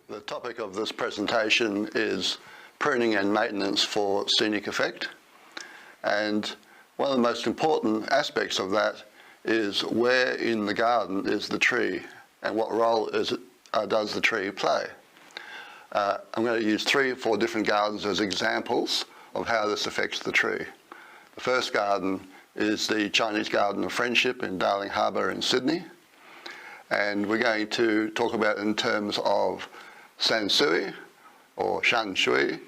The topic of this presentation is pruning and maintenance for scenic effect. And one of the most important aspects of that is where in the garden is the tree and what role does the tree play. I'm going to use 3 or 4 different gardens as examples of how this affects the tree. The first garden is the Chinese Garden of Friendship in Darling Harbour in Sydney. And we're going to talk about it in terms of San Sui or Shan Shui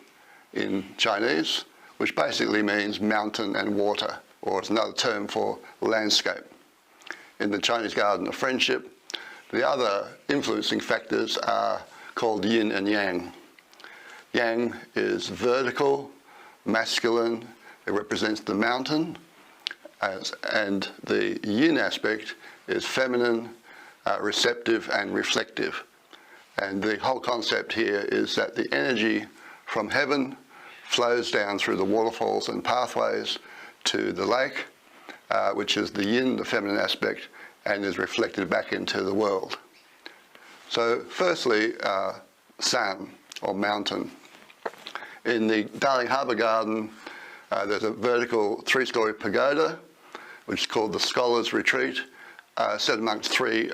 in Chinese, which basically means mountain and water, or it's another term for landscape. In the Chinese Garden of Friendship, the other influencing factors are called yin and yang. Yang is vertical, masculine, it represents the mountain, and the yin aspect is feminine, receptive and reflective. And the whole concept here is that the energy from heaven flows down through the waterfalls and pathways to the lake, which is the yin, the feminine aspect, and is reflected back into the world. So firstly, San, or mountain. In the Darling Harbour Garden, there's a vertical 3-storey pagoda, which is called the Scholars' Retreat, set amongst 3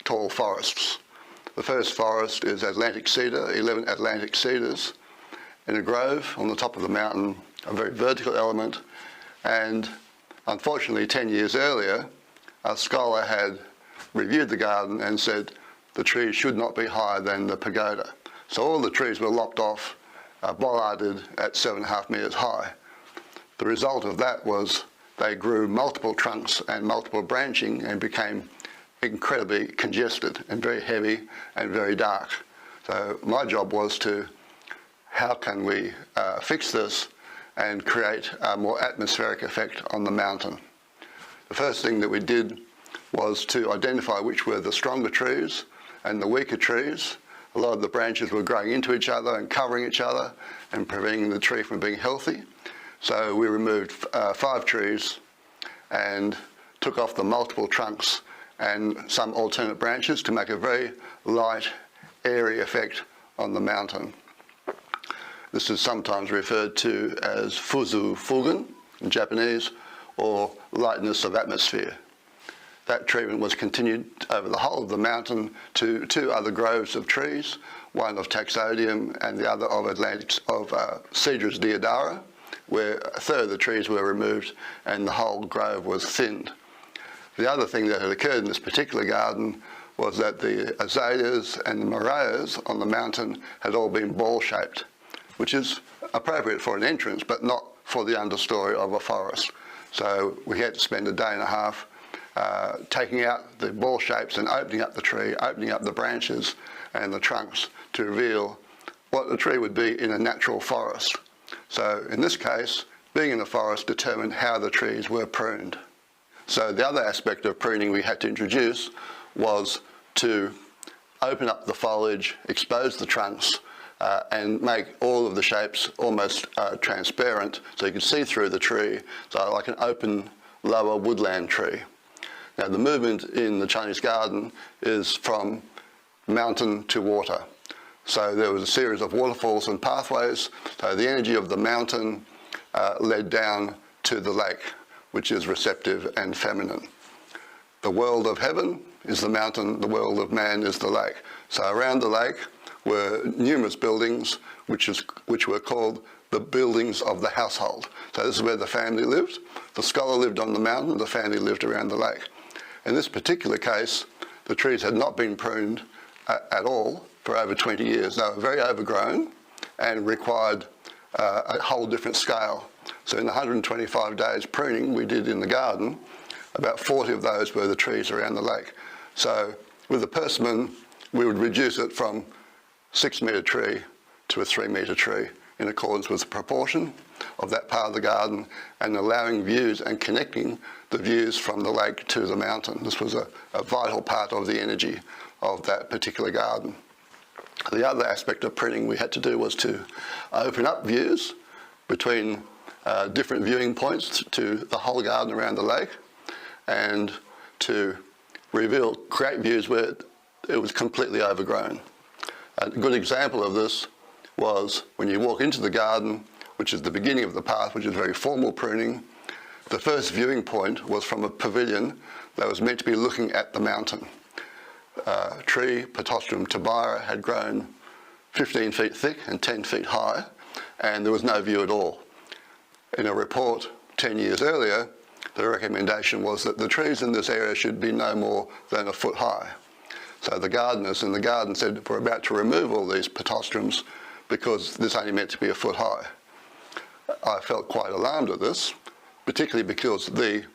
tall forests. The first forest is Atlantic cedar, 11 Atlantic cedars, in a grove on the top of the mountain, a very vertical element. And unfortunately, 10 years earlier, a scholar had reviewed the garden and said the trees should not be higher than the pagoda. So all the trees were lopped off, bollarded at 7.5 metres high. The result of that was they grew multiple trunks and multiple branching and became incredibly congested and very heavy and very dark. So my job was to, how can we fix this and create a more atmospheric effect on the mountain? The first thing that we did was to identify which were the stronger trees and the weaker trees. A lot of the branches were growing into each other and covering each other and preventing the tree from being healthy. So we removed 5 trees and took off the multiple trunks and some alternate branches to make a very light, airy effect on the mountain. This is sometimes referred to as fuzu fugen in Japanese, or lightness of atmosphere. That treatment was continued over the whole of the mountain to 2 other groves of trees, one of Taxodium and the other of Cedrus deodara, where a third of the trees were removed and the whole grove was thinned. The other thing that had occurred in this particular garden was that the azaleas and the morellas on the mountain had all been ball-shaped, which is appropriate for an entrance, but not for the understory of a forest. So we had to spend a day and a half taking out the ball shapes and opening up the tree, opening up the branches and the trunks to reveal what the tree would be in a natural forest. So in this case, being in a forest determined how the trees were pruned. So the other aspect of pruning we had to introduce was to open up the foliage, expose the trunks, and make all of the shapes almost transparent so you could see through the tree, so like an open lower woodland tree. Now the movement in the Chinese garden is from mountain to water. So there was a series of waterfalls and pathways, so the energy of the mountain led down to the lake, which is receptive and feminine. The world of heaven is the mountain, the world of man is the lake. So around the lake were numerous buildings which were called the buildings of the household. So this is where the family lived. The scholar lived on the mountain, the family lived around the lake. In this particular case, the trees had not been pruned at all for over 20 years. They were very overgrown and required a whole different scale. So in the 125 days pruning we did in the garden, about 40 of those were the trees around the lake. So with a persimmon, we would reduce it from 6-metre tree to a 3-metre tree in accordance with the proportion of that part of the garden and allowing views and connecting the views from the lake to the mountain. This was a vital part of the energy of that particular garden. The other aspect of pruning we had to do was to open up views between different viewing points to the whole garden around the lake, and to create views where it was completely overgrown. A good example of this was when you walk into the garden, which is the beginning of the path, which is very formal pruning. The first viewing point was from a pavilion that was meant to be looking at the mountain. A tree, Putnicki tabara, had grown 15 feet thick and 10 feet high, and there was no view at all. In a report 10 years earlier, the recommendation was that the trees in this area should be no more than a foot high. So the gardeners in the garden said, we're about to remove all these Putnicki because this only meant to be a foot high. I felt quite alarmed at this, particularly because the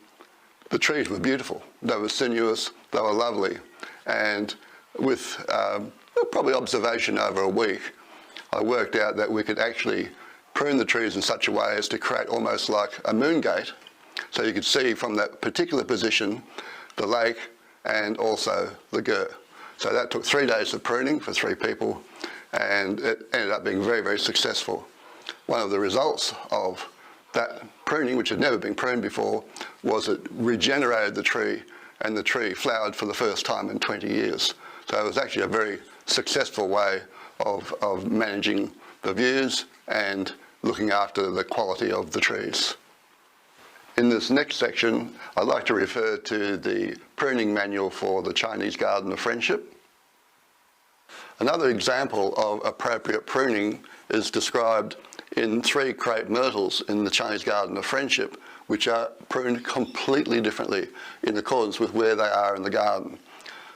trees were beautiful. They were sinuous, they were lovely, and with probably observation over a week, I worked out that we could actually prune the trees in such a way as to create almost like a moon gate, so you could see from that particular position the lake and also the Agar. So that took 3 days of pruning for 3 people, and it ended up being very, very successful. One of the results of that pruning, which had never been pruned before, was it regenerated the tree, and the tree flowered for the first time in 20 years. So it was actually a very successful way of managing the views and looking after the quality of the trees. In this next section, I'd like to refer to the pruning manual for the Chinese Garden of Friendship. Another example of appropriate pruning is described in 3 crepe myrtles in the Chinese Garden of Friendship, which are pruned completely differently in accordance with where they are in the garden.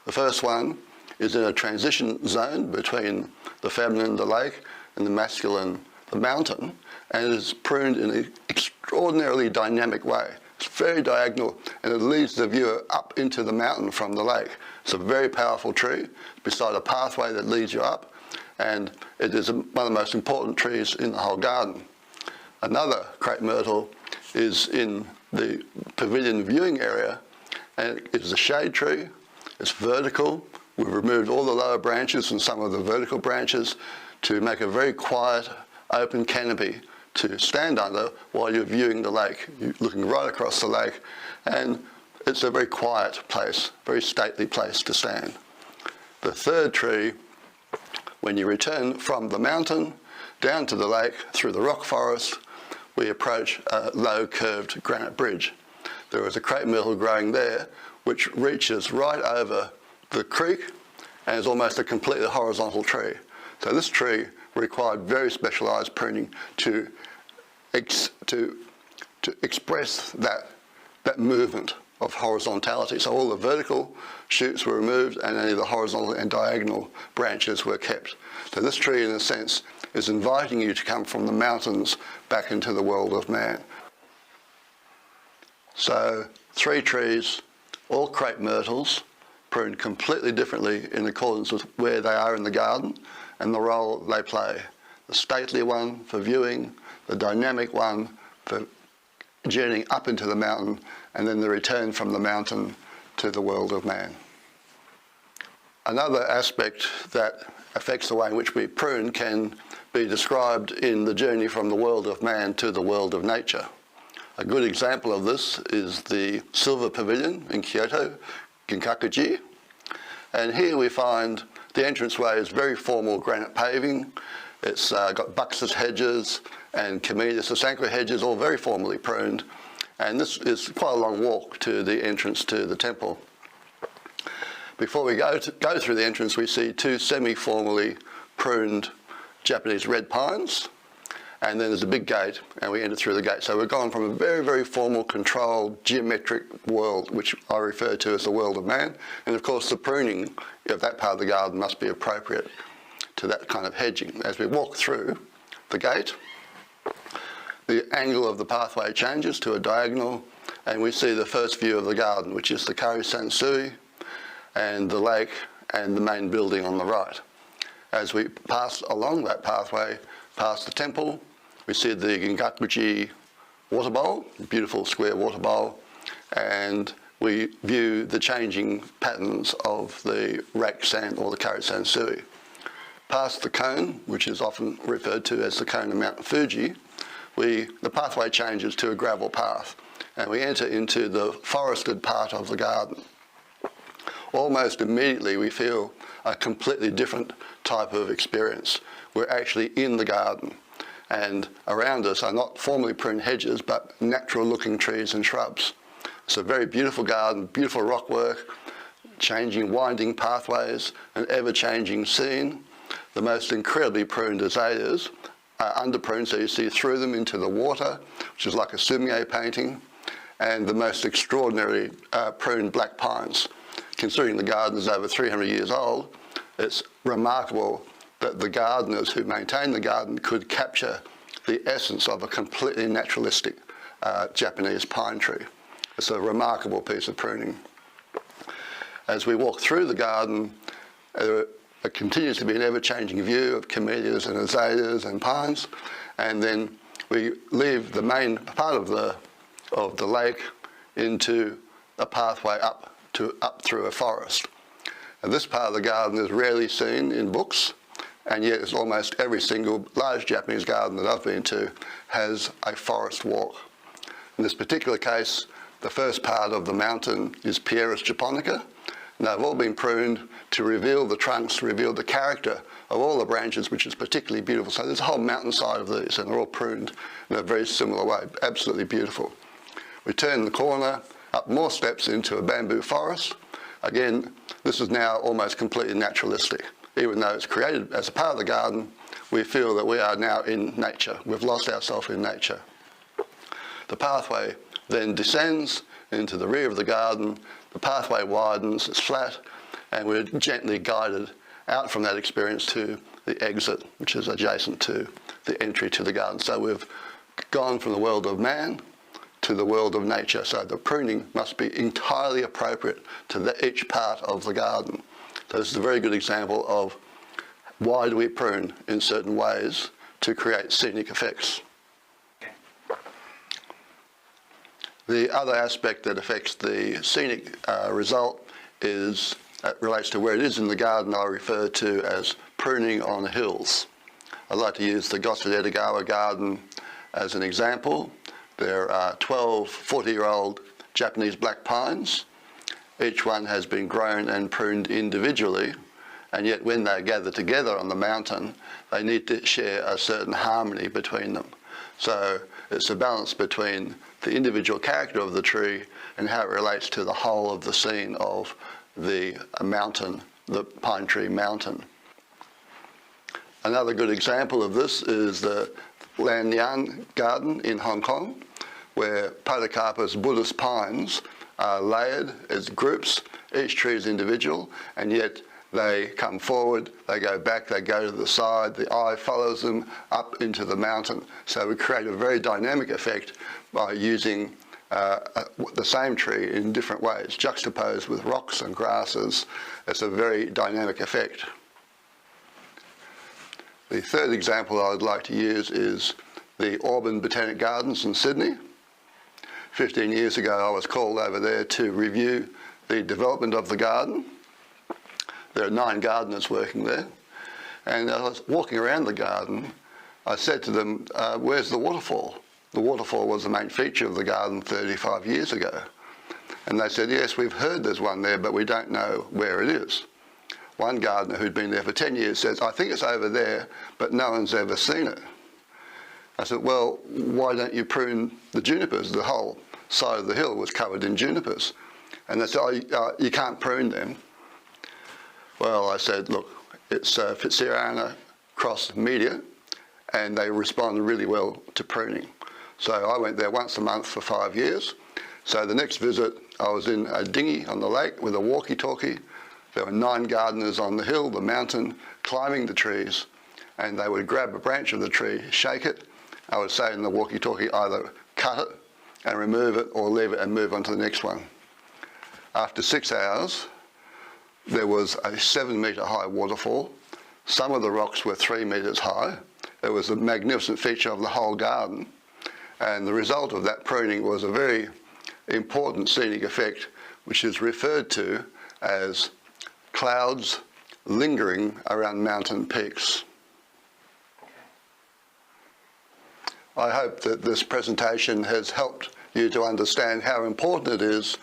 The first one is in a transition zone between the feminine, the lake, and the masculine, the mountain, and it is pruned in an extraordinarily dynamic way. It's very diagonal, and it leads the viewer up into the mountain from the lake. It's a very powerful tree beside a pathway that leads you up, and it is one of the most important trees in the whole garden. Another crepe myrtle is in the pavilion viewing area, and it is a shade tree. It's vertical. We've removed all the lower branches and some of the vertical branches to make a very quiet, open canopy to stand under while you're viewing the lake. You're looking right across the lake, and it's a very quiet place, very stately place to stand. The third tree, when you return from the mountain down to the lake through the rock forest, we approach a low curved granite bridge. There is a crepe myrtle growing there which reaches right over the creek and is almost a completely horizontal tree. So this tree required very specialised pruning to express that movement of horizontality. So all the vertical shoots were removed and only the horizontal and diagonal branches were kept. So this tree, in a sense, is inviting you to come from the mountains back into the world of man. So 3 trees, all crepe myrtles, pruned completely differently in accordance with where they are in the garden and the role they play. The stately one for viewing, the dynamic one for journeying up into the mountain, and then the return from the mountain to the world of man. Another aspect that affects the way in which we prune can be described in the journey from the world of man to the world of nature. A good example of this is the Silver Pavilion in Kyoto, Gunji. And here we find the entranceway is very formal granite paving. It's got buxus hedges and camellia sasanqua hedges, all very formally pruned. And this is quite a long walk to the entrance to the temple. Before we go through the entrance, we see 2 semi-formally pruned Japanese red pines, and then there's a big gate, and we enter through the gate. So we've gone from a very, very formal, controlled, geometric world, which I refer to as the world of man, and of course the pruning of that part of the garden must be appropriate to that kind of hedging. As we walk through the gate, the angle of the pathway changes to a diagonal, and we see the first view of the garden, which is the Kari Sansui and the lake and the main building on the right. As we pass along that pathway, past the temple, we see the Gunji water bowl, beautiful square water bowl, and we view the changing patterns of the raked sand or the Kari Sansui. Past the cone, which is often referred to as the cone of Mount Fuji, the pathway changes to a gravel path, and we enter into the forested part of the garden. almost immediately we feel a completely different type of experience. We're actually in the garden, and around us are not formally pruned hedges, but natural looking trees and shrubs. It's a very beautiful garden, beautiful rockwork, changing winding pathways, an ever-changing scene. The most incredibly pruned azaleas are under-pruned, so you see through them into the water, which is like a Sumier painting, and the most extraordinary pruned black pines. Considering the garden is over 300 years old, it's remarkable that the gardeners who maintain the garden could capture the essence of a completely naturalistic Japanese pine tree. It's a remarkable piece of pruning. As we walk through the garden, there continues to be an ever-changing view of camellias and azaleas and pines, and then we leave the main part of the lake into a pathway up through a forest. And this part of the garden is rarely seen in books, and yet it's almost every single large Japanese garden that I've been to has a forest walk. In this particular case, the first part of the mountain is Pieris japonica, and they've all been pruned to reveal the trunks, reveal the character of all the branches, which is particularly beautiful. So there's a whole mountainside of these, and they're all pruned in a very similar way, absolutely beautiful. We turn the corner, up more steps into a bamboo forest. Again, this is now almost completely naturalistic. Even though it's created as a part of the garden, we feel that we are now in nature. We've lost ourselves in nature. The pathway then descends into the rear of the garden. The pathway widens, it's flat, and we're gently guided out from that experience to the exit, which is adjacent to the entry to the garden. So we've gone from the world of man to the world of nature. So the pruning must be entirely appropriate to each part of the garden. So this is a very good example of why do we prune in certain ways to create scenic effects. The other aspect that affects the scenic result relates to where it is in the garden. I refer to as pruning on hills. I'd like to use the Gosford Edogawa garden as an example. There are 12 40-year-old Japanese black pines. Each one has been grown and pruned individually, and yet when they gather together on the mountain, they need to share a certain harmony between them. So it's a balance between the individual character of the tree and how it relates to the whole of the scene of the mountain, the pine tree mountain. Another good example of this is the Lanyang garden in Hong Kong, where Podocarpus Buddhist pines are layered as groups. Each tree is individual, and yet they come forward, they go back, they go to the side, the eye follows them up into the mountain. So we create a very dynamic effect by using the same tree in different ways, juxtaposed with rocks and grasses. It's a very dynamic effect. The third example I would like to use is the Auburn Botanic Gardens in Sydney. 15 years ago I was called over there to review the development of the garden. There are 9 gardeners working there, and as I was walking around the garden, I said to them, where's the waterfall? The waterfall was the main feature of the garden 35 years ago. And they said, yes, we've heard there's one there, but we don't know where it is. One gardener who'd been there for 10 years says, I think it's over there, but no one's ever seen it. I said, well, why don't you prune the junipers? The whole side of the hill was covered in junipers. And they said, oh, you can't prune them. Well, I said, look, it's Fitzgerald cross media, and they respond really well to pruning. So I went there once a month for 5 years. So the next visit, I was in a dinghy on the lake with a walkie-talkie. There were 9 gardeners on the hill, the mountain, climbing the trees, and they would grab a branch of the tree, shake it. I would say in the walkie-talkie, either cut it and remove it or leave it and move on to the next one. After 6 hours, there was a 7-metre high waterfall. Some of the rocks were 3 metres high. It was a magnificent feature of the whole garden. And the result of that pruning was a very important scenic effect, which is referred to as clouds lingering around mountain peaks. I hope that this presentation has helped you to understand how important it is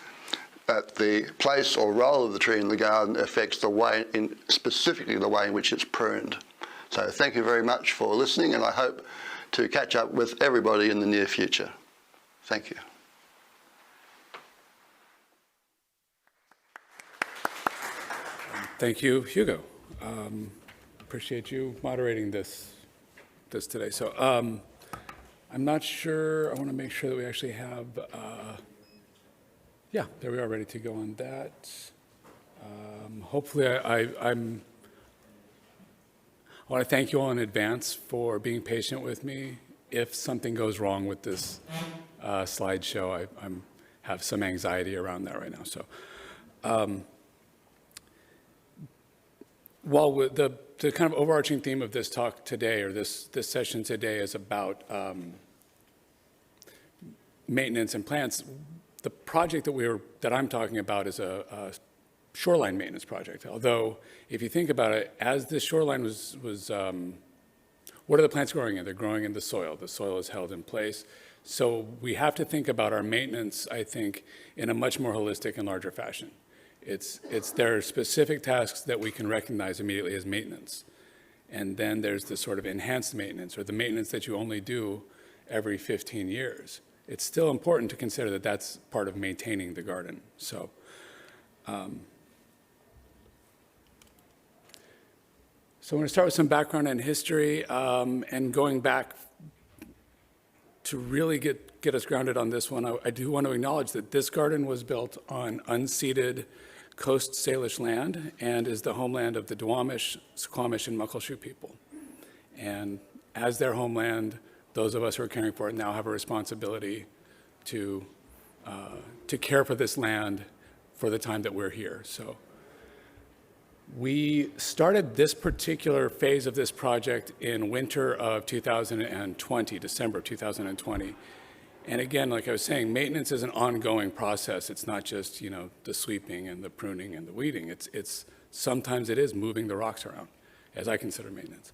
that the place or role of the tree in the garden affects the way, specifically the way in which it's pruned. So thank you very much for listening, and I hope to catch up with everybody in the near future. Thank you. Thank you, Hugo. Appreciate you moderating this today. So I'm not sure, I want to make sure that we actually have, yeah, there we are, ready to go on that. Hopefully I want to thank you all in advance for being patient with me. If something goes wrong with this slideshow, I have some anxiety around that right now. So while the kind of overarching theme of this talk today, or this session today, is about maintenance and plants, the project that I'm talking about is a shoreline maintenance project. Although, if you think about it, as the shoreline was what are the plants growing in? They're growing in the soil. The soil is held in place. So we have to think about our maintenance, I think, in a much more holistic and larger fashion. There are specific tasks that we can recognize immediately as maintenance. And then there's the sort of enhanced maintenance, or the maintenance that you only do every 15 years. It's still important to consider that that's part of maintaining the garden. So I'm going to start with some background and history, and going back to really get us grounded on this one. I do want to acknowledge that this garden was built on unceded Coast Salish land and is the homeland of the Duwamish, Squamish, and Muckleshoot people. And as their homeland, those of us who are caring for it now have a responsibility to care for this land for the time that we're here. So we started this particular phase of this project in winter of 2020, December of 2020. And again, like I was saying, maintenance is an ongoing process. It's not just, the sweeping and the pruning and the weeding. It's sometimes it is moving the rocks around, as I consider maintenance.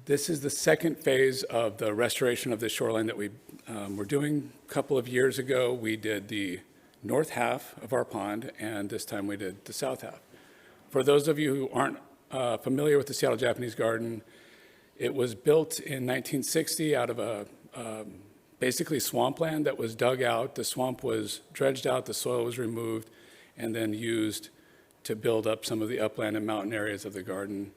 This is the second phase of the restoration of the shoreline that we were doing. A couple of years ago, we did the north half of our pond, and this time we did the south half. For those of you who aren't familiar with the Seattle Japanese Garden, it was built in 1960 out of a basically swampland that was dug out. The swamp was dredged out, the soil was removed, and then used to build up some of the upland and mountain areas of the garden.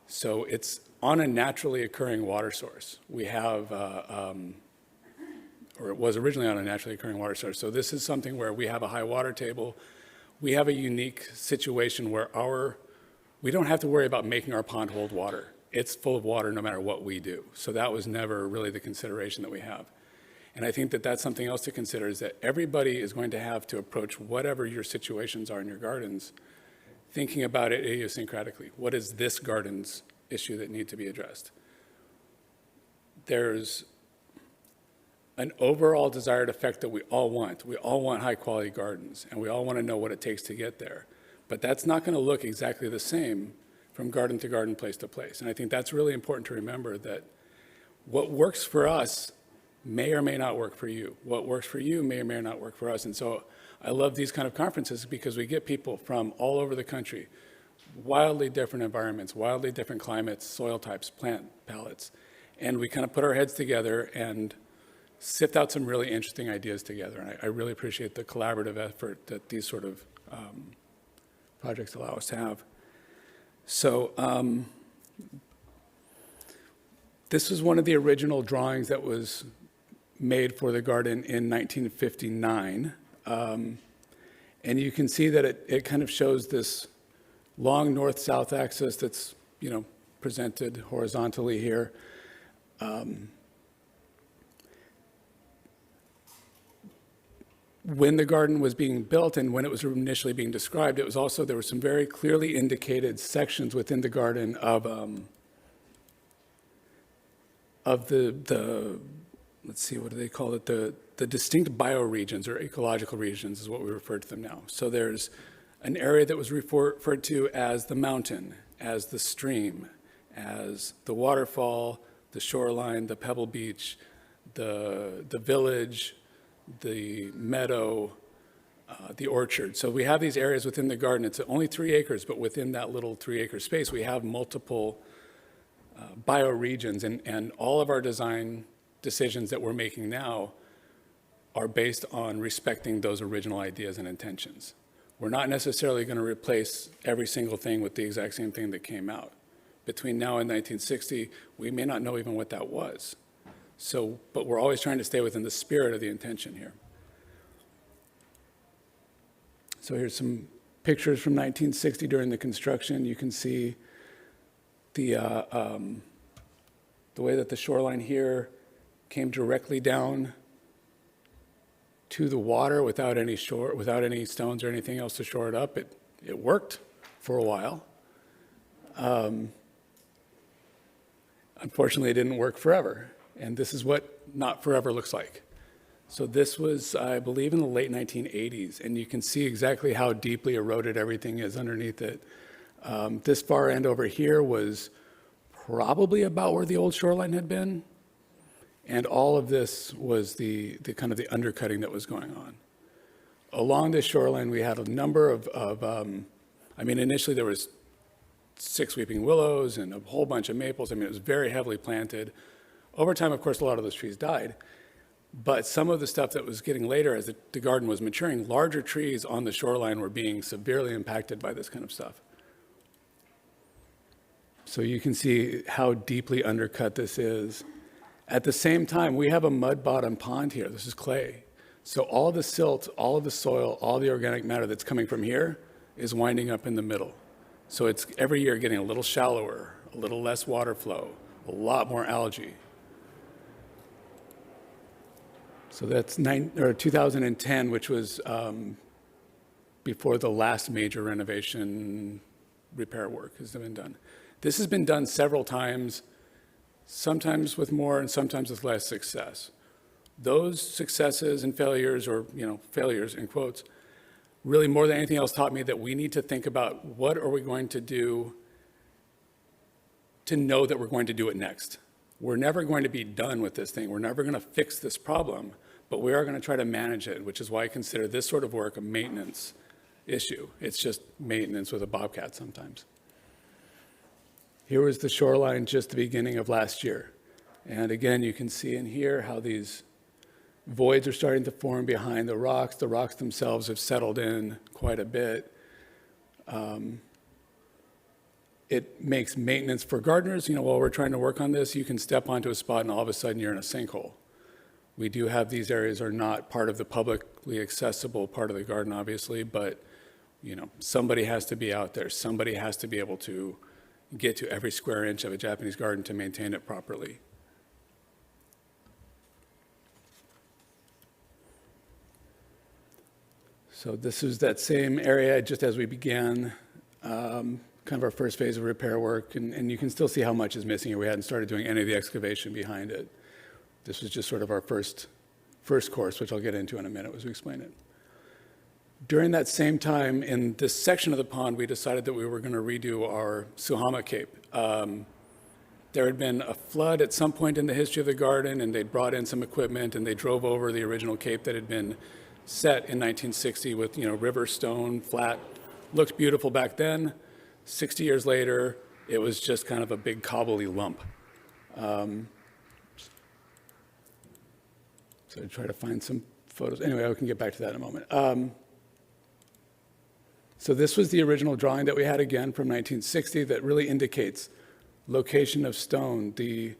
So it's on a naturally occurring water source. We have, or it was originally on a naturally occurring water source. So this is something where we have a high water table. We have a unique situation where we don't have to worry about making our pond hold water. It's full of water no matter what we do. So that was never really the consideration that we have. And I think that that's something else to consider, is that everybody is going to have to approach whatever your situations are in your gardens, thinking about it idiosyncratically. What is this garden's issue that need to be addressed? There's an overall desired effect that we all want. We all want high quality gardens, and we all want to know what it takes to get there. But that's not going to look exactly the same from garden to garden, place to place. And I think that's really important to remember, that what works for us may or may not work for you. What works for you may or may not work for us. And so I love these kind of conferences, because we get people from all over the country, wildly different environments, wildly different climates, soil types, plant palettes. And we kind of put our heads together and sift out some really interesting ideas together. And I really appreciate the collaborative effort that these sort of projects allow us to have. So this was one of the original drawings that was made for the garden in 1959. And you can see that it kind of shows this long north-south axis that's, presented horizontally here. When the garden was being built and when it was initially being described, there were some very clearly indicated sections within the garden of the let's see, what do they call it? The distinct bioregions, or ecological regions is what we refer to them now. So there's an area that was referred to as the mountain, as the stream, as the waterfall, the shoreline, the pebble beach, the village, the meadow, the orchard. So we have these areas within the garden. It's only 3 acres, but within that little 3-acre space, we have multiple bioregions, and all of our design decisions that we're making now are based on respecting those original ideas and intentions. We're not necessarily going to replace every single thing with the exact same thing that came out. Between now and 1960, we may not know even what that was. So, but we're always trying to stay within the spirit of the intention here. So here's some pictures from 1960 during the construction. You can see the way that the shoreline here came directly down to the water without any stones or anything else to shore it up. It worked for a while. Unfortunately, it didn't work forever. And this is what not forever looks like. So this was, I believe, in the late 1980s. And you can see exactly how deeply eroded everything is underneath it. This far end over here was probably about where the old shoreline had been. And all of this was the kind of the undercutting that was going on. Along this shoreline, we had a number of initially there was 6 weeping willows and a whole bunch of maples. I mean, it was very heavily planted. Over time, of course, a lot of those trees died. But some of the stuff that was getting later as the garden was maturing, larger trees on the shoreline were being severely impacted by this kind of stuff. So you can see how deeply undercut this is. At the same time, we have a mud bottom pond here. This is clay. So all the silt, all of the soil, all the organic matter that's coming from here is winding up in the middle. So it's every year getting a little shallower, a little less water flow, a lot more algae. So that's 2010, which was before the last major renovation repair work has been done. This has been done several times, sometimes with more and sometimes with less success. Those successes and failures, or failures in quotes, really more than anything else taught me that we need to think about what are we going to do to know that we're going to do it next. We're never going to be done with this thing. We're never going to fix this problem, but we are going to try to manage it, which is why I consider this sort of work a maintenance issue. It's just maintenance with a bobcat sometimes. Here was the shoreline just the beginning of last year. And again, you can see in here how these voids are starting to form behind the rocks. The rocks themselves have settled in quite a bit. It makes maintenance for gardeners. While we're trying to work on this, you can step onto a spot and all of a sudden you're in a sinkhole. We do have these areas are not part of the publicly accessible part of the garden, obviously, but somebody has to be out there. Somebody has to be able to get to every square inch of a Japanese garden to maintain it properly. So this is that same area just as we began kind of our first phase of repair work, and you can still see how much is missing here. We hadn't started doing any of the excavation behind it. This was just sort of our first course, which I'll get into in a minute as we explain it. During that same time, in this section of the pond, we decided that we were going to redo our Suhama Cape. There had been a flood at some point in the history of the garden, and they'd brought in some equipment, and they drove over the original cape that had been set in 1960 with, river stone, flat. Looked beautiful back then. 60 years later, it was just kind of a big cobbly lump. So I try to find some photos. Anyway, I can get back to that in a moment. So this was the original drawing that we had again from 1960 that really indicates location of stone, the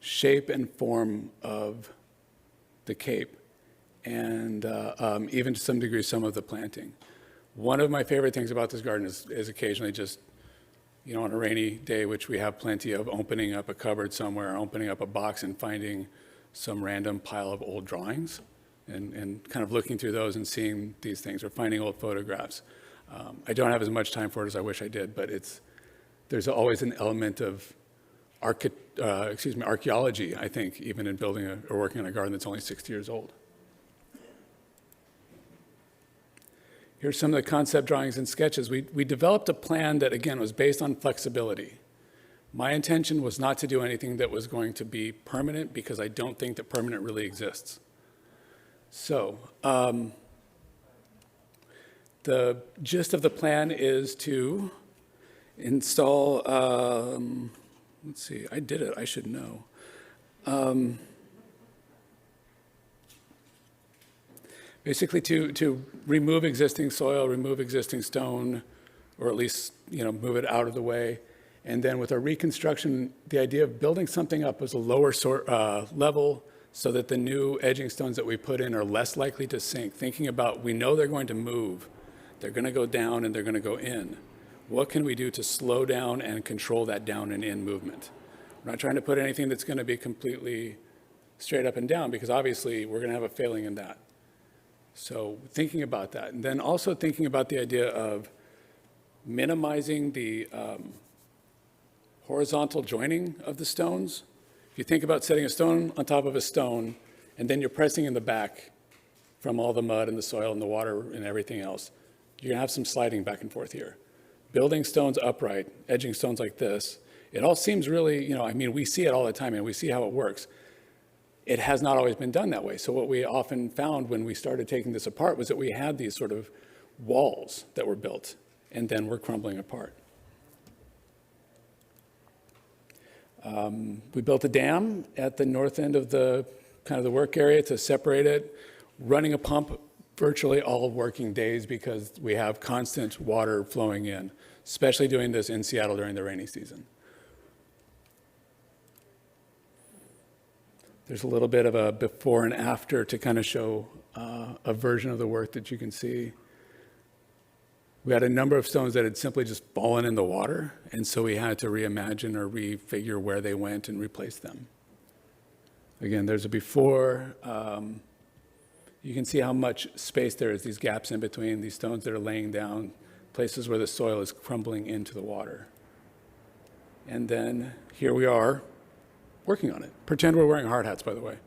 shape and form of the cape, and even to some degree, some of the planting. One of my favorite things about this garden is occasionally just, on a rainy day, which we have plenty of, opening up a cupboard somewhere, opening up a box and finding some random pile of old drawings and kind of looking through those and seeing these things or finding old photographs. I don't have as much time for it as I wish I did, but there's always an element of archaeology, I think, even in building or working on a garden that's only 60 years old. Here's some of the concept drawings and sketches. We developed a plan that, again, was based on flexibility. My intention was not to do anything that was going to be permanent because I don't think that permanent really exists. So The gist of the plan is to install, let's see, I did it, I should know. Basically to remove existing soil, remove existing stone, or at least, move it out of the way. And then with our reconstruction, the idea of building something up as a lower level so that the new edging stones that we put in are less likely to sink. Thinking about, we know they're going to move. They're going to go down and they're going to go in. What can we do to slow down and control that down and in movement? We're not trying to put anything that's going to be completely straight up and down, because obviously we're going to have a failing in that. So thinking about that. And then also thinking about the idea of minimizing the horizontal joining of the stones. If you think about setting a stone on top of a stone, and then you're pressing in the back from all the mud and the soil and the water and everything else, you're going to have some sliding back and forth here. Building stones upright, edging stones like this, it all seems really, we see it all the time and we see how it works. It has not always been done that way. So what we often found when we started taking this apart was that we had these sort of walls that were built and then were crumbling apart. We built a dam at the north end of the work area to separate it, running a pump virtually all working days because we have constant water flowing in, especially doing this in Seattle during the rainy season. There's a little bit of a before and after to kind of show a version of the work that you can see. We had a number of stones that had simply just fallen in the water, and so we had to reimagine or refigure where they went and replace them. Again, there's a before. You can see how much space there is, these gaps in between, these stones that are laying down, places where the soil is crumbling into the water. And then here we are working on it. Pretend we're wearing hard hats, by the way.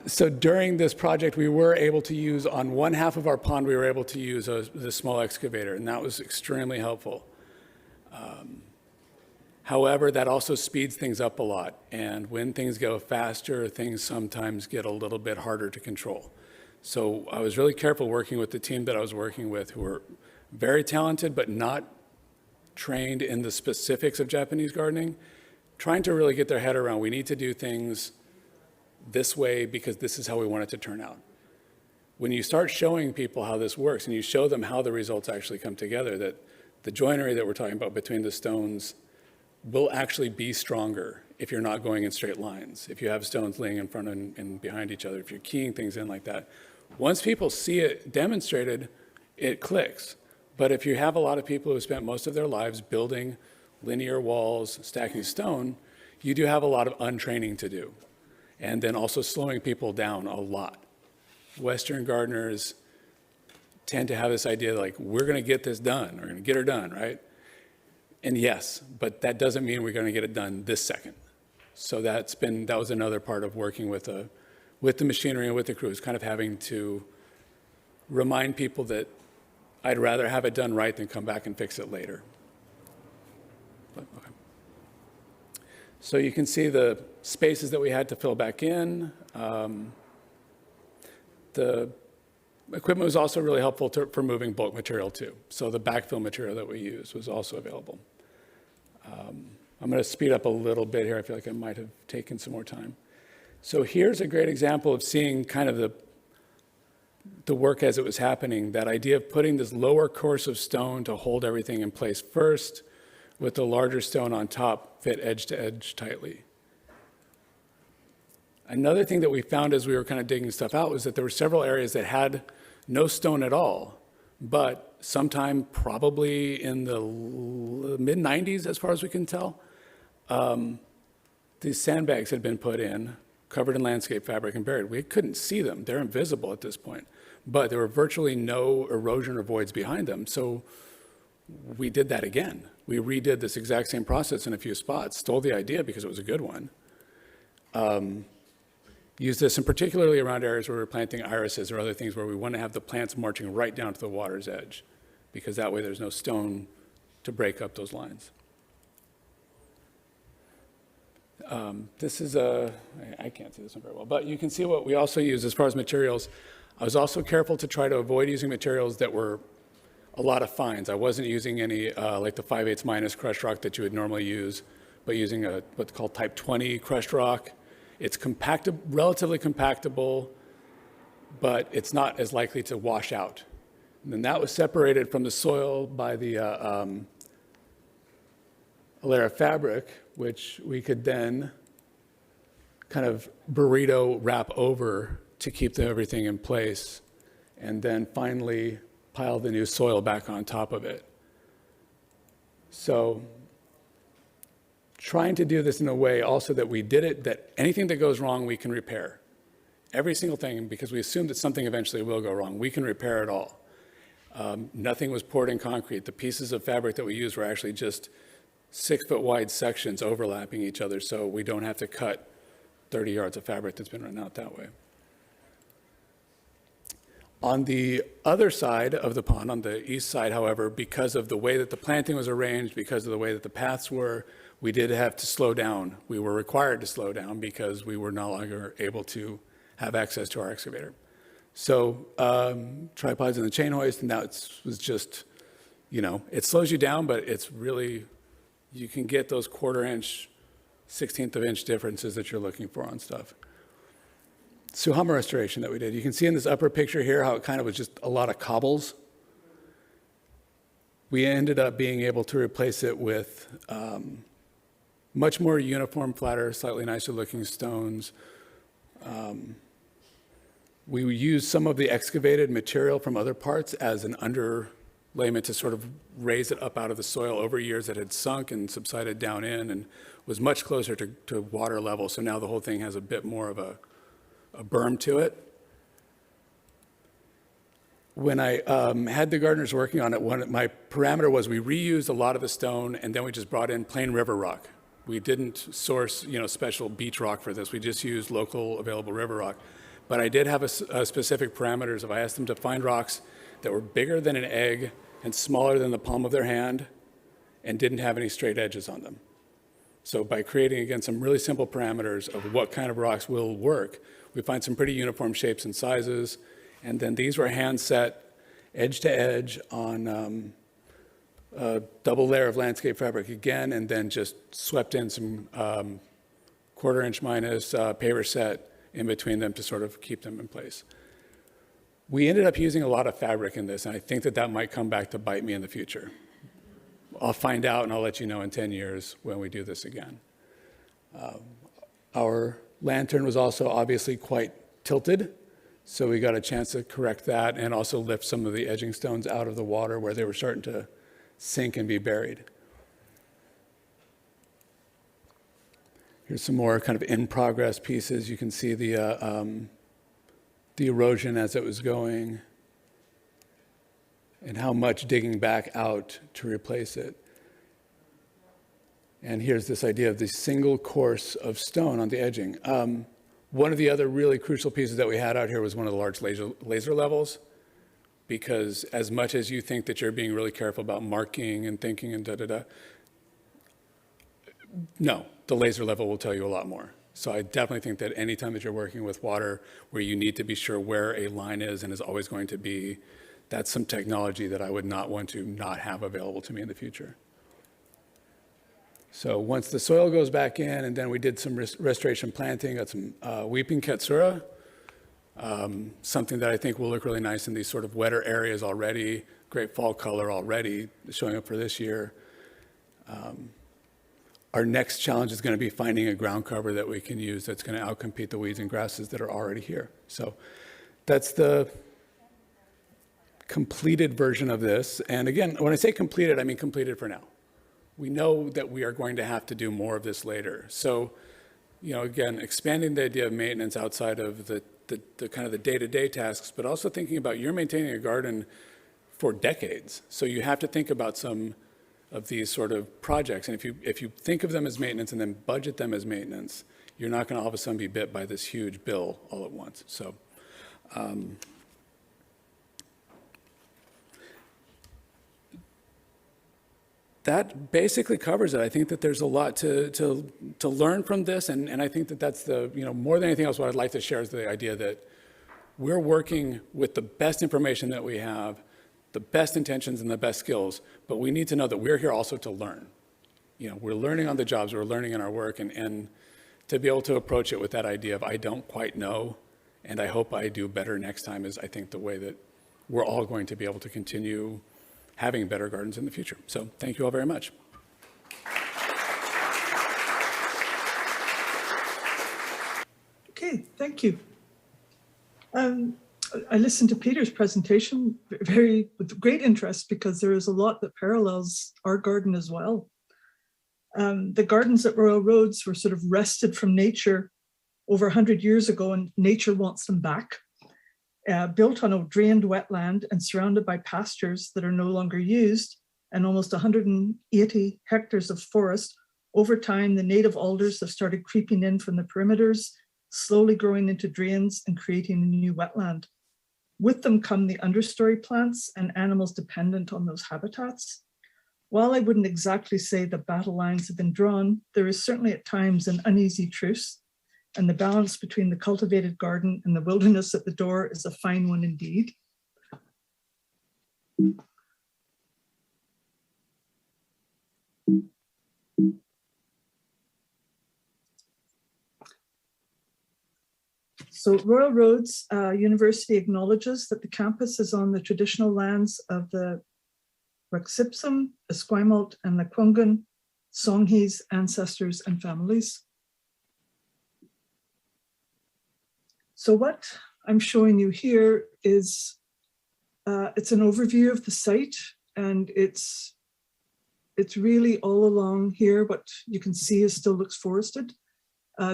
So during this project, we were able to use, on one half of our pond, we were able to use the small excavator, and that was extremely helpful. However, that also speeds things up a lot, and when things go faster, things sometimes get a little bit harder to control. So I was really careful working with the team that I was working with, who were very talented, but not trained in the specifics of Japanese gardening, trying to really get their head around, we need to do things this way because this is how we want it to turn out. When you start showing people how this works and you show them how the results actually come together, that the joinery that we're talking about between the stones will actually be stronger if you're not going in straight lines, if you have stones laying in front and behind each other, if you're keying things in like that. Once people see it demonstrated, it clicks. But if you have a lot of people who spent most of their lives building linear walls, stacking stone, you do have a lot of untraining to do. And then also slowing people down a lot. Western gardeners tend to have this idea like, we're going to get this done, we're going to get her done, right? And yes, but that doesn't mean we're going to get it done this second. So that was another part of working with the machinery and with the crews, kind of having to remind people that I'd rather have it done right than come back and fix it later. But, okay. So you can see the spaces that we had to fill back in. The equipment was also really helpful for moving bulk material too. So the backfill material that we used was also available. I'm going to speed up a little bit here. I feel like I might have taken some more time. So here's a great example of seeing kind of the work as it was happening, that idea of putting this lower course of stone to hold everything in place first, with the larger stone on top fit edge to edge tightly. Another thing that we found as we were kind of digging stuff out was that there were several areas that had no stone at all, but sometime probably in the mid-90s, as far as we can tell, these sandbags had been put in, covered in landscape fabric and buried. We couldn't see them. They're invisible at this point, but there were virtually no erosion or voids behind them. So we did that again. We redid this exact same process in a few spots, stole the idea because it was a good one. Used this in particularly around areas where we're planting irises or other things where we want to have the plants marching right down to the water's edge, because that way there's no stone to break up those lines. This is I can't see this one very well, but you can see what we also use as far as materials. I was also careful to try to avoid using materials that were a lot of fines. I wasn't using any like the 5/8 minus crushed rock that you would normally use, but using what's called type 20 crushed rock. It's relatively compactable, but it's not as likely to wash out. And then that was separated from the soil by the a layer of fabric, which we could then kind of burrito wrap over to keep everything in place, and then finally pile the new soil back on top of it. So trying to do this in a way also that we did it, that anything that goes wrong, we can repair. Every single thing, because we assume that something eventually will go wrong, we can repair it all. Nothing was poured in concrete. The pieces of fabric that we used were actually just 6-foot wide sections overlapping each other, so we don't have to cut 30 yards of fabric that's been run out that way. On the other side of the pond, on the east side, however, because of the way that the planting was arranged, because of the way that the paths were, we did have to slow down. We were required to slow down because we were no longer able to have access to our excavator. So tripods and the chain hoist, and that was just, it slows you down, but it's really, you can get those 1/4 inch, 1/16 of inch differences that you're looking for on stuff. Suhama restoration that we did. You can see in this upper picture here how it kind of was just a lot of cobbles. We ended up being able to replace it with much more uniform, flatter, slightly nicer looking stones. We used some of the excavated material from other parts as an underlayment to sort of raise it up out of the soil over years that had sunk and subsided down in and was much closer to water level. So now the whole thing has a bit more of a berm to it. When I had the gardeners working on it, my parameter was we reused a lot of the stone and then we just brought in plain river rock. We didn't source, special beach rock for this. We just used local available river rock. But I did have a specific parameters. If I asked them to find rocks that were bigger than an egg and smaller than the palm of their hand and didn't have any straight edges on them. So by creating, again, some really simple parameters of what kind of rocks will work, we find some pretty uniform shapes and sizes. And then these were hand set edge to edge on a double layer of landscape fabric again, and then just swept in some 1/4 inch minus paver set in between them to sort of keep them in place. We ended up using a lot of fabric in this, and I think that might come back to bite me in the future. I'll find out, and I'll let you know in 10 years when we do this again. Our lantern was also obviously quite tilted, so we got a chance to correct that and also lift some of the edging stones out of the water where they were starting to sink and be buried. Here's some more kind of in-progress pieces. You can see the erosion as it was going and how much digging back out to replace it. And here's this idea of the single course of stone on the edging. One of the other really crucial pieces that we had out here was one of the large laser levels, because as much as you think that you're being really careful about marking and thinking and da-da-da, no, the laser level will tell you a lot more. So I definitely think that anytime that you're working with water where you need to be sure where a line is and is always going to be, that's some technology that I would not want to not have available to me in the future. So once the soil goes back in, and then we did some restoration planting, got some weeping katsura, something that I think will look really nice in these sort of wetter areas already, great fall color already showing up for this year. Our next challenge is going to be finding a ground cover that we can use that's going to outcompete the weeds and grasses that are already here. So that's the completed version of this. And again, when I say completed, I mean completed for now. We know that we are going to have to do more of this later. So, again, expanding the idea of maintenance outside of the kind of the day-to-day tasks, but also thinking about you're maintaining a garden for decades. So you have to think about some of these sort of projects. And if you think of them as maintenance and then budget them as maintenance, you're not going to all of a sudden be bit by this huge bill all at once. So that basically covers it. I think that there's a lot to learn from this, and I think that that's the, more than anything else, what I'd like to share is the idea that we're working with the best information that we have, the best intentions and the best skills, but we need to know that we're here also to learn. We're learning on the jobs, we're learning in our work, and to be able to approach it with that idea of I don't quite know, and I hope I do better next time is, I think, the way that we're all going to be able to continue having better gardens in the future. So thank you all very much. Okay, thank you. I listened to Peter's presentation with great interest because there is a lot that parallels our garden as well. The gardens at Royal Roads were sort of wrested from nature over 100 years ago, and nature wants them back. Built on a drained wetland and surrounded by pastures that are no longer used, and almost 180 hectares of forest. Over time, the native alders have started creeping in from the perimeters, slowly growing into drains and creating a new wetland. With them come the understory plants and animals dependent on those habitats. While I wouldn't exactly say the battle lines have been drawn, there is certainly at times an uneasy truce, and the balance between the cultivated garden and the wilderness at the door is a fine one indeed. So Royal Roads University acknowledges that the campus is on the traditional lands of the Raksipsum, Esquimalt, and Lekwungen, Songhees, ancestors, and families. So what I'm showing you here is, it's an overview of the site, and it's really all along here. What you can see is still looks forested.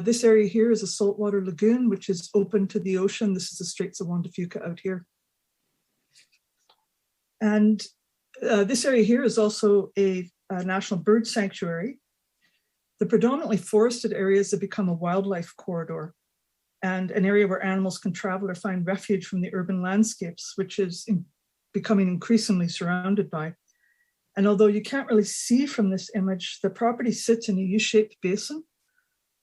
This area here is a saltwater lagoon, which is open to the ocean. This is the Straits of Juan de Fuca out here. And this area here is also a national bird sanctuary. The predominantly forested areas have become a wildlife corridor and an area where animals can travel or find refuge from the urban landscapes, which is becoming increasingly surrounded by. And although you can't really see from this image, the property sits in a U-shaped basin.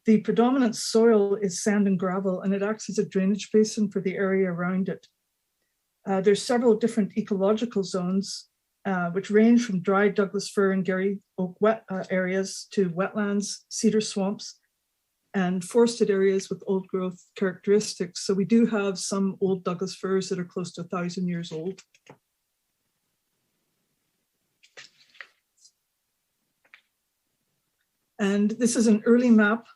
The predominant soil is sand and gravel, and it acts as a drainage basin for the area around it. There's several different ecological zones, which range from dry Douglas fir and Gary oak wet areas to wetlands, cedar swamps, and forested areas with old growth characteristics. So we do have some old Douglas firs that are close to 1,000 years old. And this is an early map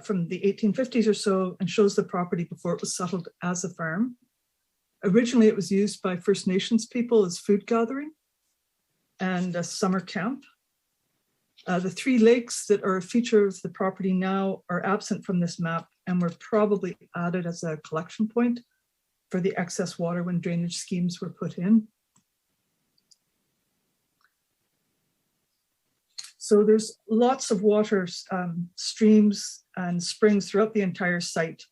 from the 1850s or so, and shows the property before it was settled as a farm. Originally, it was used by First Nations people as food gathering and a summer camp. The three lakes that are a feature of the property now are absent from this map and were probably added as a collection point for the excess water when drainage schemes were put in. So there's lots of water, streams and springs throughout the entire site.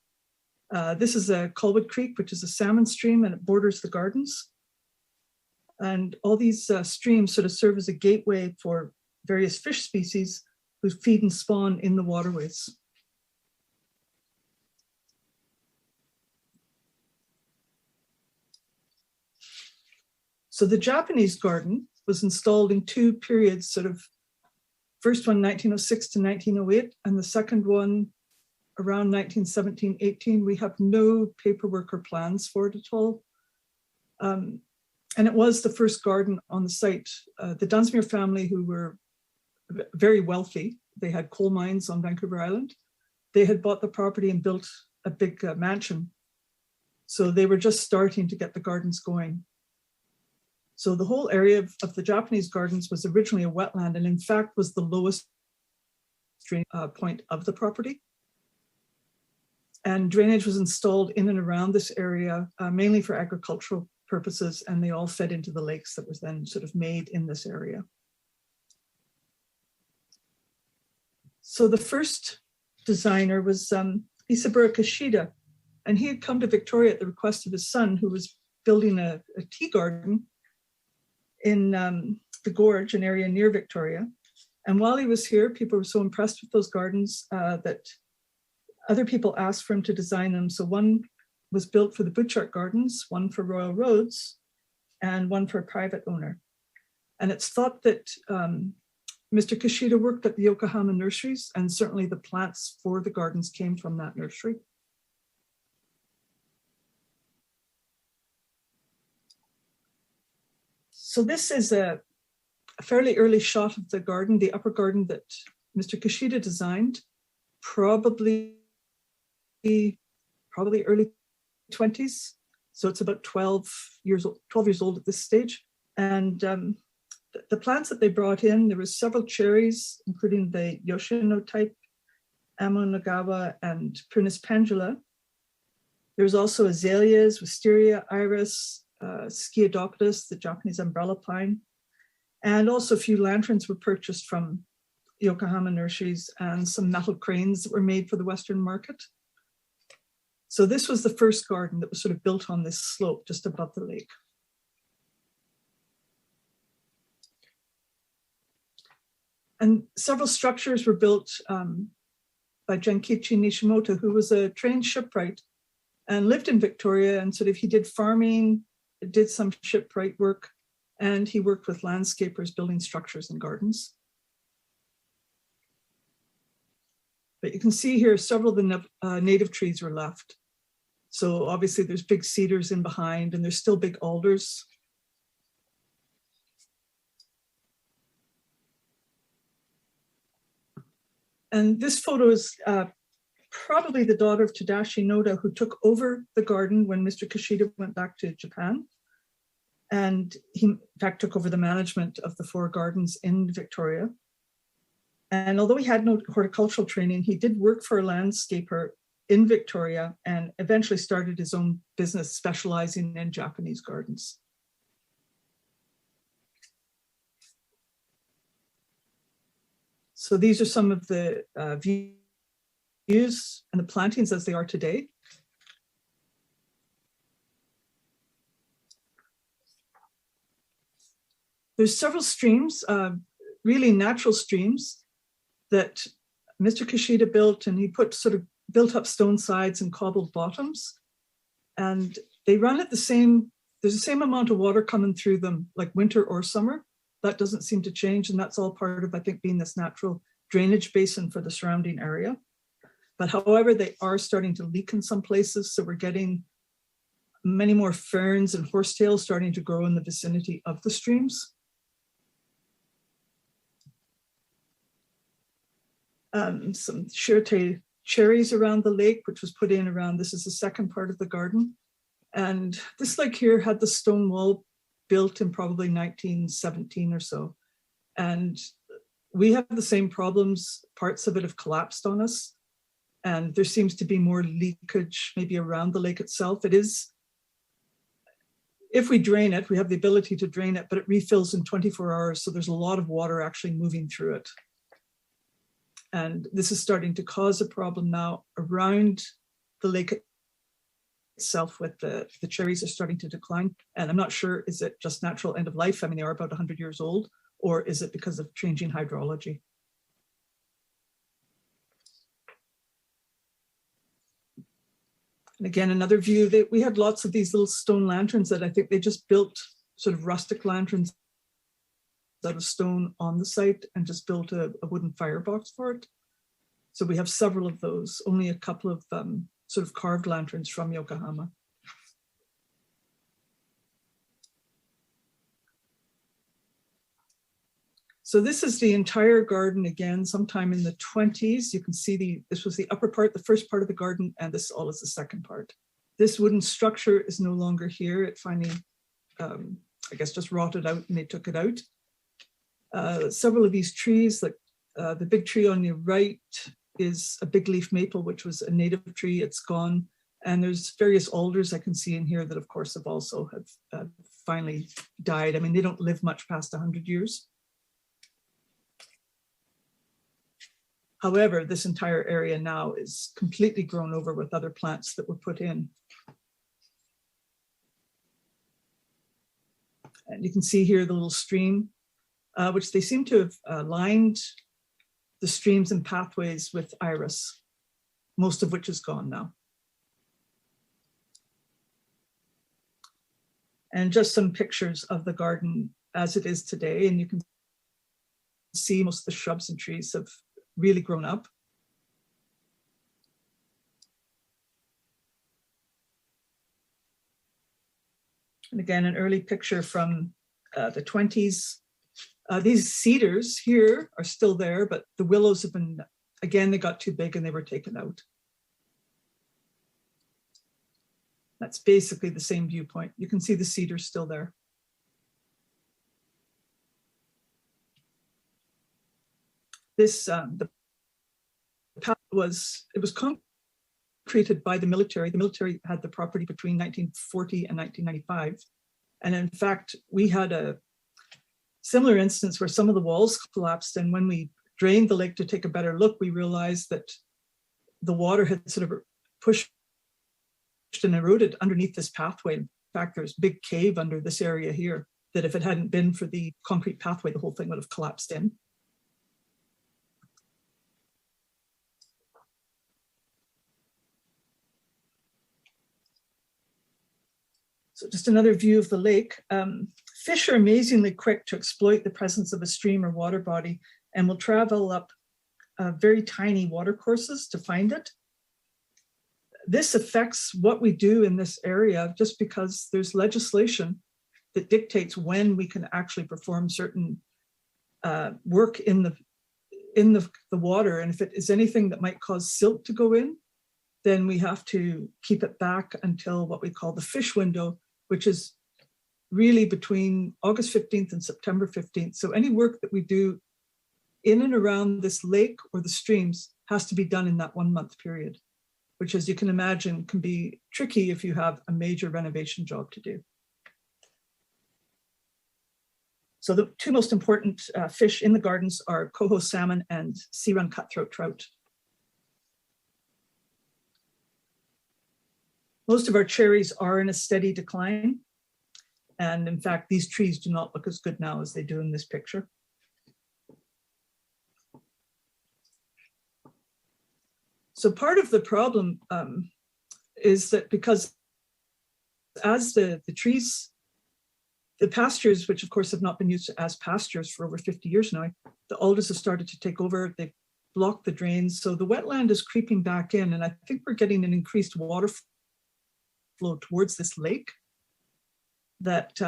This is a Colwood Creek, which is a salmon stream, and it borders the gardens. And all these streams sort of serve as a gateway for various fish species who feed and spawn in the waterways. So the Japanese garden was installed in two periods, sort of first one 1906 to 1908, and the second one around 1917-18. We have no paperwork or plans for it at all. And it was the first garden on the site. The Dunsmuir family, who were very wealthy, they had coal mines on Vancouver Island. They had bought the property and built a big mansion. So they were just starting to get the gardens going. So the whole area of the Japanese gardens was originally a wetland, and in fact was the lowest drain point of the property. And drainage was installed in and around this area, mainly for agricultural purposes, and they all fed into the lakes that was then sort of made in this area. So the first designer was Isaburo Kishida, and he had come to Victoria at the request of his son, who was building a tea garden in the Gorge, an area near Victoria. And while he was here, people were so impressed with those gardens that other people asked for him to design them. So one was built for the Butchart Gardens, one for Royal Roads, and one for a private owner. And it's thought that Mr. Kishida worked at the Yokohama nurseries, and certainly the plants for the gardens came from that nursery. So this is a fairly early shot of the garden, the upper garden that Mr. Kishida designed, probably early 20s. So it's about 12 years old at this stage. And the plants that they brought in, there was several cherries, including the Yoshino type, Amonagawa, and Prunus pendula. There was also azaleas, wisteria, iris, Sciadoptis, the Japanese umbrella pine. And also a few lanterns were purchased from Yokohama nurseries and some metal cranes that were made for the Western market. So this was the first garden that was sort of built on this slope just above the lake. And several structures were built by Genkichi Nishimoto, who was a trained shipwright and lived in Victoria, and sort of he did farming, did some shipwright work, and he worked with landscapers building structures and gardens. But you can see here several of the native trees were left. So obviously there's big cedars in behind, and there's still big alders. And this photo is probably the daughter of Tadashi Noda, who took over the garden when Mr. Kishida went back to Japan. And he, in fact, took over the management of the 4 gardens in Victoria. And although he had no horticultural training, he did work for a landscaper in Victoria and eventually started his own business specializing in Japanese gardens. So these are some of the views and the plantings as they are today. There's several streams, really natural streams that Mr. Kishida built, and he put sort of built up stone sides and cobbled bottoms. And they run at the same, there's the same amount of water coming through them, like winter or summer. That doesn't seem to change. And that's all part of, I think, being this natural drainage basin for the surrounding area. But however, they are starting to leak in some places. So we're getting many more ferns and horsetails starting to grow in the vicinity of the streams. Some shirte cherries around the lake, which was put in around, this is the second part of the garden. And this lake here had the stone wall built in probably 1917 or so. And we have the same problems. Parts of it have collapsed on us. And there seems to be more leakage maybe around the lake itself. It is, if we drain it, we have the ability to drain it, but it refills in 24 hours. So there's a lot of water actually moving through it. And this is starting to cause a problem now around the lake itself with the cherries are starting to decline. And I'm not sure, is it just natural end of life? I mean, they are about 100 years old, or is it because of changing hydrology? And again, another view that we had lots of these little stone lanterns that I think they just built sort of rustic lanterns out of stone on the site and just built a wooden firebox for it. So we have several of those, only a couple of sort of carved lanterns from Yokohama. So this is the entire garden again, sometime in the 20s. You can see this was the upper part, the first part of the garden, and this all is the second part. This wooden structure is no longer here. It finally, I guess, just rotted out and they took it out. Several of these trees, like the big tree on your right is a big leaf maple, which was a native tree. It's gone. And there's various alders I can see in here that, of course, have also finally died. I mean, they don't live much past 100 years. However, this entire area now is completely grown over with other plants that were put in. And you can see here the little stream, which they seem to have lined the streams and pathways with iris, most of which is gone now. And just some pictures of the garden as it is today. And you can see most of the shrubs and trees have really grown up. And again, an early picture from the 20s. These cedars here are still there, but the willows have been, again, they got too big and they were taken out. That's basically the same viewpoint. You can see the cedars still there. This, the path was concreted by the military. The military had the property between 1940 and 1995. And in fact, we had a similar instance where some of the walls collapsed. And when we drained the lake to take a better look, we realized that the water had sort of pushed and eroded underneath this pathway. In fact, there's a big cave under this area here that if it hadn't been for the concrete pathway, the whole thing would have collapsed in. So just another view of the lake. Fish are amazingly quick to exploit the presence of a stream or water body and will travel up very tiny water courses to find it. This affects what we do in this area just because there's legislation that dictates when we can actually perform certain work in the water. And if it is anything that might cause silt to go in, then we have to keep it back until what we call the fish window, which is really between August 15th and September 15th. So any work that we do in and around this lake or the streams has to be done in that 1 month period, which, as you can imagine, can be tricky if you have a major renovation job to do. So the two most important fish in the gardens are coho salmon and sea-run cutthroat trout. Most of our cherries are in a steady decline. And in fact, these trees do not look as good now as they do in this picture. So part of the problem is that because as the trees, the pastures, which of course have not been used as pastures for over 50 years now, the alders have started to take over, they've blocked the drains. So the wetland is creeping back in, and I think we're getting an increased water flow towards this lake that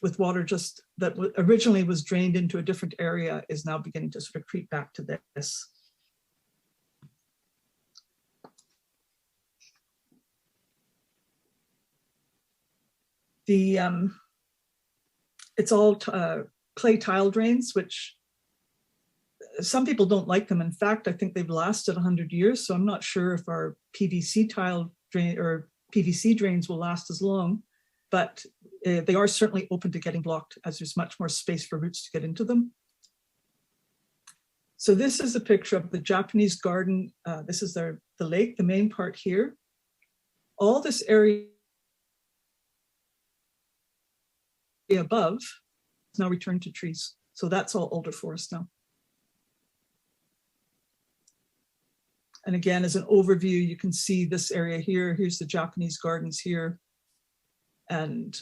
with water just that originally was drained into a different area is now beginning to sort of creep back to this. The it's all clay tile drains, which some people don't like them. In fact, I think they've lasted 100 years. So I'm not sure if our PVC tile drain or PVC drains will last as long, but they are certainly open to getting blocked as there's much more space for roots to get into them. So this is a picture of the Japanese garden. This is the lake, the main part here. All this area above is now returned to trees. So that's all alder forest now. And again, as an overview, you can see this area here. Here's the Japanese gardens here. And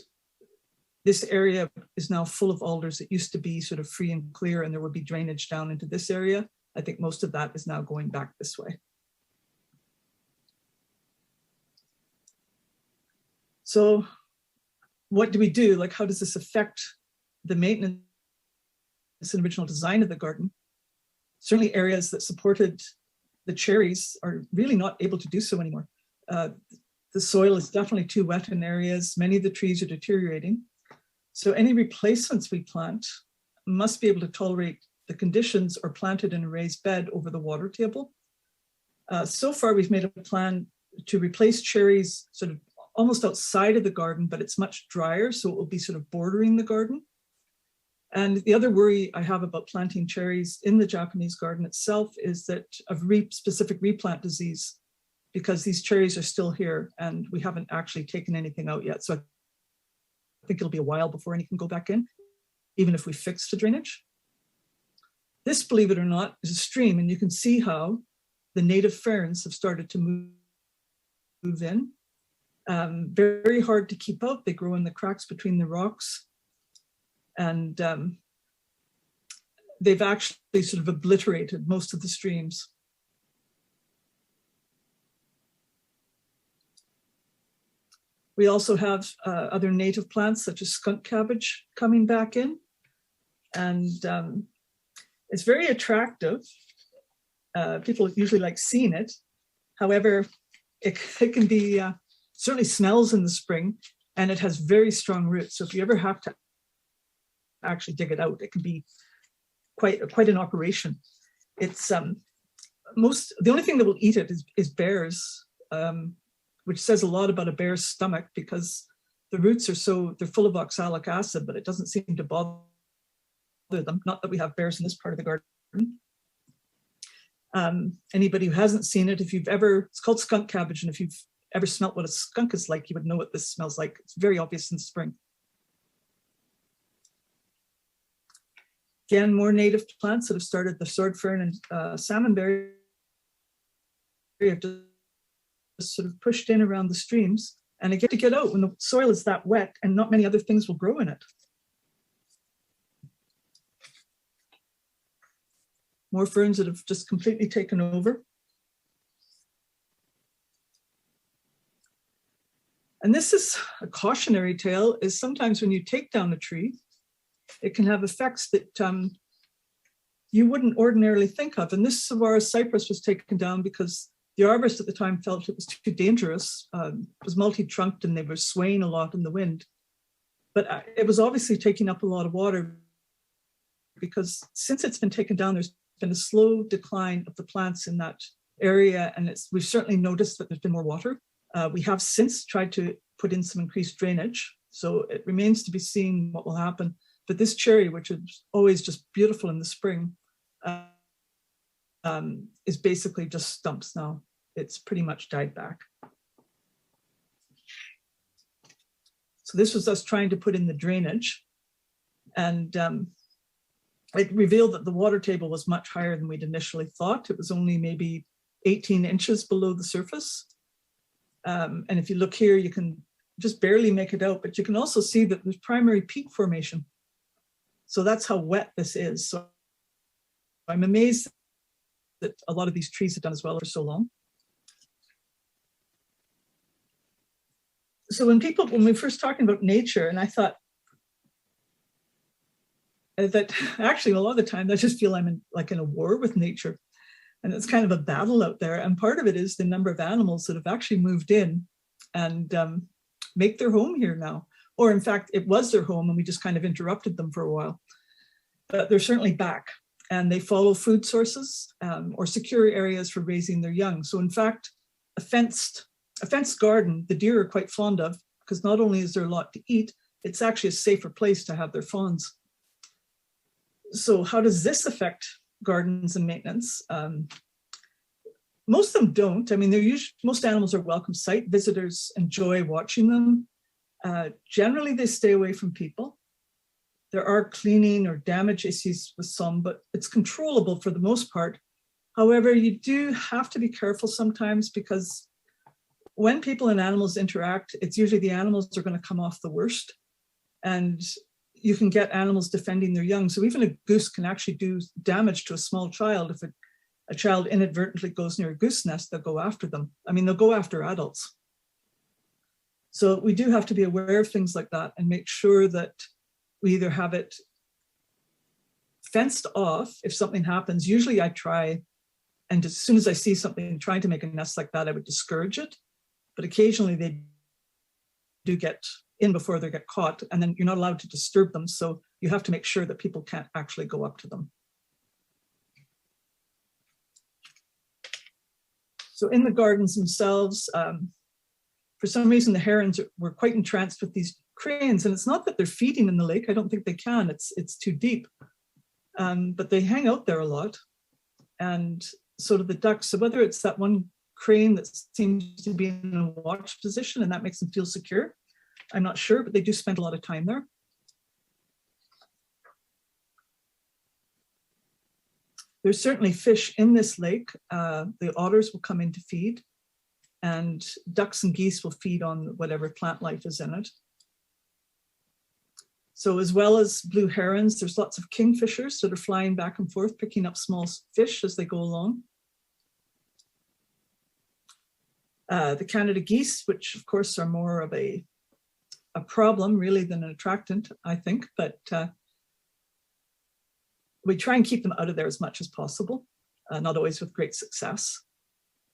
this area is now full of alders. It used to be sort of free and clear, and there would be drainage down into this area. I think most of that is now going back this way. So what do we do? Like, how does this affect the maintenance and original design of the garden? Certainly areas that supported the cherries are really not able to do so anymore. The soil is definitely too wet in areas. Many of the trees are deteriorating. So any replacements we plant must be able to tolerate the conditions or planted in a raised bed over the water table. So far, we've made a plan to replace cherries sort of almost outside of the garden, but it's much drier, so it will be sort of bordering the garden. And the other worry I have about planting cherries in the Japanese garden itself is that of specific replant disease, because these cherries are still here and we haven't actually taken anything out yet. So I think it'll be a while before any can go back in, even if we fix the drainage. This, believe it or not, is a stream, and you can see how the native ferns have started to move in. Very hard to keep out. They grow in the cracks between the rocks. And they've actually sort of obliterated most of the streams. We also have other native plants such as skunk cabbage coming back in. And it's very attractive. People usually like seeing it. However, it can be, certainly smells in the spring, and it has very strong roots. So if you ever have to actually dig it out, it can be quite an operation. It's the only thing that will eat it is bears, which says a lot about a bear's stomach, because the roots are they're full of oxalic acid, but it doesn't seem to bother them. Not that we have bears in this part of the garden. Anybody who hasn't seen it, it's called skunk cabbage, and if you've ever smelt what a skunk is like, you would know what this smells like. It's very obvious in the spring. Again, more native plants that have started. The sword fern and salmonberry have just sort of pushed in around the streams, and they get to get out when the soil is that wet, and not many other things will grow in it. More ferns that have just completely taken over. And this is a cautionary tale, is sometimes when you take down a tree, it can have effects that you wouldn't ordinarily think of. And this saguaro cypress was taken down because the arborist at the time felt it was too dangerous. It was multi-trunked and they were swaying a lot in the wind. But it was obviously taking up a lot of water, because since it's been taken down, there's been a slow decline of the plants in that area. And we've certainly noticed that there's been more water. We have since tried to put in some increased drainage. So it remains to be seen what will happen. But this cherry, which is always just beautiful in the spring, is basically just stumps now. It's pretty much died back. So this was us trying to put in the drainage. And it revealed that the water table was much higher than we'd initially thought. It was only maybe 18 inches below the surface. And if you look here, you can just barely make it out, but you can also see that there's primary peak formation. So that's how wet this is. So I'm amazed that a lot of these trees have done as well for so long. So when we were first talking about nature, and I thought that actually a lot of the time I just feel I'm in a war with nature. And it's kind of a battle out there. And part of it is the number of animals that have actually moved in and make their home here now. Or in fact, it was their home and we just kind of interrupted them for a while. But they're certainly back, and they follow food sources or secure areas for raising their young. So in fact, a fenced garden, the deer are quite fond of, because not only is there a lot to eat, it's actually a safer place to have their fawns. So how does this affect gardens and maintenance? Most of them don't. I mean, most animals are welcome sight. Visitors enjoy watching them. Generally, they stay away from people. There are cleaning or damage issues with some, but it's controllable for the most part. However, you do have to be careful sometimes, because when people and animals interact, it's usually the animals are going to come off the worst. And you can get animals defending their young. So even a goose can actually do damage to a small child. If a child inadvertently goes near a goose nest, they'll go after them. I mean, they'll go after adults. So we do have to be aware of things like that and make sure that we either have it fenced off if something happens. Usually I try, and as soon as I see something trying to make a nest like that, I would discourage it. But occasionally they do get in before they get caught, and then you're not allowed to disturb them. So you have to make sure that people can't actually go up to them. So in the gardens themselves, for some reason, the herons were quite entranced with these cranes, and it's not that they're feeding in the lake. I don't think they can. It's too deep, but they hang out there a lot, and so do the ducks. So whether it's that one crane that seems to be in a watch position and that makes them feel secure, I'm not sure, but they do spend a lot of time there. There's certainly fish in this lake. The otters will come in to feed. and ducks and geese will feed on whatever plant life is in it. So as well as blue herons, there's lots of kingfishers that are flying back and forth, picking up small fish as they go along. The Canada geese, which of course are more of a problem really than an attractant, I think, but we try and keep them out of there as much as possible, not always with great success.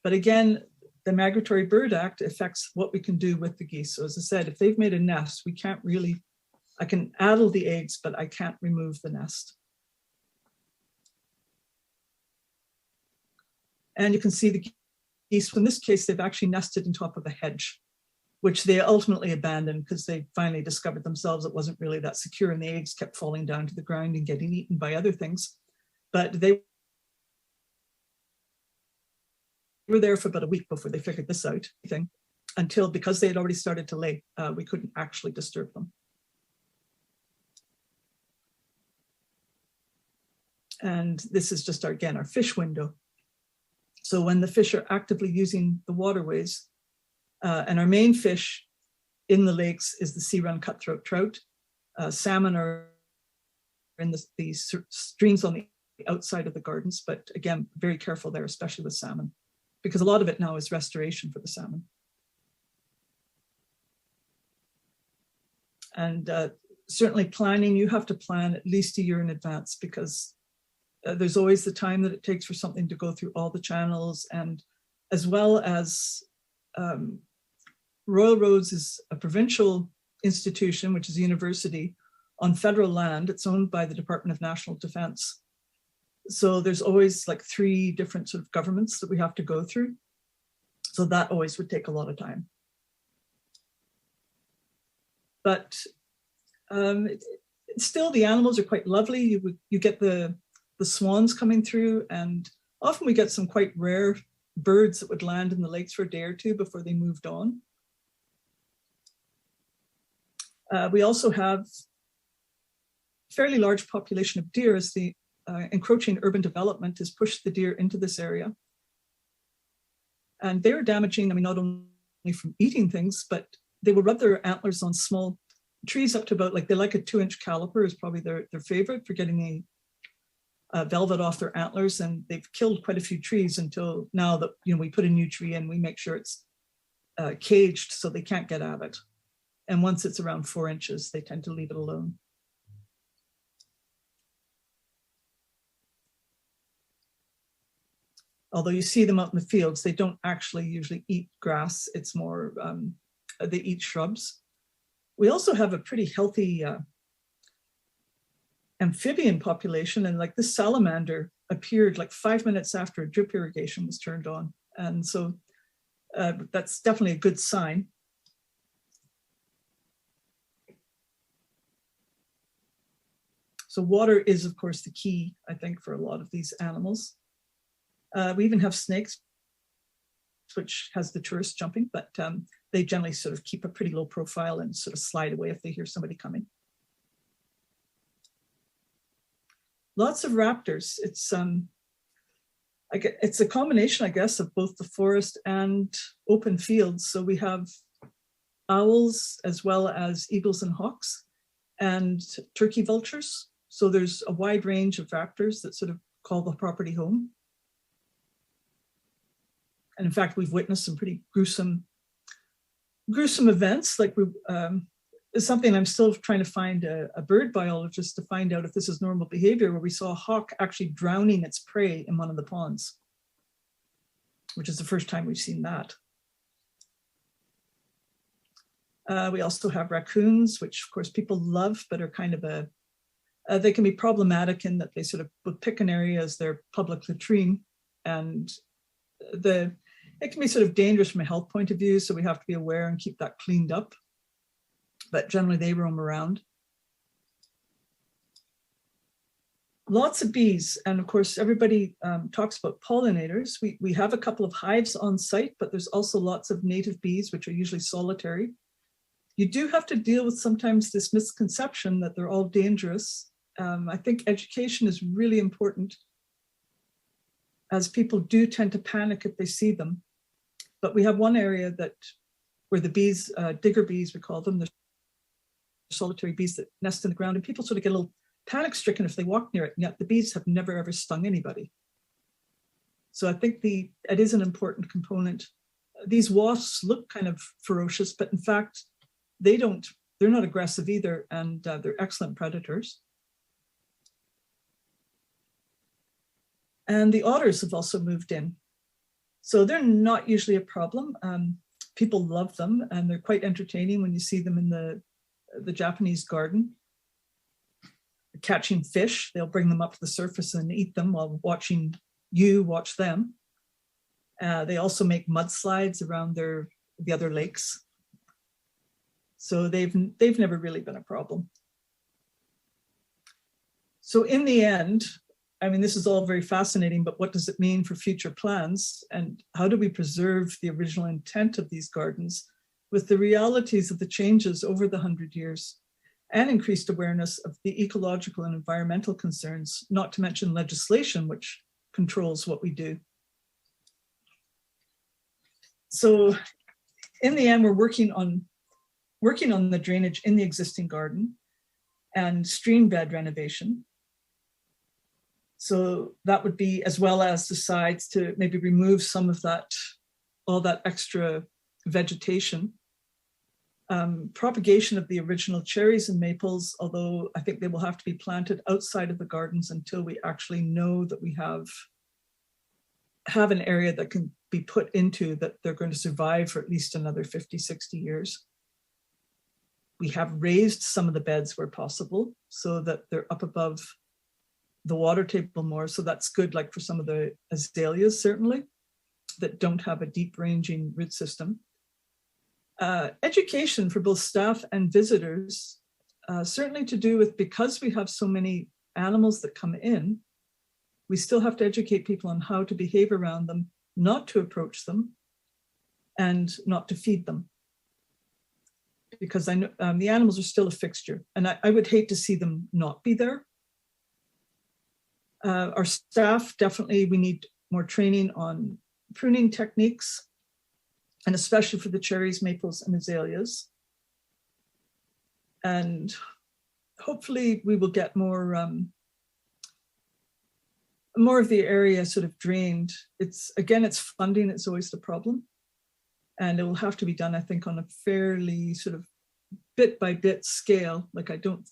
But again, the Migratory Bird Act affects what we can do with the geese. So as I said, if they've made a nest, we can't really, I can addle the eggs, but I can't remove the nest. And you can see the geese, in this case, they've actually nested on top of a hedge, which they ultimately abandoned because they finally discovered themselves it wasn't really that secure, and the eggs kept falling down to the ground and getting eaten by other things. But they were there for about a week before they figured this out, until, because they had already started to lay, we couldn't actually disturb them. And this is just, again, our fish window. So when the fish are actively using the waterways, and our main fish in the lakes is the sea-run cutthroat trout. Salmon are in these streams on the outside of the gardens, but again, very careful there, especially with salmon, because a lot of it now is restoration for the salmon. And certainly planning, you have to plan at least a year in advance, because there's always the time that it takes for something to go through all the channels, and as well as Royal Roads is a provincial institution, which is a university on federal land. It's owned by the Department of National Defense. So there's always like 3 different sort of governments that we have to go through. So that always would take a lot of time. But still, the animals are quite lovely. You get the swans coming through, and often we get some quite rare birds that would land in the lakes for a day or 2 before they moved on. We also have a fairly large population of deer as the encroaching urban development has pushed the deer into this area. And they're damaging, I mean, not only from eating things, but they will rub their antlers on small trees up to about, like, they like a 2-inch caliper is probably their favorite for getting the velvet off their antlers. And they've killed quite a few trees until now that, you know, we put a new tree in, we make sure it's caged so they can't get at it. And once it's around 4 inches, they tend to leave it alone. Although you see them out in the fields, they don't actually usually eat grass. It's more, they eat shrubs. We also have a pretty healthy amphibian population. And like this salamander appeared like 5 minutes after drip irrigation was turned on. And so that's definitely a good sign. So water is, of course, the key, I think, for a lot of these animals. We even have snakes, which has the tourists jumping, but they generally sort of keep a pretty low profile and sort of slide away if they hear somebody coming. Lots of raptors. It's a combination, I guess, of both the forest and open fields. So we have owls as well as eagles and hawks and turkey vultures. So there's a wide range of raptors that sort of call the property home. And in fact, we've witnessed some pretty gruesome events. Like it's something I'm still trying to find a bird biologist to find out if this is normal behavior, where we saw a hawk actually drowning its prey in one of the ponds, which is the first time we've seen that. We also have raccoons, which of course people love, but are kind of they can be problematic in that they sort of would pick an area as their public latrine, and it can be sort of dangerous from a health point of view. So we have to be aware and keep that cleaned up. But generally they roam around. Lots of bees. And of course, everybody talks about pollinators. We have a couple of hives on site, but there's also lots of native bees, which are usually solitary. You do have to deal with sometimes this misconception that they're all dangerous. I think education is really important, as people do tend to panic if they see them. But we have one area that where the bees, digger bees, we call them, the solitary bees that nest in the ground, and people sort of get a little panic stricken if they walk near it, and yet the bees have never ever stung anybody. So I think it is an important component. These wasps look kind of ferocious, but in fact, they're not aggressive either, and they're excellent predators. And the otters have also moved in. So they're not usually a problem. People love them, and they're quite entertaining when you see them in the Japanese garden. Catching fish, they'll bring them up to the surface and eat them while watching you watch them. They also make mudslides around the other lakes. So they've never really been a problem. So in the end, I mean, this is all very fascinating, but what does it mean for future plans? And how do we preserve the original intent of these gardens with the realities of the changes over the 100 years and increased awareness of the ecological and environmental concerns, not to mention legislation, which controls what we do. So in the end, we're working on the drainage in the existing garden and stream bed renovation. So that would be, as well as the sides, to maybe remove some of that, all that extra vegetation. Propagation of the original cherries and maples, although I think they will have to be planted outside of the gardens until we actually know that we have an area that can be put into, that they're going to survive for at least another 50, 60 years. We have raised some of the beds where possible so that they're up above the water table more. So that's good, like for some of the azaleas, certainly, that don't have a deep ranging root system. Education for both staff and visitors, certainly to do with, because we have so many animals that come in, we still have to educate people on how to behave around them, not to approach them, and not to feed them. Because I know the animals are still a fixture, and I would hate to see them not be there. Our staff, definitely, we need more training on pruning techniques, and especially for the cherries, maples, and azaleas. And hopefully we will get more of the area sort of drained. It's funding, it's always the problem. And it will have to be done, I think, on a fairly sort of bit by bit scale. Like I don't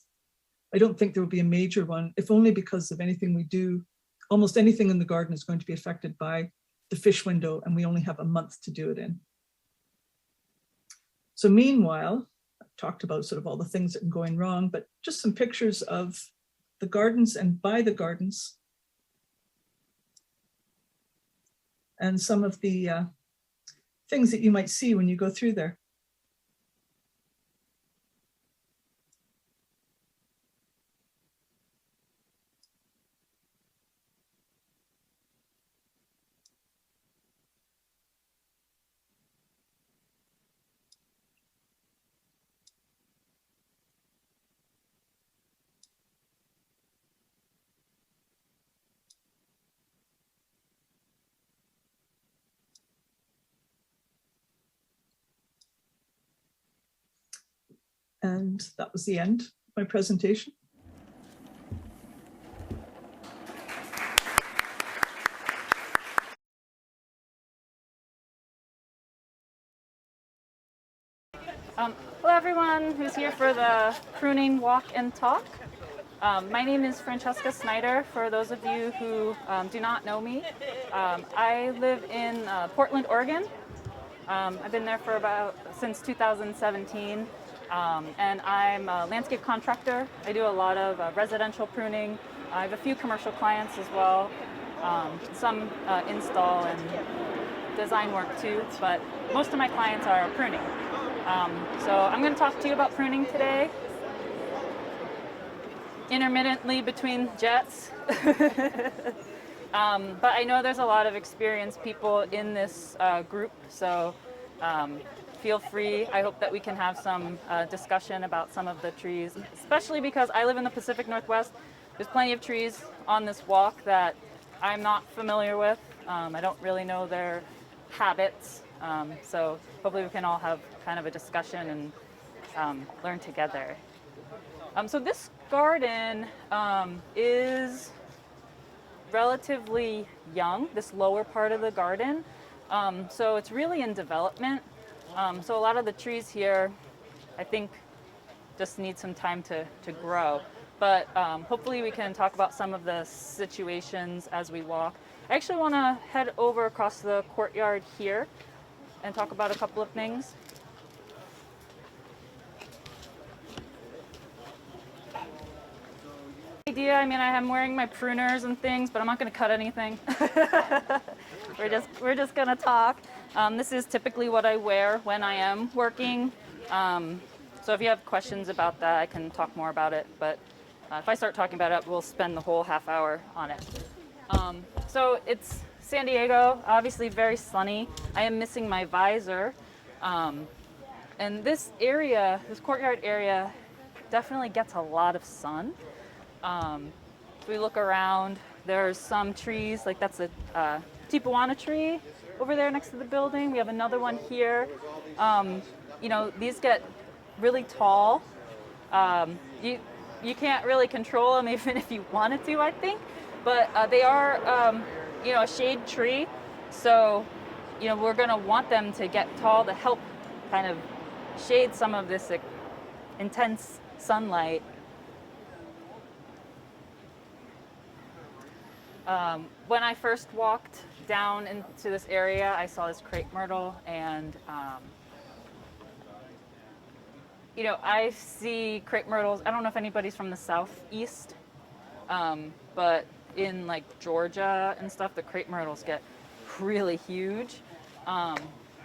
think there will be a major one, if only because of anything we do, almost anything in the garden is going to be affected by the fish window, and we only have a month to do it in. So meanwhile, I've talked about sort of all the things that are going wrong, but just some pictures of the gardens and by the gardens. And some of the things that you might see when you go through there. And that was the end of my presentation. Hello everyone who's here for the pruning walk and talk. My name is Francheska Snyder, for those of you who do not know me. I live in Portland, Oregon. I've been there for since 2017. And I'm a landscape contractor. I do a lot of residential pruning. I have a few commercial clients as well, some install and design work too, but most of my clients are pruning. So I'm going to talk to you about pruning today, intermittently between jets. But I know there's a lot of experienced people in this group, so feel free. I hope that we can have some discussion about some of the trees, especially because I live in the Pacific Northwest. There's plenty of trees on this walk that I'm not familiar with. I don't really know their habits. So hopefully we can all have kind of a discussion and learn together. So this garden is relatively young, this lower part of the garden. So it's really in development. So a lot of the trees here, I think, just need some time to grow. But hopefully we can talk about some of the situations as we walk. I actually want to head over across the courtyard here and talk about a couple of things. Idea, I mean, I'm wearing my pruners and things, but I'm not going to cut anything. we're just going to talk. This is typically what I wear when I am working. So if you have questions about that, I can talk more about it. But if I start talking about it, we'll spend the whole half hour on it. So it's San Diego, obviously very sunny. I am missing my visor. And this area, this courtyard area, definitely gets a lot of sun. If we look around, there's some trees, like that's a tipuana tree over there next to the building. We have another one here. You know, these get really tall. You can't really control them even if you wanted to, I think. But they are, you know, a shade tree. So, you know, we're going to want them to get tall to help kind of shade some of this intense sunlight. When I first walked down into this area, I saw this crepe myrtle, and you know, I see crepe myrtles. I don't know if anybody's from the southeast, but in like Georgia and stuff, the crepe myrtles get really huge. I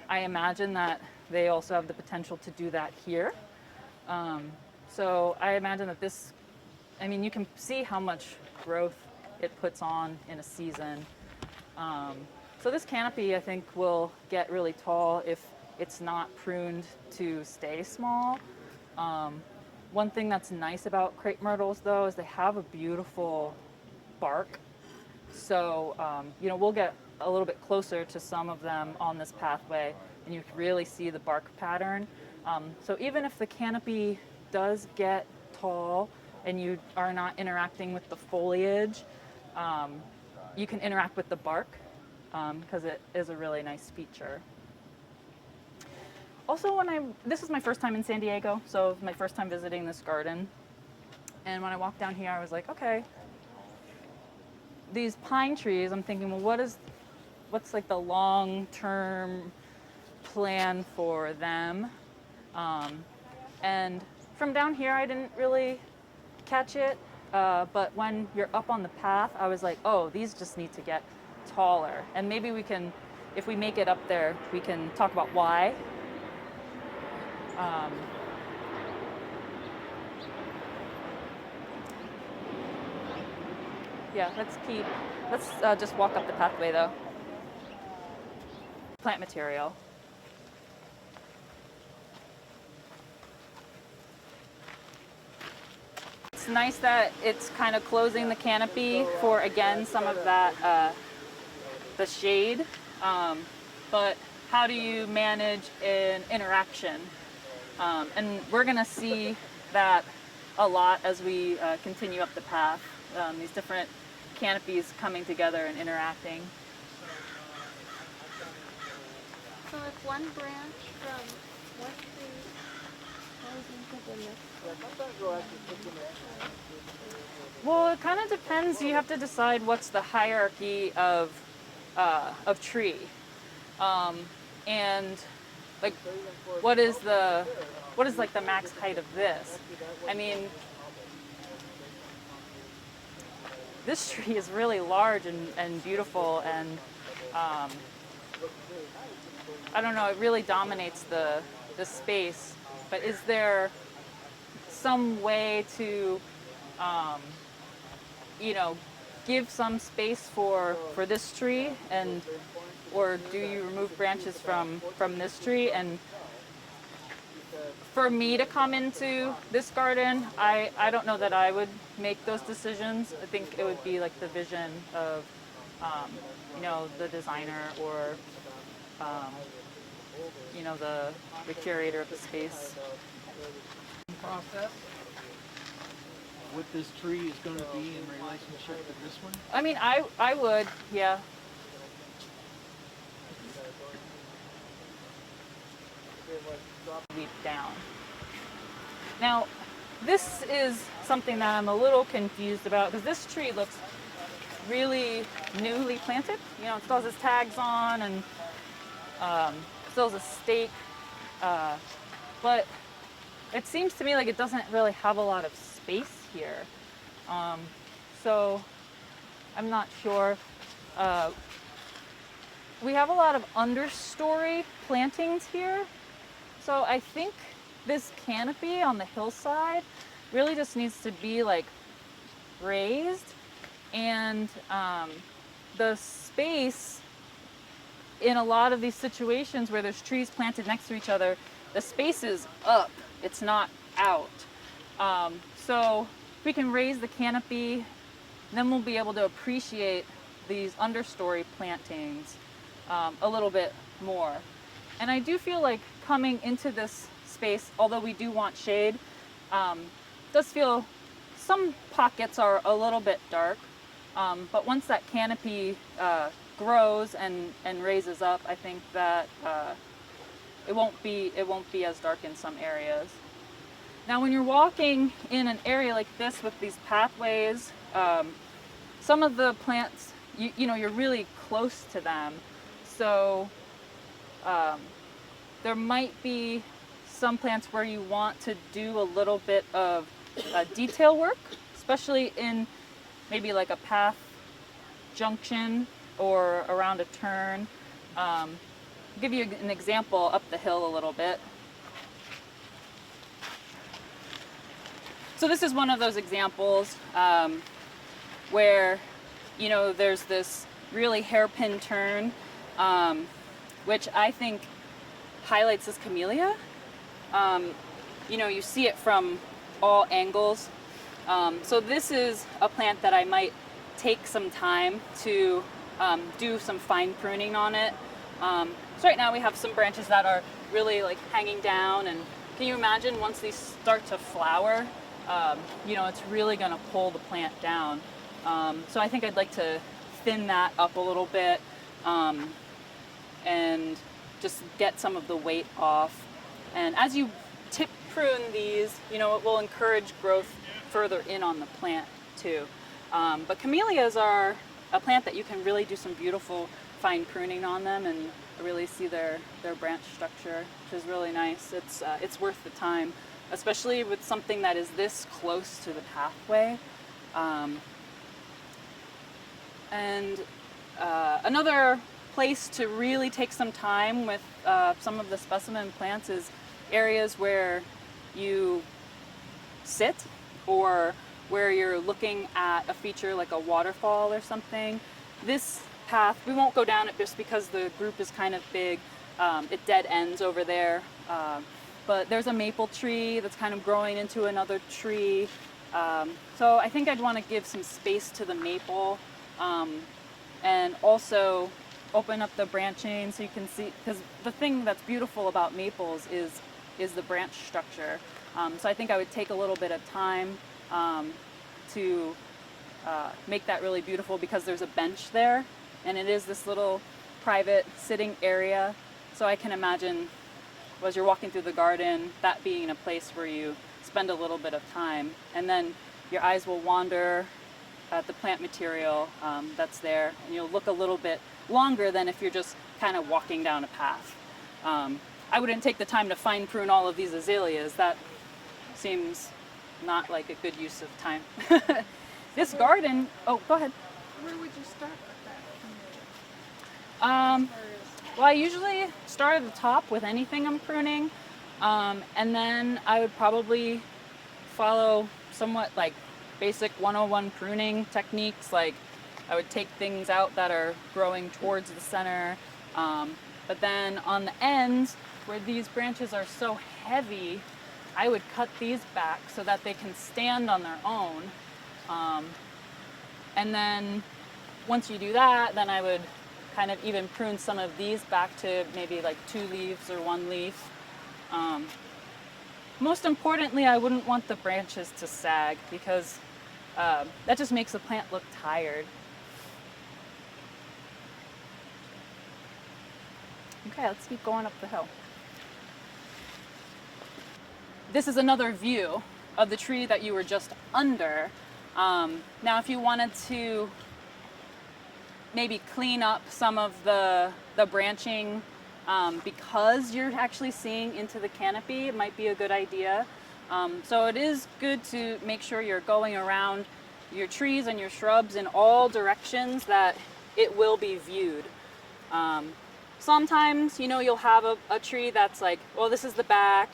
imagine that they also have the potential to do that here. So I imagine that this, I mean, you can see how much growth it puts on in a season. So this canopy, I think, will get really tall if it's not pruned to stay small. One thing that's nice about crepe myrtles, though, is they have a beautiful bark. So, you know, we'll get a little bit closer to some of them on this pathway, and you can really see the bark pattern. So even if the canopy does get tall and you are not interacting with the foliage, you can interact with the bark because it is a really nice feature. Also, this is my first time in San Diego, so my first time visiting this garden. And when I walked down here, I was like, okay, these pine trees, I'm thinking, well, what's like the long-term plan for them? And from down here, I didn't really catch it. But when you're up on the path, I was like, oh, these just need to get taller. And maybe we can, if we make it up there, we can talk about why. Yeah, let's just walk up the pathway though. Plant material. It's nice that it's kind of closing the canopy for, again, some of that, the shade. But how do you manage an interaction? And we're going to see that a lot as we continue up the path, these different canopies coming together and interacting. So if one branch from one tree goes into the next one? Well, it kind of depends. You have to decide what's the hierarchy of tree, and like what is like the max height of this? I mean, this tree is really large and beautiful, and I don't know, it really dominates the space. But is there some way to, you know, give some space for this tree, or do you remove branches from this tree? And for me to come into this garden, I don't know that I would make those decisions. I think it would be like the vision of, you know, the designer or you know, the curator of the space. Process. What this tree is going to be in relationship to this one? I mean, I would, yeah. Leap down. Now, this is something that I'm a little confused about because this tree looks really newly planted. You know, it still has its tags on and still has a stake, but it seems to me like it doesn't really have a lot of space here. So I'm not sure. We have a lot of understory plantings here. So I think this canopy on the hillside really just needs to be like raised, and the space in a lot of these situations where there's trees planted next to each other, the space is up, it's not out. So we can raise the canopy, then we'll be able to appreciate these understory plantings a little bit more. And I do feel like coming into this space, although we do want shade, does feel some pockets are a little bit dark, but once that canopy grows and raises up, I think that it won't be as dark in some areas. Now, when you're walking in an area like this with these pathways, some of the plants, you know, you're really close to them, so there might be some plants where you want to do a little bit of detail work, especially in maybe like a path junction or around a turn. I'll give you an example up the hill a little bit. So this is one of those examples where, you know, there's this really hairpin turn, which I think highlights this camellia. You know, you see it from all angles. So this is a plant that I might take some time to do some fine pruning on it. So right now we have some branches that are really like hanging down, and can you imagine once these start to flower, you know, it's really gonna pull the plant down. So I think I'd like to thin that up a little bit and just get some of the weight off. And as you tip prune these, you know, it will encourage growth further in on the plant too. But camellias are a plant that you can really do some beautiful fine pruning on them and really see their branch structure, which is really nice. It's worth the time, especially with something that is this close to the pathway. And another place to really take some time with some of the specimen plants is areas where you sit or where you're looking at a feature like a waterfall or something. This path, we won't go down it just because the group is kind of big. It dead ends over there. But there's a maple tree that's kind of growing into another tree. So I think I'd want to give some space to the maple and also open up the branching so you can see, because the thing that's beautiful about maples is the branch structure. So I think I would take a little bit of time to make that really beautiful, because there's a bench there and it is this little private sitting area. So I can imagine as you're walking through the garden, that being a place where you spend a little bit of time, and then your eyes will wander at the plant material that's there, and you'll look a little bit longer than if you're just kind of walking down a path. I wouldn't take the time to fine prune all of these azaleas. That seems not like a good use of time. This garden, oh, go ahead. Where would you start with that? Well, I usually start at the top with anything I'm pruning, and then I would probably follow somewhat like basic 101 pruning techniques. Like I would take things out that are growing towards the center, but then on the ends where these branches are so heavy, I would cut these back so that they can stand on their own. And then once you do that, then I would kind of even prune some of these back to maybe like 2 leaves or 1 leaf. Most importantly, I wouldn't want the branches to sag because that just makes the plant look tired. Okay, let's keep going up the hill. This is another view of the tree that you were just under. Now, if you wanted to maybe clean up some of the branching because you're actually seeing into the canopy, it might be a good idea. So it is good to make sure you're going around your trees and your shrubs in all directions that it will be viewed. Sometimes, you know, you'll have a tree that's like, well, this is the back.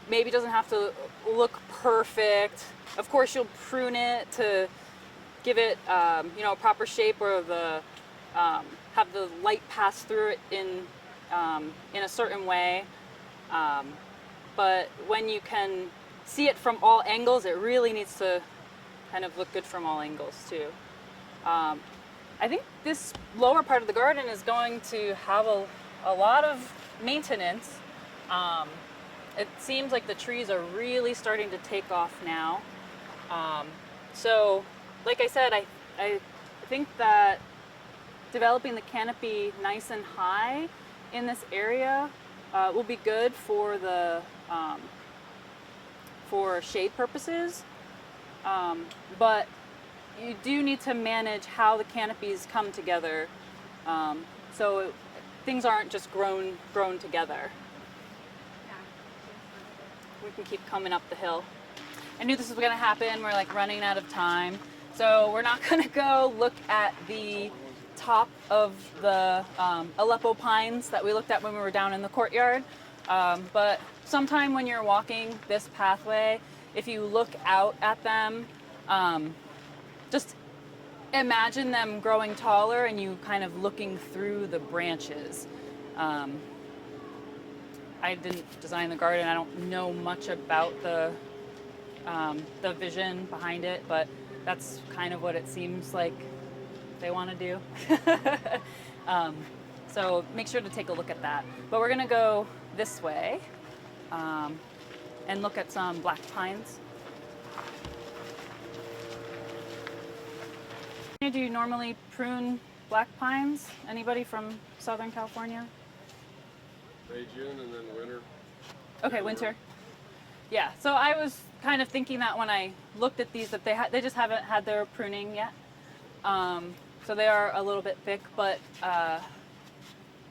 Maybe doesn't have to look perfect. Of course, you'll prune it to give it, you know, a proper shape where the have the light pass through it in a certain way. But when you can see it from all angles, it really needs to kind of look good from all angles too. I think this lower part of the garden is going to have a lot of maintenance. It seems like the trees are really starting to take off now. So, like I said, I think that developing the canopy nice and high in this area will be good for the for shade purposes. But you do need to manage how the canopies come together, so things aren't just grown together. We can keep coming up the hill. I knew this was going to happen. We're like running out of time, so we're not going to go look at the top of the Aleppo pines that we looked at when we were down in the courtyard. But sometime when you're walking this pathway, if you look out at them, just imagine them growing taller and you kind of looking through the branches. I didn't design the garden. I don't know much about the vision behind it, but that's kind of what it seems like they want to do. So make sure to take a look at that. But we're gonna go this way and look at some black pines. Do you normally prune black pines? Anybody from Southern California? May, June, and then winter. Okay, winter. Yeah, so I was kind of thinking that when I looked at these, that they just haven't had their pruning yet. So they are a little bit thick, but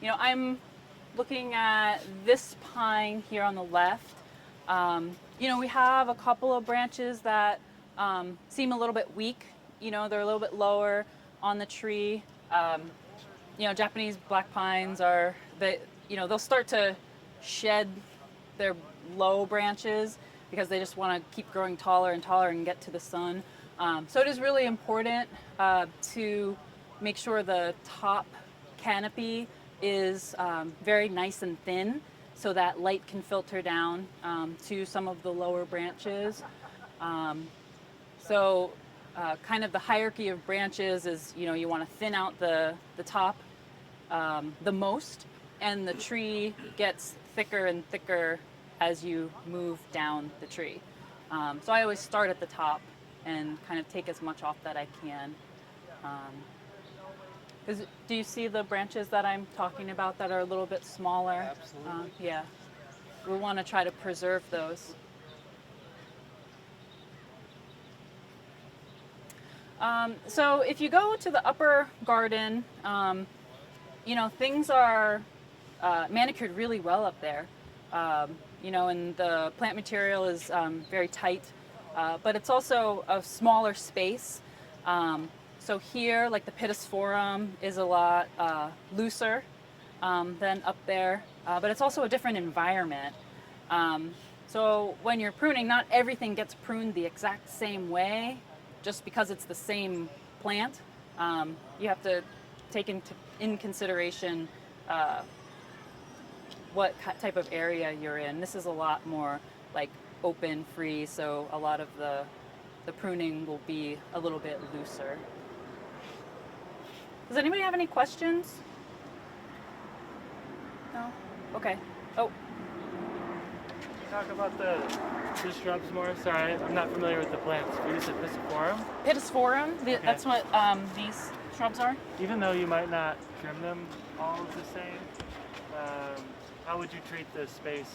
you know, I'm looking at this pine here on the left. You know, we have a couple of branches that seem a little bit weak. You know, they're a little bit lower on the tree. You know, Japanese black pines are, you know, they'll start to shed their low branches because they just want to keep growing taller and taller and get to the sun. So it is really important to make sure the top canopy is very nice and thin so that light can filter down to some of the lower branches. So kind of the hierarchy of branches is, you know, you want to thin out the top the most, and the tree gets thicker and thicker as you move down the tree. So I always start at the top and kind of take as much off that I can. Do you see the branches that I'm talking about that are a little bit smaller? Absolutely. Yeah, we want to try to preserve those. So if you go to the upper garden, you know, things are manicured really well up there. You know, and the plant material is very tight, but it's also a smaller space. So here, like the pittosporum is a lot looser than up there, but it's also a different environment. So when you're pruning, not everything gets pruned the exact same way, just because it's the same plant. You have to take in consideration what type of area you're in. This is a lot more like open, free, so a lot of the pruning will be a little bit looser. Does anybody have any questions? No? Okay. Oh, Talk about the shrubs more. Sorry, I'm not familiar with the plants. You said Pisciforum? Pittosporum, Okay. that's what these shrubs are. Even though you might not trim them all the same, how would you treat the space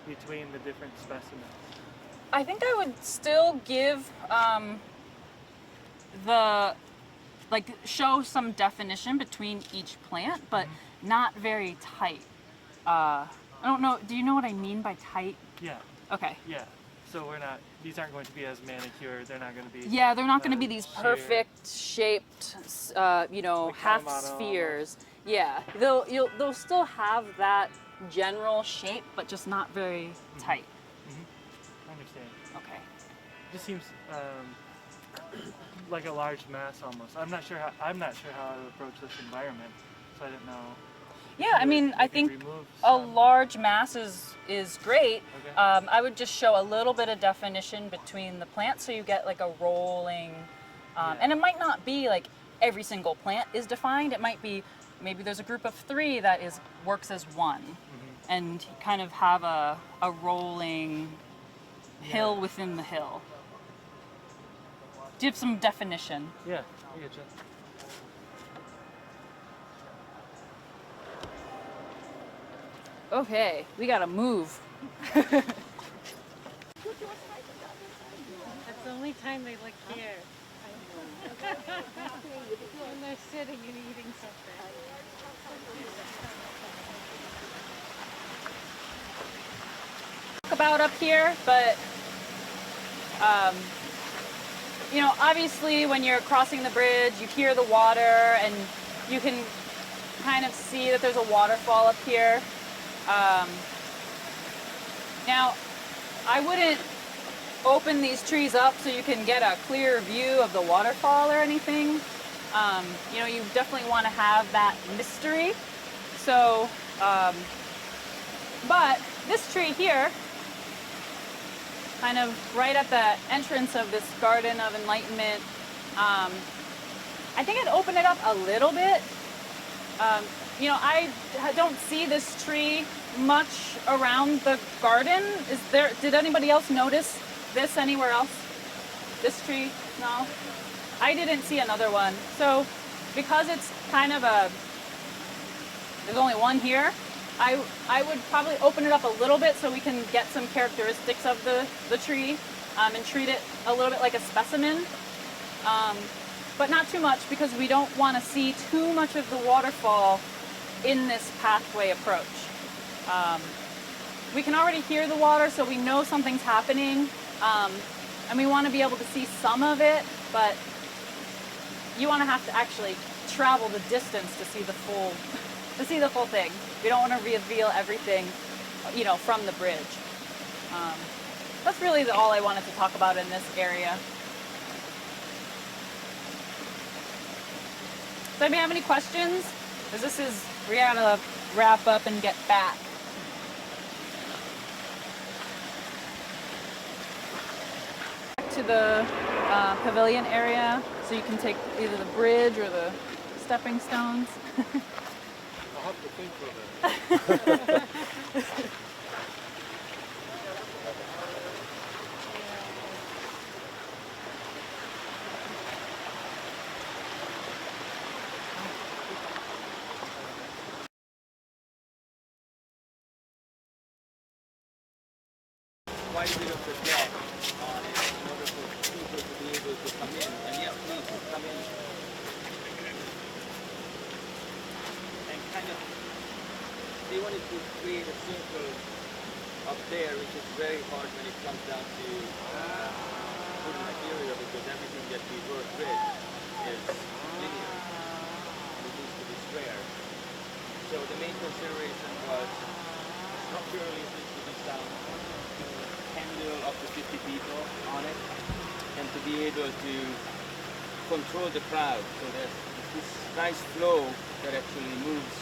between the different specimens? I think I would still give show some definition between each plant, but not very tight. I don't know, do you know what I mean by tight? Yeah. Okay. Yeah. So these aren't going to be as manicured. They're not going to be. Yeah, they're not going to be these sheer. perfect shaped, Like half Kalamata spheres. Yeah, they'll still have that general shape, but just not very tight. I understand. Okay. It just seems like a large mass almost. I'm not sure how I would approach this environment, so I didn't know. Yeah, I mean, I think a large mass is great. Okay. I would just show a little bit of definition between the plants so you get like a rolling, and it might not be like every single plant is defined. It might be maybe there's a group of 3 that works as one, and kind of have a rolling hill within the hill. Give some definition. Yeah, I get you. Okay, we gotta move. That's the only time they look here. When they're sitting and eating something. About up here, but obviously when you're crossing the bridge, you hear the water and you can kind of see that there's a waterfall up here. Now, I wouldn't open these trees up so you can get a clear view of the waterfall or anything. You definitely want to have that mystery. So, but this tree here, kind of right at the entrance of this Garden of Enlightenment, I think I'd open it up a little bit. I don't see this tree much around the garden. Did anybody else notice this anywhere else? This tree? No? I didn't see another one. So because it's kind of there's only one here, I would probably open it up a little bit so we can get some characteristics of the tree and treat it a little bit like a specimen. But not too much because we don't want to see too much of the waterfall in this pathway approach. We can already hear the water, so we know something's happening, and we want to be able to see some of it, but you want to have to actually travel the distance to see the full thing. We don't want to reveal everything, from the bridge. That's really all I wanted to talk about in this area. Does anybody have any questions? Because we gotta wrap up and get back. Back to the pavilion area, so you can take either the bridge or the stepping stones. I'll have to think for that. Quite a bit of the deck on it in order for people to be able to come in. And yeah, please come in. And kind of, they wanted to create a circle up there, which is very hard when it comes down to putting material, because everything that we work with is linear. It needs to be square. So the main consideration was structurally it needs to be sound. Handle up to 50 people on it, and to be able to control the crowd. So there's this nice flow that actually moves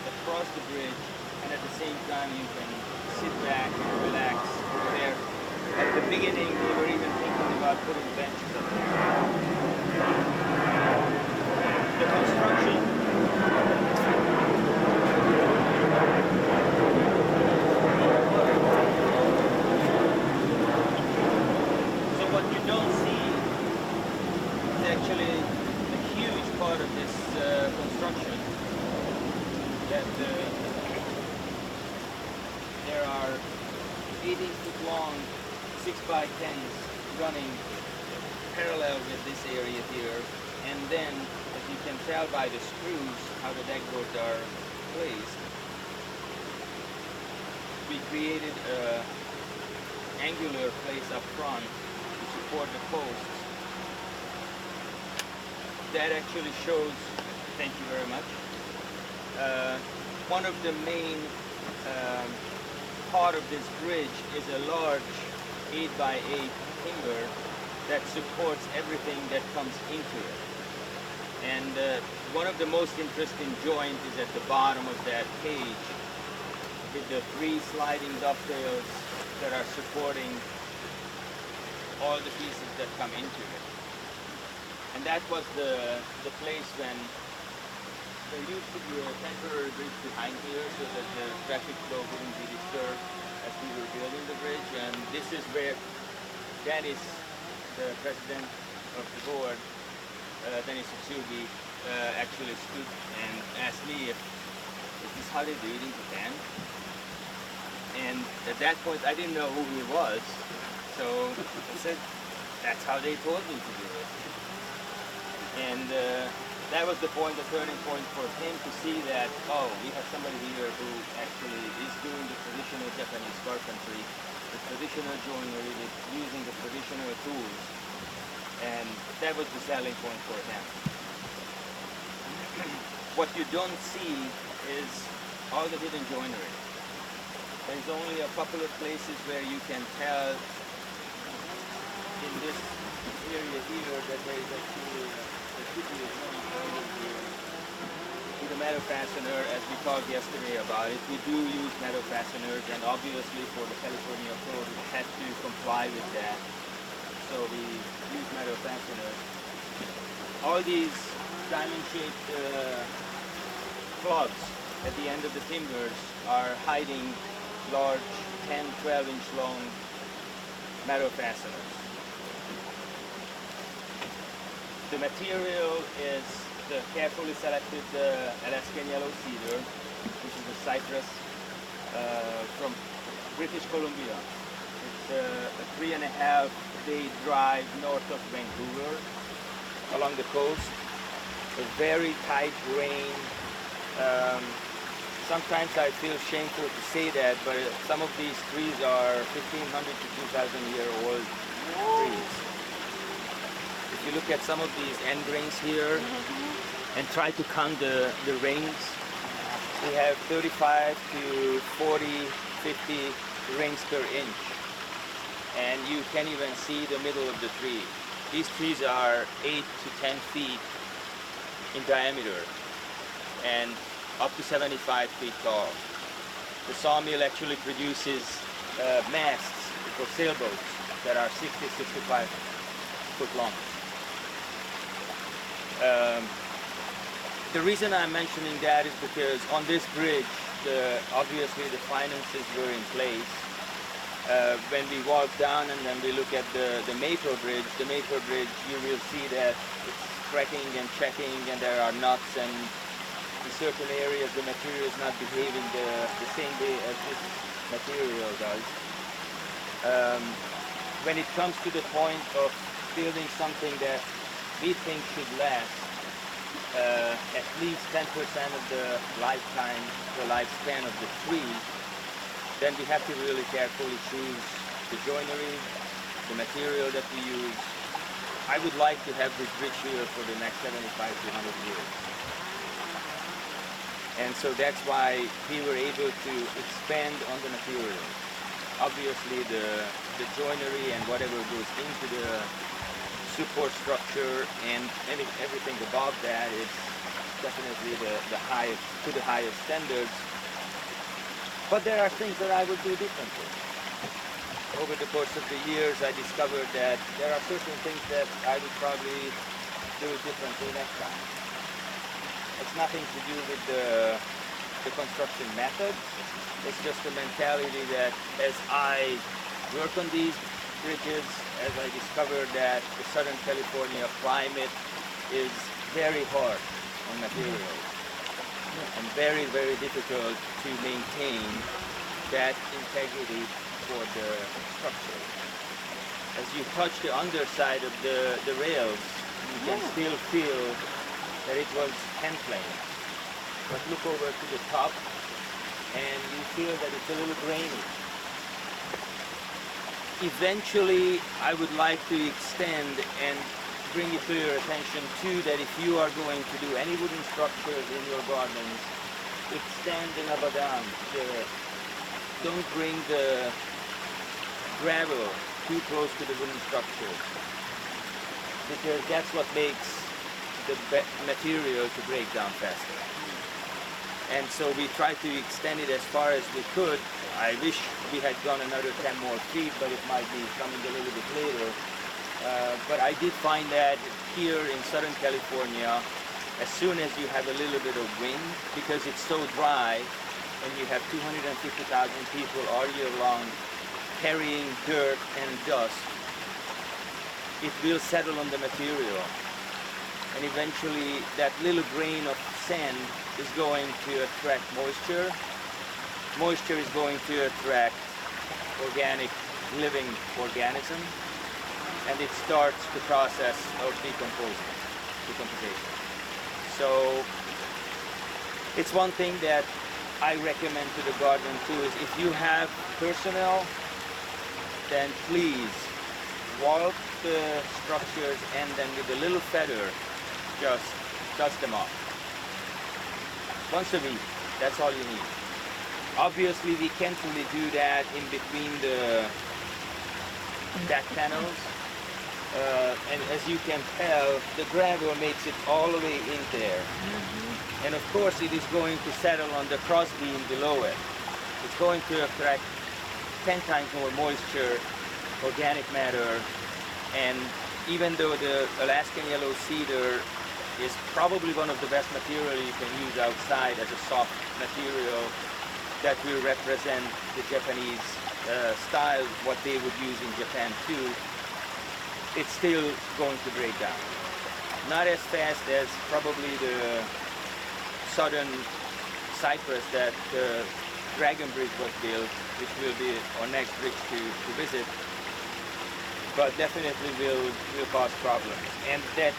across the bridge, and at the same time you can sit back and relax over there. At the beginning we were even thinking about putting benches up there. The construction actually a huge part of this construction. That there are 18-foot long 6x10s running parallel with this area here, and then, as you can tell by the screws how the deck boards are placed, we created a angular place up front to support the posts. That actually shows, thank you very much, one of the main part of this bridge is a large 8x8 timber that supports everything that comes into it. And one of the most interesting joints is at the bottom of that cage with the 3 sliding dovetails that are supporting all the pieces that come into it. And that was the place when there used to be a temporary bridge behind here so that the traffic flow wouldn't be disturbed as we were building the bridge. And this is where Dennis, the president of the board, Dennis Atsugi, actually stood and asked me if, is this how they do it in Japan? And at that point I didn't know who he was, so I said, that's how they told me to do it. And that was the point, the turning point for him to see that, oh, we have somebody here who actually is doing the traditional Japanese carpentry, the traditional joinery, using the traditional tools. And that was the selling point for him. What you don't see is all the hidden joinery. There's only a couple of places where you can tell in this area here that there is actually with a metal fastener, as we talked yesterday about it. We do use metal fasteners, and obviously for the California code we had to comply with that. So we use metal fasteners. All these diamond-shaped plugs at the end of the timbers are hiding large 10, 12-inch long metal fasteners. The material is the carefully selected Alaskan yellow cedar, which is a cypress from British Columbia. It's a 3.5-day drive north of Vancouver along the coast. A very tight grain. Sometimes I feel shameful to say that, but some of these trees are 1,500 to 2,000-year-old trees. If you look at some of these end grains here and try to count the rings, we have 35 to 40, 50 rings per inch. And you can't even see the middle of the tree. These trees are 8 to 10 feet in diameter and up to 75 feet tall. The sawmill actually produces masts for sailboats that are 60, 65 foot long. The reason I'm mentioning that is because on this bridge, obviously the finances were in place. When we walk down and then we look at the Maple Bridge, you will see that it's cracking and checking, and there are nuts, and in certain areas the material is not behaving the same way as this material does. When it comes to the point of building something that we think should last at least 10% of the lifespan of the tree, then we have to really carefully choose the joinery, the material that we use. I would like to have this bridge here for the next 75 to 100 years. And so that's why we were able to expand on the material. Obviously the joinery and whatever goes into the support structure and everything above that is definitely the highest standards. But there are things that I would do differently. Over the course of the years, I discovered that there are certain things that I would probably do differently next time. It's nothing to do with the construction method. It's just the mentality that as I work on these bridges, as I discovered that the Southern California climate is very hard on materials and very, very difficult to maintain that integrity for the structure. As you touch the underside of the rails, you can still feel that it was hand planed. But look over to the top and you feel that it's a little grainy. Eventually, I would like to extend and bring it to your attention too that if you are going to do any wooden structures in your gardens, extend and up and down. Don't bring the gravel too close to the wooden structure, because that's what makes the material to break down faster. And so we tried to extend it as far as we could. I wish we had gone another 10 more feet, but it might be coming a little bit later. But I did find that here in Southern California, as soon as you have a little bit of wind, because it's so dry, and you have 250,000 people all year long carrying dirt and dust, it will settle on the material. And eventually that little grain of sand is going to attract moisture. Moisture is going to attract organic living organism, and it starts the process of decomposition. So it's one thing that I recommend to the garden too, is if you have personnel, then please walk the structures and then with a little feather, just dust them off. Once a week, that's all you need. Obviously, we can't really do that in between the back panels. And as you can tell, the gravel makes it all the way in there. And of course, it is going to settle on the cross beam below it. It's going to attract 10 times more moisture, organic matter, and even though the Alaskan yellow cedar is probably one of the best material you can use outside as a soft material that will represent the Japanese style, what they would use in Japan too, it's still going to break down. Not as fast as probably the southern cypress that the Dragon Bridge was built, which will be our next bridge to visit, but definitely will cause problems. And that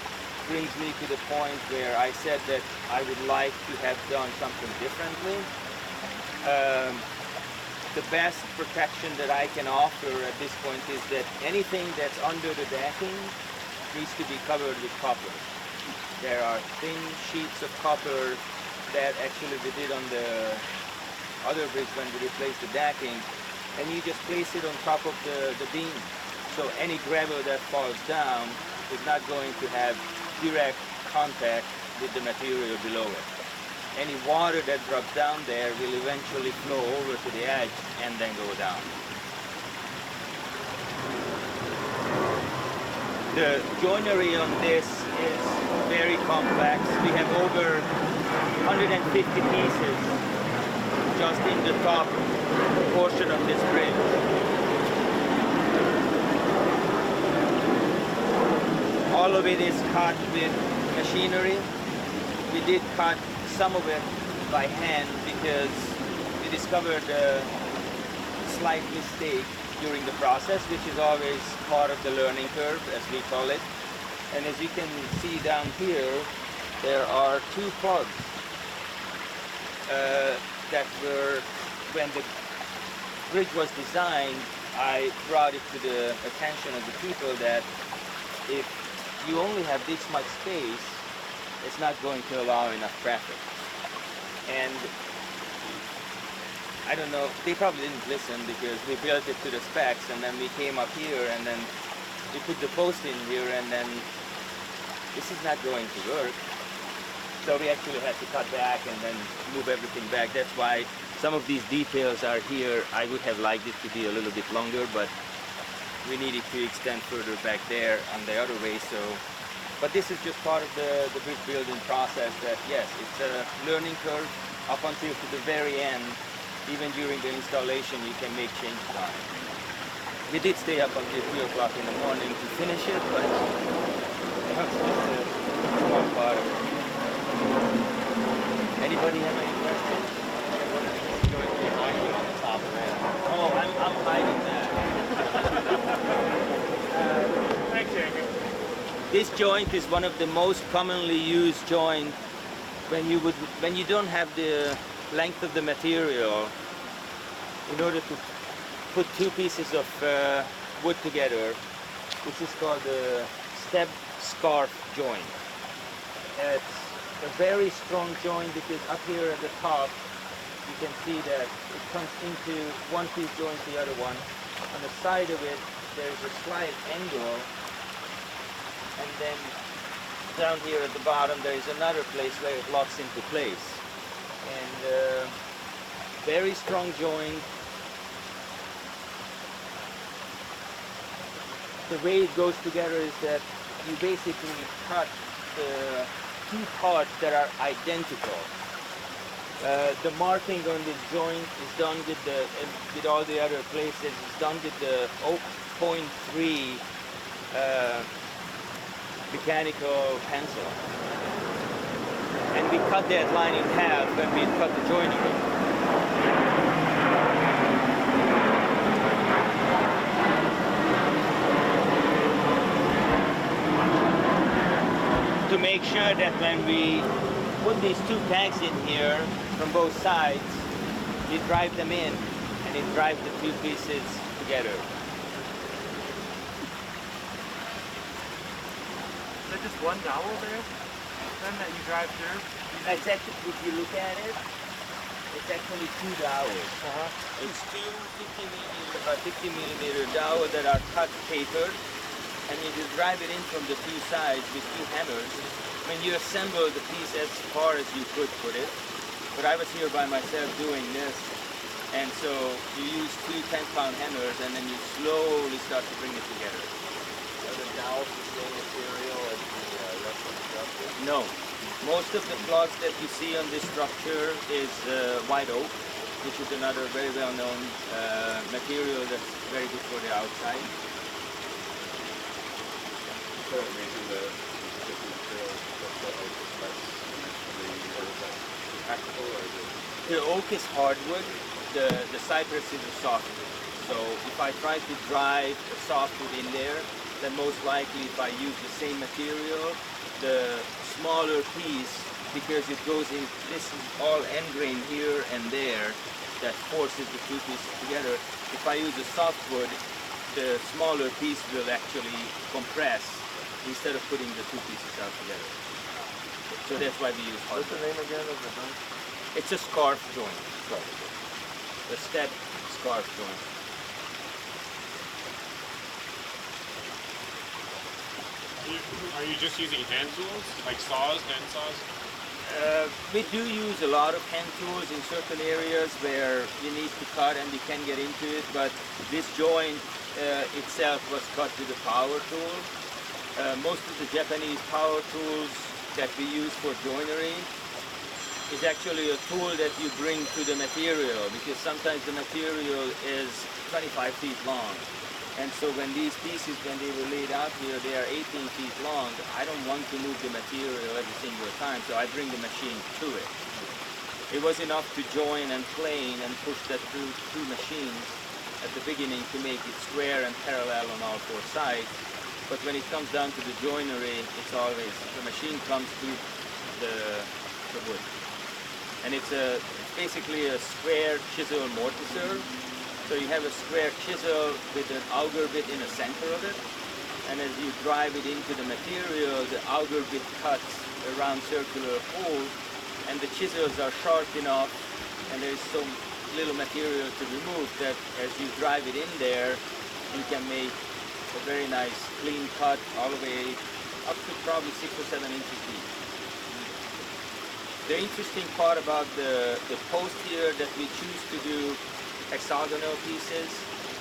brings me to the point where I said that I would like to have done something differently. The best protection that I can offer at this point is that anything that's under the decking needs to be covered with copper. There are thin sheets of copper that actually we did on the other bridge when we replaced the decking, and you just place it on top of the beam. So any gravel that falls down is not going to have direct contact with the material below it. Any water that drops down there will eventually flow over to the edge and then go down. The joinery on this is very complex. We have over 150 pieces just in the top portion of this bridge. All of it is cut with machinery. We did cut some of it by hand because we discovered a slight mistake during the process, which is always part of the learning curve, as we call it. And as you can see down here, there are two plugs that were, when the bridge was designed, I brought it to the attention of the people that if you only have this much space, it's not going to allow enough traffic. And I don't know, they probably didn't listen because we built it to the specs and then we came up here and then we put the post in here and then this is not going to work. So we actually had to cut back and then move everything back. That's why some of these details are here. I would have liked it to be a little bit longer, but we needed to extend further back there on the other way. So, but this is just part of the bridge building process that, yes, it's a learning curve up until to the very end. Even during the installation, you can make changes on it. We did stay up until 3 o'clock in the morning to finish it, but that's just a small part of it. Anybody have any questions? Going behind you on the top ramp. Oh, I'm hiding that. Thanks, Agar. This joint is one of the most commonly used joint when you don't have the length of the material in order to put two pieces of wood together. This is called the step scarf joint. It's a very strong joint because up here at the top you can see that it comes into one piece joins the other one. On the side of it there's a slight angle, and then down here at the bottom there is another place where it locks into place. And very strong joint. The way it goes together is that you basically cut the two parts that are identical. The marking on this joint is done with all the other places, is done with the 0.3 mechanical pencil. And we cut that line in half when we cut the joinery. To make sure that when we put these two pegs in here from both sides, you drive them in and it drives the two pieces together. Is that just one dowel there? Then that you drive through? That's actually, if you look at it, it's actually two dowels. It's two 50 millimeter dowels that are cut tapered, and you just drive it in from the two sides with two hammers. When you assemble the piece as far as you could put it, but I was here by myself doing this, and so you use two 10-pound hammers, and then you slowly start to bring it together. Are the dowels the same material as the rest of the structure? No. Most of the plots that you see on this structure is white oak, which is another very well-known material that's very good for the outside. Is there a reason the different materials that the oak is less initially, or is that practical, or is it? The oak is hardwood, the cypress is a softwood. So if I try to drive a softwood in there, then most likely if I use the same material, the smaller piece, because it goes in, this is all end grain here and there, that forces the two pieces together. If I use a softwood, the smaller piece will actually compress instead of putting the two pieces out together. So that's why we use hardwood. What's the name again of the joint? It's a scarf joint. The step scarf joint. Are you just using hand tools, like saws, hand saws? We do use a lot of hand tools in certain areas where you need to cut and you can get into it, but this joint itself was cut with a power tool. Most of the Japanese power tools that we use for joinery is actually a tool that you bring to the material, because sometimes the material is 25 feet long. And so when these pieces, when they were laid out here, they are 18 feet long. I don't want to move the material every single time, so I bring the machine to it. It was enough to join and plane and push that through two machines at the beginning to make it square and parallel on all four sides. But when it comes down to the joinery, it's always, the machine comes through the wood. And it's basically a square chisel mortiser. So you have a square chisel with an auger bit in the center of it, and as you drive it into the material, the auger bit cuts around circular holes, and the chisels are sharp enough, and there is so little material to remove that as you drive it in there, you can make a very nice clean cut all the way up to probably 6 or 7 inches deep. The interesting part about the post here that we choose to do hexagonal pieces,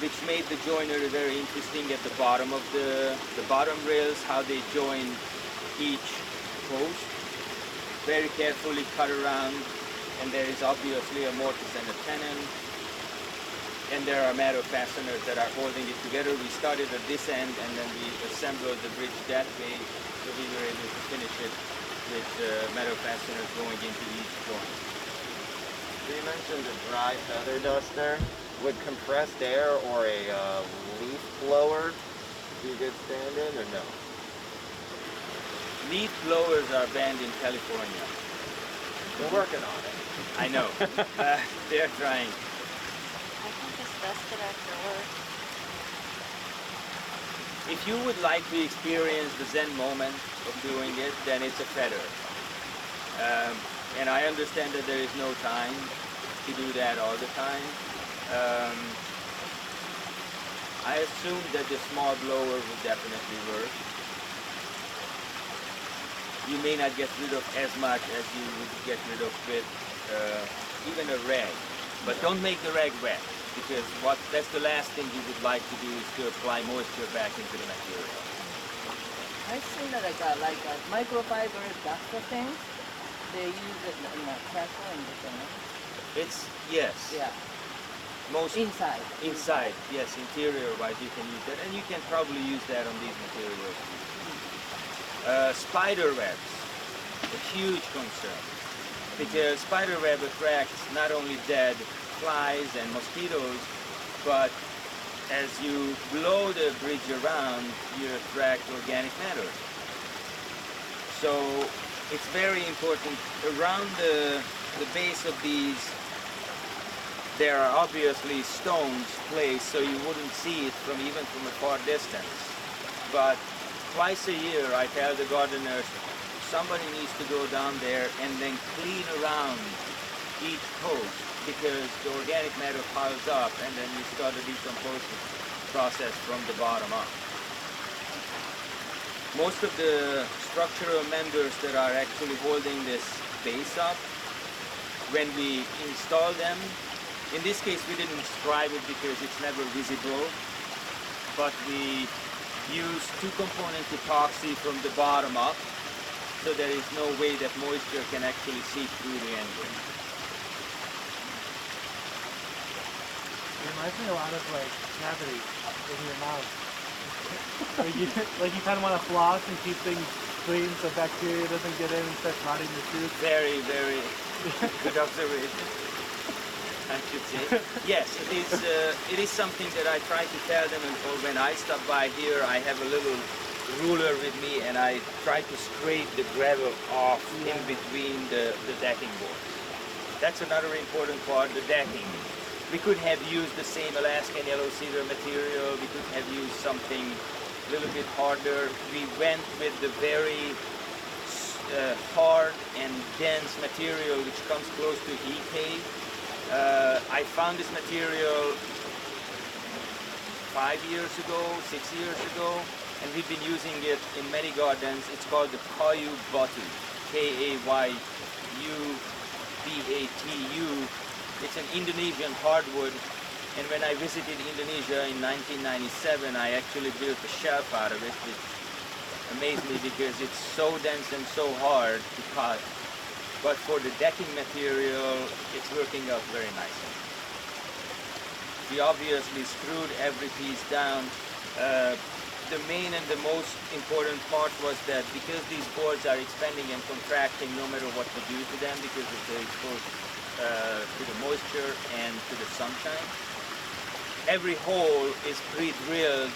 which made the joinery very interesting at the bottom of the bottom rails, how they join each post. Very carefully cut around, and there is obviously a mortise and a tenon. and there are metal fasteners that are holding it together. We started at this end, and then we assembled the bridge that way, so we were able to finish it with metal fasteners going into each joint. So you mentioned a dry feather duster. Would compressed air or a leaf blower be a good stand-in, or no? Leaf blowers are banned in California. We're working on it. I know. They're trying. I can just dust it after work. If you would like to experience the Zen moment of doing it, then it's a feather. And I understand that there is no time to do that all the time. I assume that the small blower would definitely work. You may not get rid of as much as you would get rid of with even a rag. But don't make the rag wet, because that's the last thing you would like to do is to apply moisture back into the material. I've seen that like a microfiber duster thing. They use it in the castle and It's, yes. yeah. Most Inside. Inside, yes, interior-wise you can use that, and you can probably use that on these materials. Spider webs, a huge concern, because spider web attracts not only dead flies and mosquitoes, but as you blow the bridge around, you attract organic matter. So it's very important around the base of these. There are obviously stones placed so you wouldn't see it even from a far distance. But twice a year I tell the gardeners, somebody needs to go down there and then clean around each post, because the organic matter piles up and then you start the decomposition process from the bottom up. Most of the structural members that are actually holding this base up, when we install them, in this case we didn't describe it because it's never visible, but we use two-component epoxy from the bottom up, so there is no way that moisture can actually seep through the engine. It reminds me a lot of like cavities in your mouth. like you kind of want to floss and keep things clean so bacteria doesn't get in and start rotting your tooth. Very, very good observation, I should say. Yes, it is something that I try to tell them, and when I stop by here, I have a little ruler with me, and I try to scrape the gravel off in between the decking boards. That's another important part, the decking. We could have used the same Alaskan yellow cedar material, we could have used something a little bit harder. We went with the very hard and dense material which comes close to EK. I found this material 5 years ago, 6 years ago, and we've been using it in many gardens. It's called the Kayu Batu, K-A-Y-U-B-A-T-U. It's an Indonesian hardwood, and when I visited Indonesia in 1997, I actually built a shelf out of it, which amazed me because it's so dense and so hard to cut. But for the decking material, it's working out very nicely. We obviously screwed every piece down. The main and the most important part was that because these boards are expanding and contracting no matter what we do to them because of the exposure to the moisture and to the sunshine, every hole is pre-drilled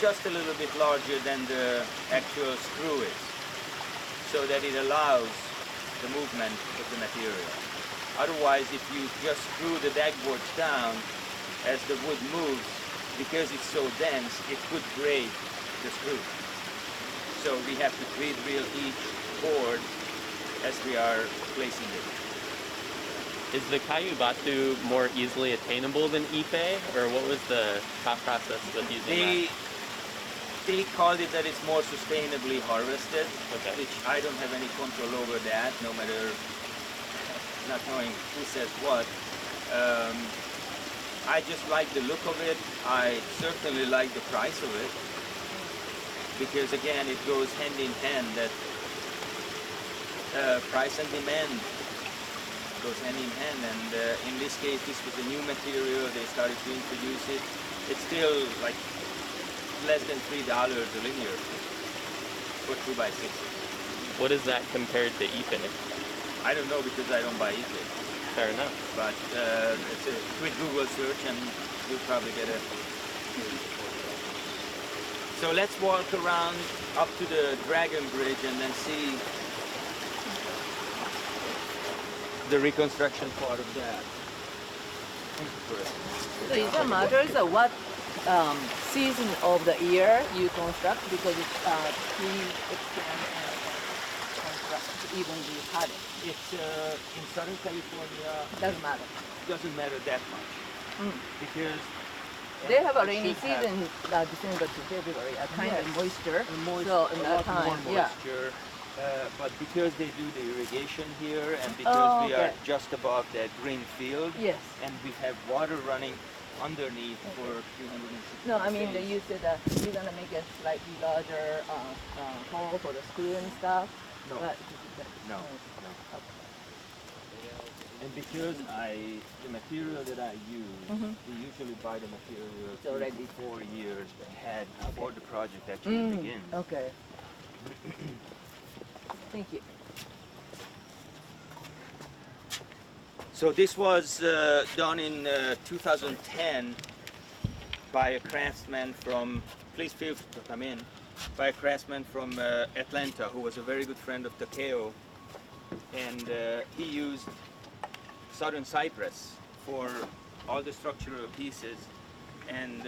just a little bit larger than the actual screw is, so that it allows the movement of the material. Otherwise, if you just screw the deck boards down as the wood moves, because it's so dense, it could break the screw. So we have to pre-drill each board as we are placing it. Is the Kayu Batu more easily attainable than Ipe, or what was the thought process with using that? They called it that it's more sustainably harvested, okay, which I don't have any control over that, no matter, not knowing who says what. I just like the look of it. I certainly like the price of it, because again, it goes hand in hand, that price and demand. goes hand in hand. And in this case, this was a new material. They started to introduce it. It's still like less than $3 a linear for 2x6. What is that compared to ePay? I don't know because I don't buy ePay. Fair enough. But it's a quick Google search and you'll probably get a. So let's walk around up to the Dragon Bridge and then see the reconstruction part of that. Thank you for it. So it doesn't matter what season of the year you construct because it's pre-extend and construct even the pattern. It's in Southern California. Doesn't matter. Doesn't matter that much because they have a rainy season, December to February, a kind of moisture. So in that time, moisture. But because they do the irrigation here and because we are just above that green field, and we have water running underneath for 360 No, I mean, you said that you're going to make a slightly larger hole for the screw and stuff. No. But, no. And because the material that I use, we usually buy the material 3 to 4 years ahead before the project actually begins. Okay. Thank you. So this was done in 2010 by a craftsman from, please feel free to come in, by a craftsman from Atlanta who was a very good friend of Takeo. And he used southern cypress for all the structural pieces. And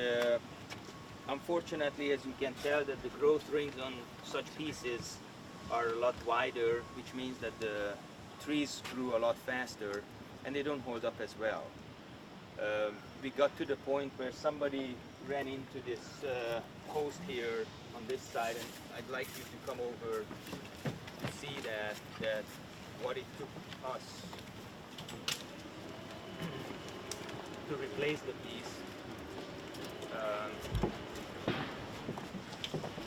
unfortunately, as you can tell, that the growth rings on such pieces are a lot wider, which means that the trees grew a lot faster and they don't hold up as well. We got to the point where somebody ran into this post here on this side, and I'd like you to come over to see that what it took us to replace the piece.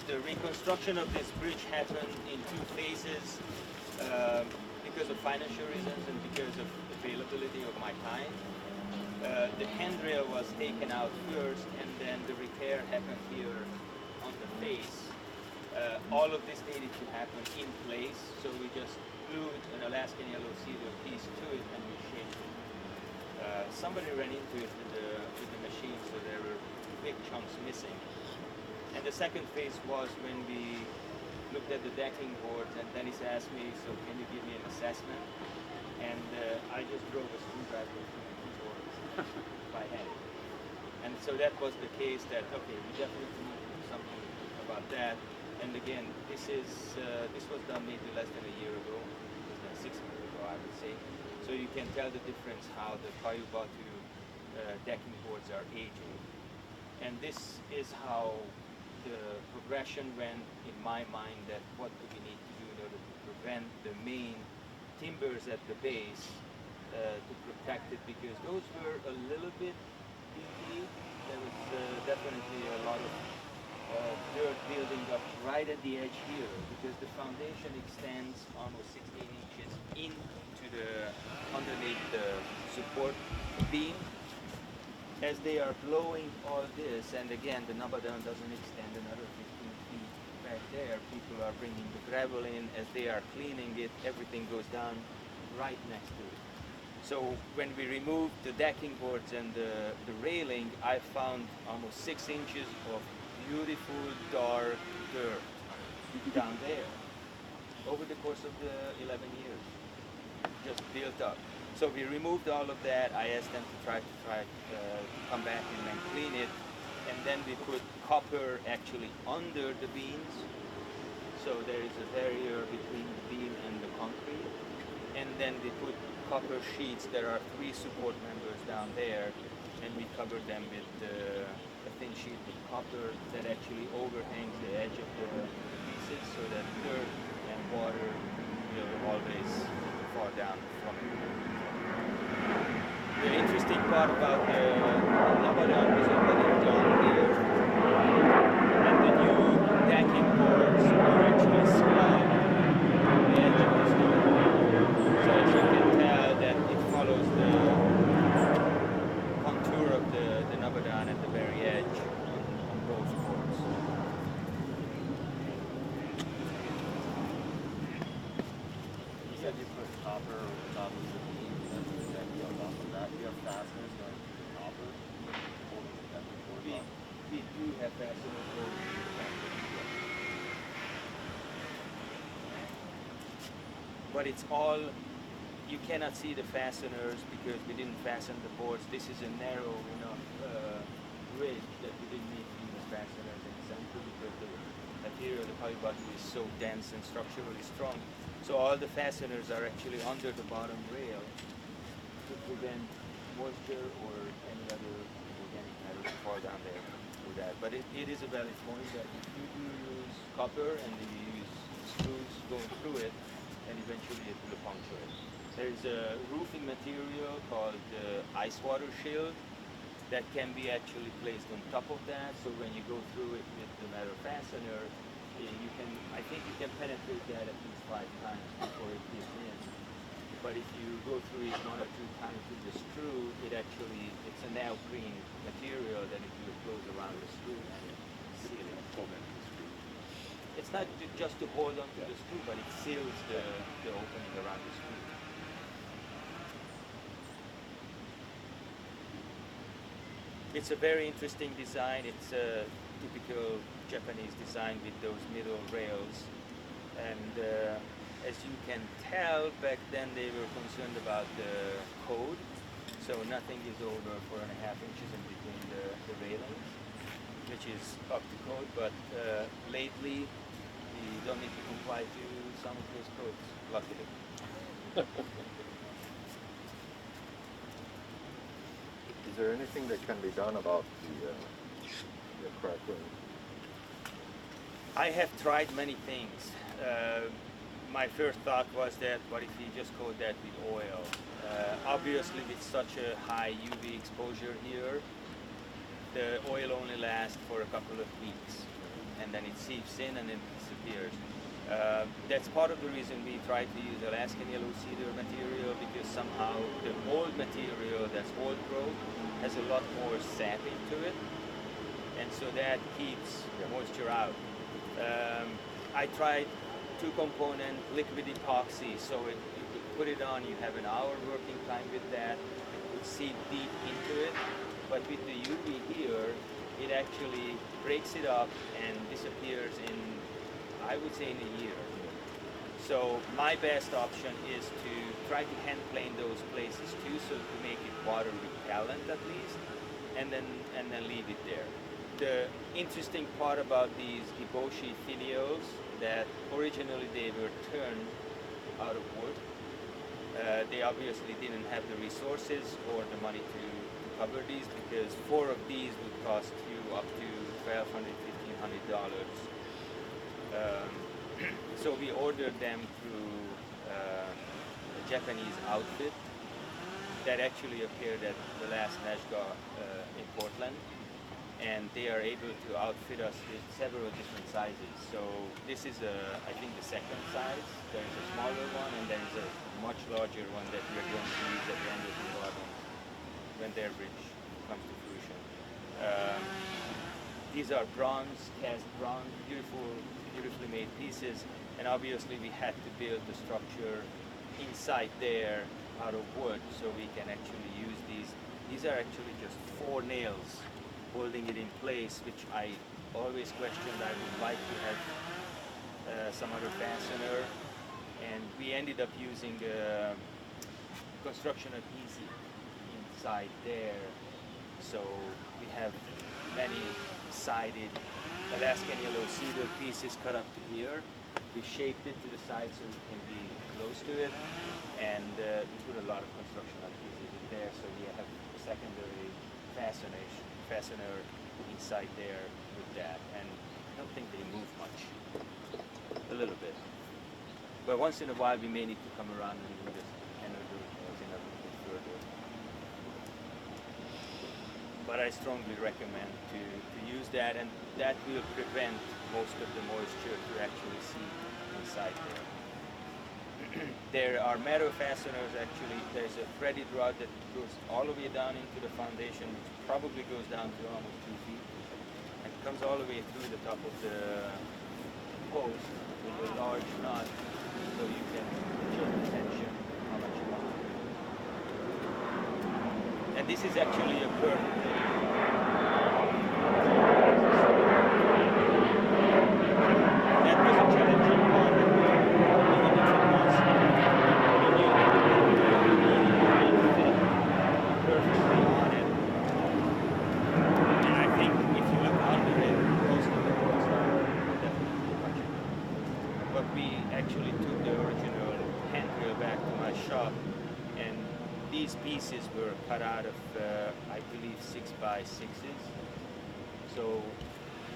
The reconstruction of this bridge happened in 2 phases because of financial reasons and because of availability of my time. The handrail was taken out first and then the repair happened here on the face. All of this needed to happen in place, so we just glued an Alaskan yellow cedar piece to it and we shaped it. Somebody ran into it with the machine, so there were big chunks missing. And the second phase was when we looked at the decking boards and Dennis asked me, so can you give me an assessment? And I just drove a screwdriver through the keyboards by hand. And so that was the case that, okay, we definitely need to do something about that. And again, this was done maybe less than a year ago, less than 6 months ago, I would say. So you can tell the difference how the Kayubatu decking boards are aging. And this is how the progression went in my mind, that what do we need to do in order to prevent the main timbers at the base to protect it, because those were a little bit dingy. There was definitely a lot of dirt building up right at the edge here, because the foundation extends almost 16 inches into underneath the support beam. As they are blowing all this, and again the Nabadan doesn't extend another 15 feet back there, people are bringing the gravel in. As they are cleaning it, everything goes down right next to it. So when we removed the decking boards and the railing, I found almost 6 inches of beautiful dark dirt down there over the course of the 11 years, just built up. So we removed all of that. I asked them to try come back and then clean it, and then we put copper actually under the beams, so there is a barrier between the beam and the concrete. And then we put copper sheets. There are 3 support members down there, and we covered them with a thin sheet of copper that actually overhangs the edge of the pieces, so that dirt and water will always fall down from it. The interesting part about the Nabadan was already done here, and the new decking boards are actually slide on the edge of the stone. So as you can tell, that it said you put copper on top of the beam and then you on top of that. Do you have fasteners going through copper? We do have fasteners going through the copper. But it's all, you cannot see the fasteners because we didn't fasten the boards. This is a narrow enough ridge that we didn't need to use the fasteners in the center because the material, the polybutton, is so dense and structurally strong. So all the fasteners are actually under the bottom rail to prevent moisture or any other organic matter to fall down there through that. But it is a valid point that if you do use copper and you use screws going through it, then eventually it will puncture it. There's a roofing material called ice water shield that can be actually placed on top of that. So when you go through it with the metal fastener, you can, I think you can penetrate that at least 5 times before it gives in. But if you go through it 1 or 2 times with the screw, it's a neoprene material that it will close around the screw and seal it. It's not just to hold onto the screw, but it seals the opening around the screw. It's a very interesting design. It's a typical Japanese design with those middle rails. And as you can tell, back then they were concerned about the code. So nothing is over 4.5 inches in between the railings, which is up to code. But lately, we don't need to comply to some of those codes, luckily. Is there anything that can be done about the crackling? I have tried many things. My first thought was that, what if you just coat that with oil? Obviously, with such a high UV exposure here, the oil only lasts for a couple of weeks, and then it seeps in and then disappears. That's part of the reason we tried to use Alaskan yellow cedar material, because somehow the old material that's old growth has a lot more sap into it, and so that keeps moisture out. I tried 2-component liquid epoxy, so you could put it on, you have an hour working time with that, it would seep deep into it, but with the UV here, it actually breaks it up and disappears in, I would say, in a year. So my best option is to try to hand plane those places too, so to make it water repellent at least, and then leave it there. The interesting part about these Eboshi finials, that originally they were turned out of wood. They obviously didn't have the resources or the money to cover these, because 4 of these would cost you up to $1,200, $1,500. So we ordered them through a Japanese outfit that actually appeared at the last NAJGA in Portland, and they are able to outfit us with several different sizes. So this is, I think, the second size. There's a smaller one, and there's a much larger one that we're going to use at the end of the garden when their bridge comes to fruition. These are bronze, cast bronze, beautifully made pieces, and obviously we had to build the structure inside there out of wood, so we can actually use these. These are actually just 4 nails holding it in place, which I always questioned. I would like to have some other fastener, and we ended up using construction adhesive inside there. So we have many sided Alaskan yellow cedar pieces cut up to here. We shaped it to the side so we can be close to it, and we put a lot of construction adhesive in there, so we have a secondary fastener inside there with that, and I don't think they move much, a little bit. But once in a while we may need to come around and do this and do it a little bit further. But I strongly recommend to use that, and that will prevent most of the moisture to actually seep inside there. There are metal fasteners actually. There's a threaded rod that goes all the way down into the foundation, which probably goes down to almost 2 feet, and comes all the way through the top of the post with a large knot, so you can adjust the this is actually a perfect thing. That was a challenging part, even if it was, perfectly on it. And I think if you look under it, most of the works are definitely much better. But we actually took the original handrail back to my shop, and these pieces were cut out of, I believe, 6x6s. So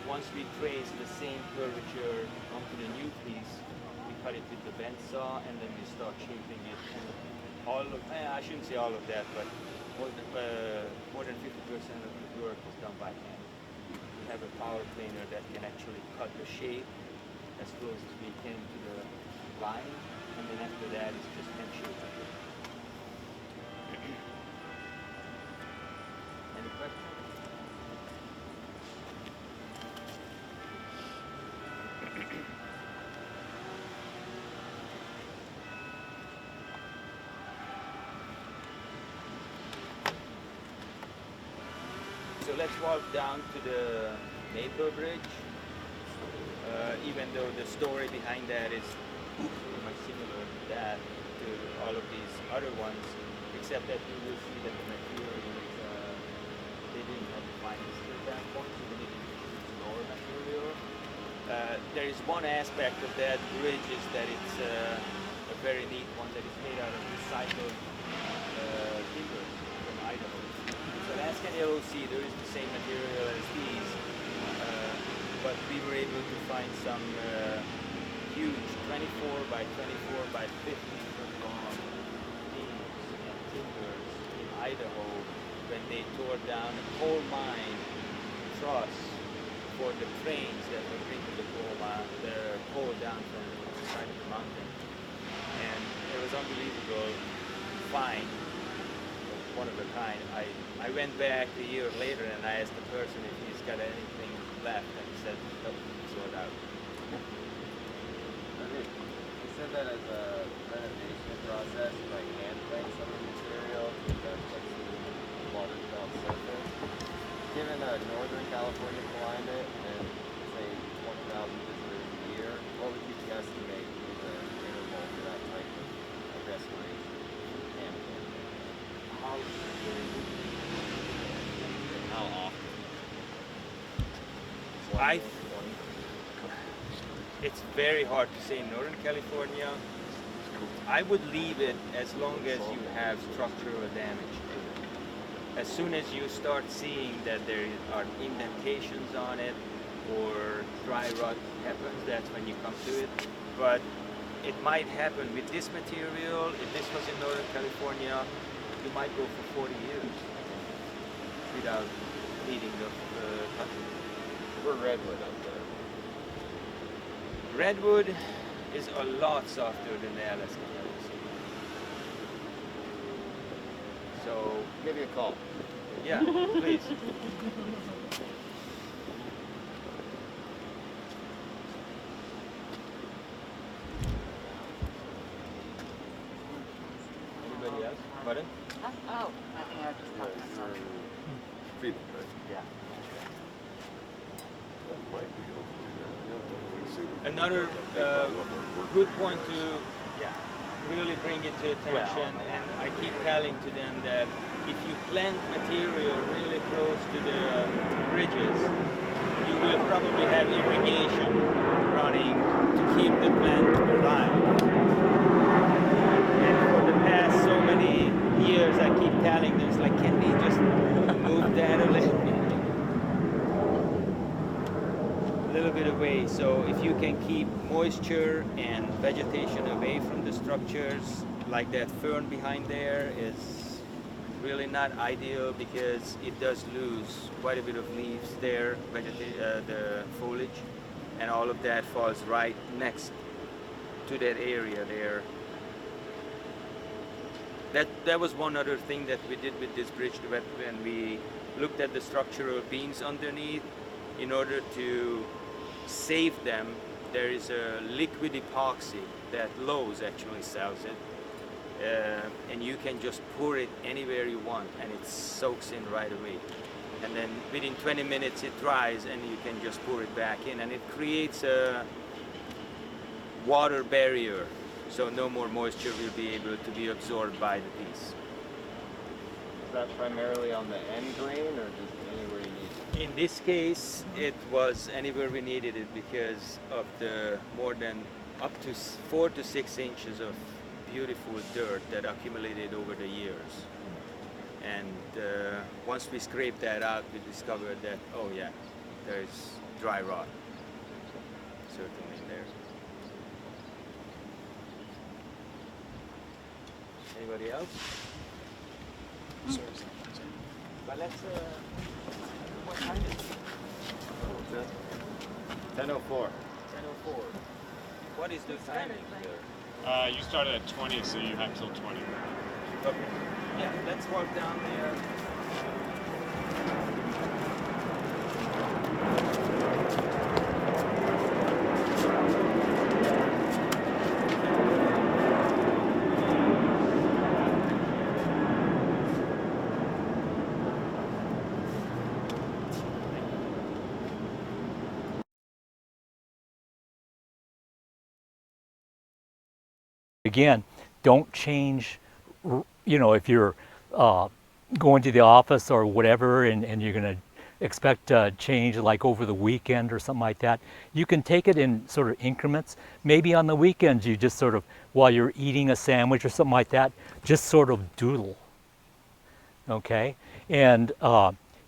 once we trace the same curvature onto the new piece, we cut it with the bend saw, and then we start shaping it. And all of, I shouldn't say all of that, but more than 50% of the work was done by hand. We have a power planer that can actually cut the shape as close as we can to the line, and then after that it's just hand shaping. Any questions? So let's walk down to the Maple Bridge. Even though the story behind that is pretty much similar to that, to all of these other ones, except that you will see that the material is, they didn't have the finest at that point, so they needed to choose lower material. There is one aspect of that bridge is that it's a very neat one that is made out of recycled timber from Idaho. So ask any LOC, there is the same material as these, but we were able to find some huge 24 by 24 by 50 foot long beams and timbers in Idaho when they tore down a coal mine truss for the trains that were bringing the coal down from the side of the mountain. And it was unbelievable find, one of a kind. I went back a year later and I asked the person if he's got anything left, and he said, nope, sold out. Okay. You said that as a renovation process, like hand plane some of the material, that puts the water down surface. Given a Northern California climate and say 20,000 visitors a year, what would you estimate is the interval for that type of restoration? Hand plane. How often? It's very hard to say in Northern California. I would leave it as long as you have structural damage to it. As soon as you start seeing that there are indentations on it or dry rot happens, that's when you come to it. But it might happen with this material. If this was in Northern California, you might go for 40 years without needing the cutting. We're redwood up there. Redwood is a lot softer than the Alaska Redwood. So give me a call. Yeah, please. Anybody else? Pardon? Oh, I think I just talked to someone. Feed, right? Yeah. Another good point to really bring it to attention, and I keep telling to them that if you plant material really close to the bridges, you will probably have irrigation running to keep the plant alive. And for the past so many years, I keep telling them, it's like, can we just move that a little bit away? So if you can keep moisture and vegetation away from the structures, like that fern behind there is really not ideal because it does lose quite a bit of leaves there, the foliage, and all of that falls right next to that area there. That was one other thing that we did with this bridge when we looked at the structural beams underneath. In order to save them, there is a liquid epoxy that Lowe's actually sells it. and you can just pour it anywhere you want, and it soaks in right away. And then within 20 minutes it dries, and you can just pour it back in, and it creates a water barrier, so no more moisture will be able to be absorbed by the piece. Is that primarily on the end grain or just anywhere you need it? In this case, it was anywhere we needed it because of the more than up to 4 to 6 inches of beautiful dirt that accumulated over the years. And once we scraped that out, we discovered that, oh yeah, there's dry rot, certainly there. Anybody else? But let's, what time is it? 10:04. 10:04. What is the timing there? You started at 20, so you have till 20. Okay. Yeah, let's walk down there. Again, don't change, you know, if you're going to the office or whatever and you're going to expect change like over the weekend or something like that, you can take it in sort of increments. Maybe on the weekends you just sort of, while you're eating a sandwich or something like that, just sort of doodle, okay? And,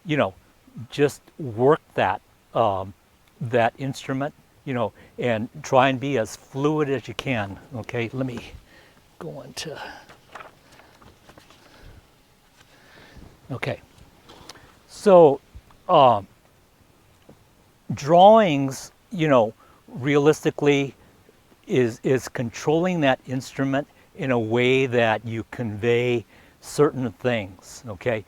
you know, just work that, that instrument, you know, and try and be as fluid as you can, okay? Let me go into, okay. So, drawings, you know, realistically is controlling that instrument in a way that you convey certain things, okay?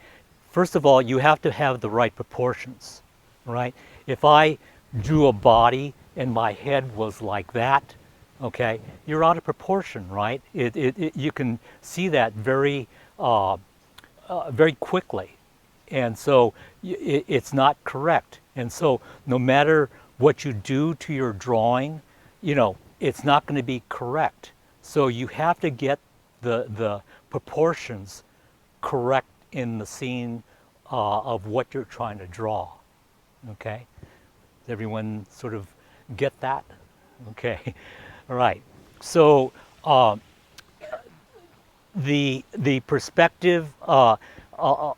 First of all, you have to have the right proportions, right? If I drew a body and my head was like that, okay, you're out of proportion, right? You can see that very, very quickly. And so it's not correct. And so no matter what you do to your drawing, you know, it's not going to be correct. So you have to get the proportions correct in the scene of what you're trying to draw, okay? Does everyone sort of get that? Okay, all right. So the perspective, a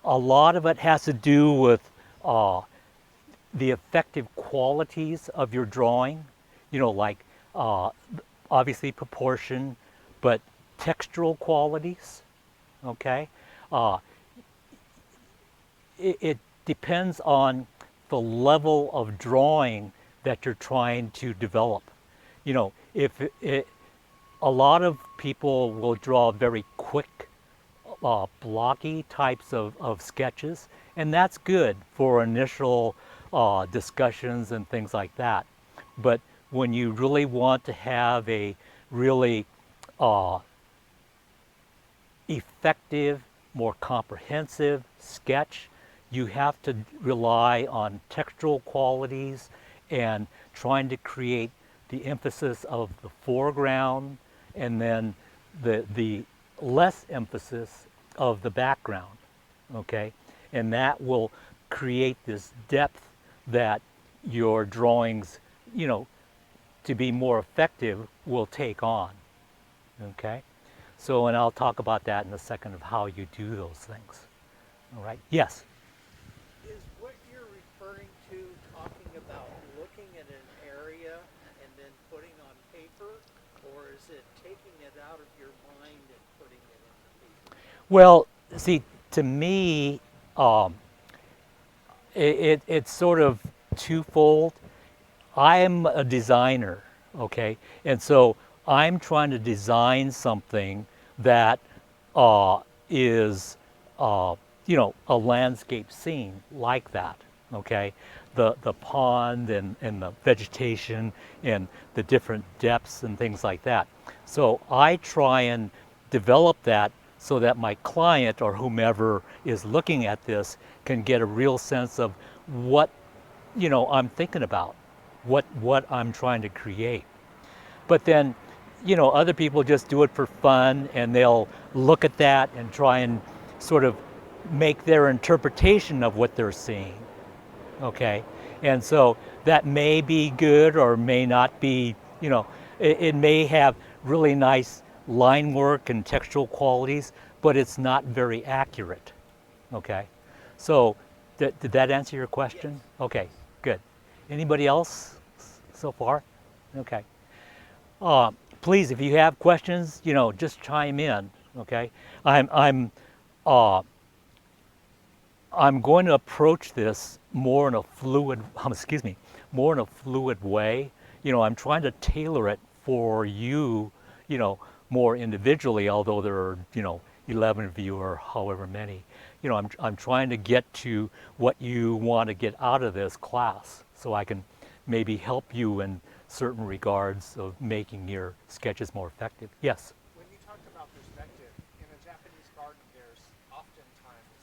lot of it has to do with the effective qualities of your drawing, you know, like obviously proportion, but textural qualities, okay? It depends on the level of drawing that you're trying to develop. You know, a lot of people will draw very quick, blocky types of sketches, and that's good for initial discussions and things like that. But when you really want to have a really effective, more comprehensive sketch, you have to rely on textural qualities and trying to create the emphasis of the foreground and then the less emphasis of the background, okay? And that will create this depth that your drawings, you know, to be more effective will take on, okay? So, and I'll talk about that in a second of how you do those things, all right? Yes? Is what you're referring to talking about looking at an area and then putting on paper, or is it taking it out of your mind and putting it in the paper? Well, see, to me, it's sort of twofold. I'm a designer, okay? And so I'm trying to design something that is, you know, a landscape scene like that, okay? The pond and the vegetation and the different depths and things like that. So I try and develop that so that my client or whomever is looking at this can get a real sense of what, I'm thinking about, what I'm trying to create. But then, other people just do it for fun, and they'll look at that and try and sort of make their interpretation of what they're seeing. Okay, and so that may be good or may not be, it may have really nice line work and textural qualities, but it's not very accurate. Okay, so did that answer your question? Yes. Okay, good. Anybody else so far? Okay. Please, if you have questions, just chime in. Okay, I'm going to approach this more in a fluid, more in a fluid way. I'm trying to tailor it for you, more individually, although there are, 11 of you or however many. I'm trying to get to what you want to get out of this class, so I can maybe help you in certain regards of making your sketches more effective. Yes? When you talked about perspective, in a Japanese garden, there's oftentimes,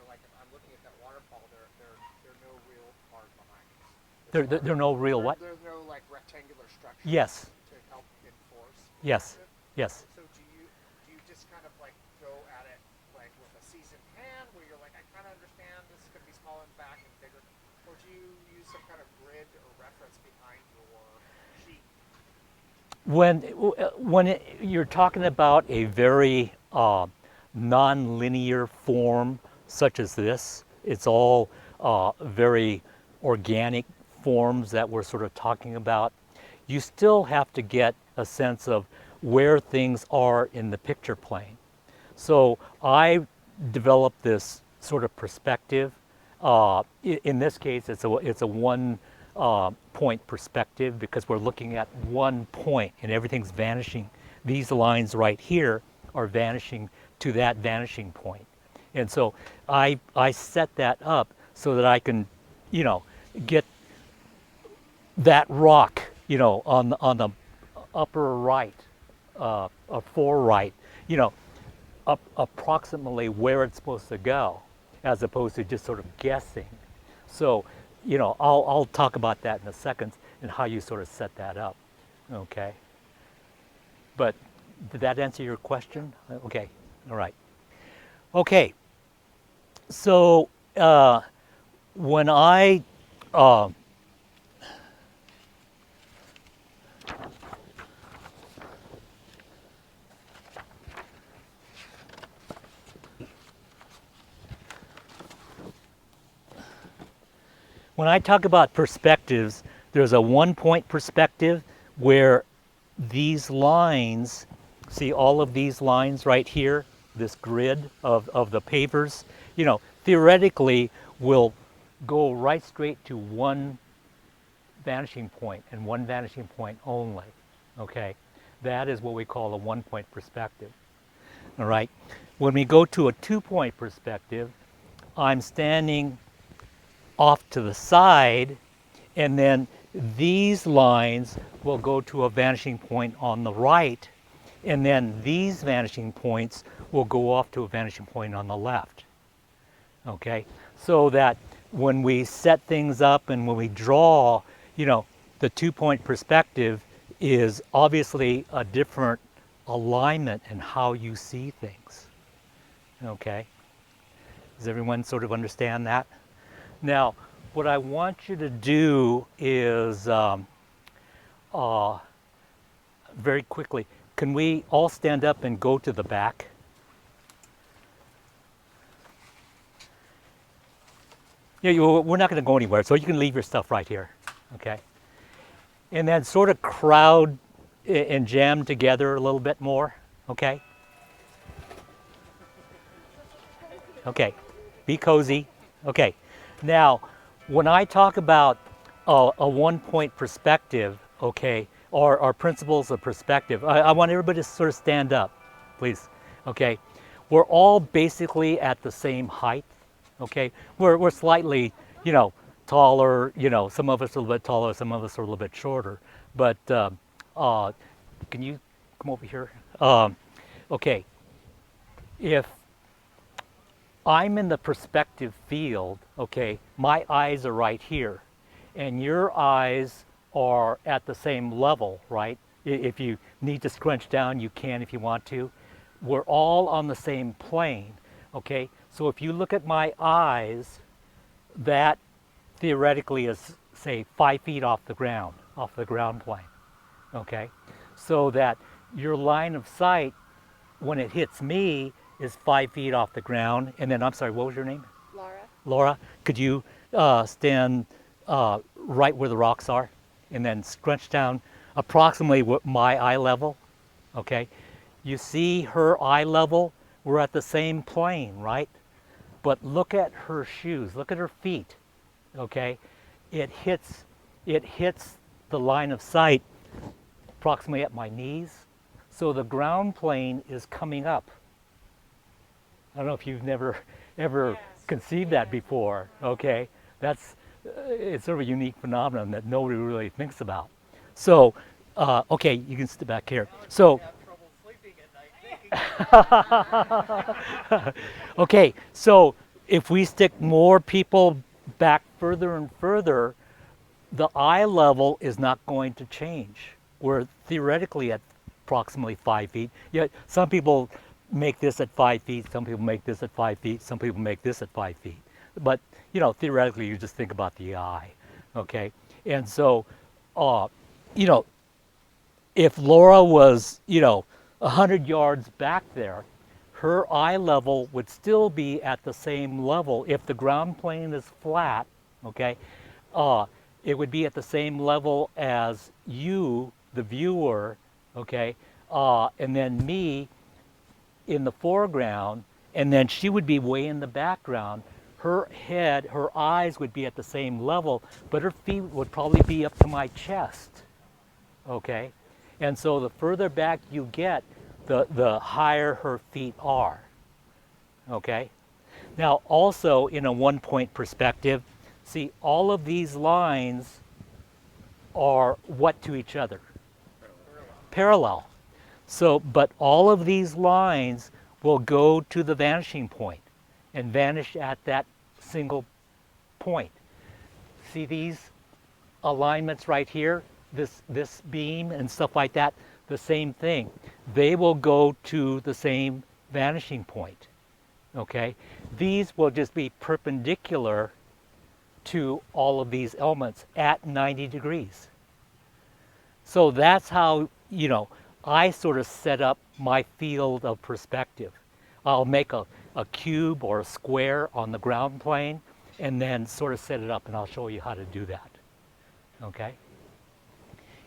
like if I'm looking at that waterfall, there are no real cars behind us. There are no real what? There's no like rectangular structure. Yes. To help enforce. Yes. Yes. So do you just kind of like go at it like with a seasoned hand, where you're like, I kind of understand this is going to be small in the back and bigger, or do you use some kind of grid or reference behind your sheet? When you're talking about a very non-linear form such as this, it's all very organic forms that we're sort of talking about. You still have to get a sense of where things are in the picture plane. So I developed this sort of perspective. In this case, it's a one point perspective, because we're looking at one point and everything's vanishing. These lines right here are vanishing to that vanishing point. And so I set that up so that I can, get that rock, on the upper right, or fore right, approximately where it's supposed to go, as opposed to just sort of guessing. So, I'll talk about that in a second and how you sort of set that up. Okay. But did that answer your question? Okay. All right. Okay. So when I talk about perspectives, there's a one-point perspective where these lines, see all of these lines right here, this grid of the pavers, theoretically will go right straight to one vanishing point and one vanishing point only, okay? That is what we call a one-point perspective, all right? When we go to a two-point perspective, I'm standing off to the side, and then these lines will go to a vanishing point on the right, and then these vanishing points will go off to a vanishing point on the left. Okay, so that when we set things up and when we draw, the two-point perspective is obviously a different alignment in how you see things. Okay, does everyone sort of understand that? Now, what I want you to do is, very quickly, can we all stand up and go to the back? Yeah, we're not going to go anywhere, so you can leave your stuff right here, okay? And then sort of crowd and jam together a little bit more, okay? Okay, be cozy, okay. Now, when I talk about a one-point perspective, okay, or principles of perspective, I want everybody to sort of stand up, please, okay? We're all basically at the same height, okay? We're slightly, taller, some of us are a little bit taller, some of us are a little bit shorter, but can you come over here? okay, if I'm in the perspective field, okay, my eyes are right here, and your eyes are at the same level, right? If you need to scrunch down, you can if you want to. We're all on the same plane, okay? So if you look at my eyes, that theoretically is, say, 5 feet off the ground plane, okay? So that your line of sight, when it hits me, is 5 feet off the ground. And then, I'm sorry, what was your name? Laura. Laura, could you stand right where the rocks are and then scrunch down approximately what my eye level, okay? You see her eye level, we're at the same plane, right? But look at her shoes, look at her feet, okay? It hits the line of sight approximately at my knees. So the ground plane is coming up. I don't know if you've never ever conceived that before, okay? That's, it's sort of a unique phenomenon that nobody really thinks about. So, okay, you can sit back here. So, okay, so if we stick more people back further and further, the eye level is not going to change. We're theoretically at approximately 5 feet, yet some people make this at 5 feet, some people make this at 5 feet, some people make this at 5 feet. But, you know, theoretically you just think about the eye, okay? And so, you know, if Laura was, you know, 100 yards back there, her eye level would still be at the same level. If the ground plane is flat, okay, it would be at the same level as you, the viewer, okay, and then me in the foreground, and then she would be way in the background. Her head, her eyes would be at the same level, but her feet would probably be up to my chest, okay? And so the further back you get, the higher her feet are, okay? Now also in a one-point perspective, see, all of these lines are what to each other? Parallel. So, but all of these lines will go to the vanishing point and vanish at that single point. See these alignments right here? This beam and stuff like that, the same thing. They will go to the same vanishing point, okay? These will just be perpendicular to all of these elements at 90 degrees. So that's how, you know, I sort of set up my field of perspective. I'll make a cube or a square on the ground plane and then sort of set it up, and I'll show you how to do that, okay?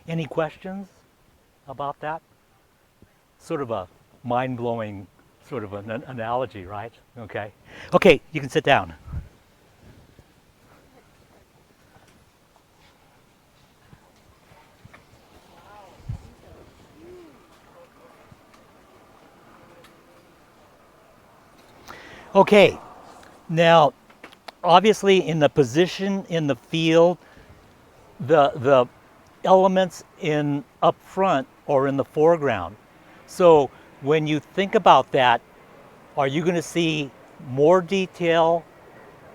Any questions about that? Sort of a mind-blowing sort of an analogy, right? Okay. Okay, you can sit down. Okay, now obviously in the position in the field, the elements in up front or in the foreground. So when you think about that, are you going to see more detail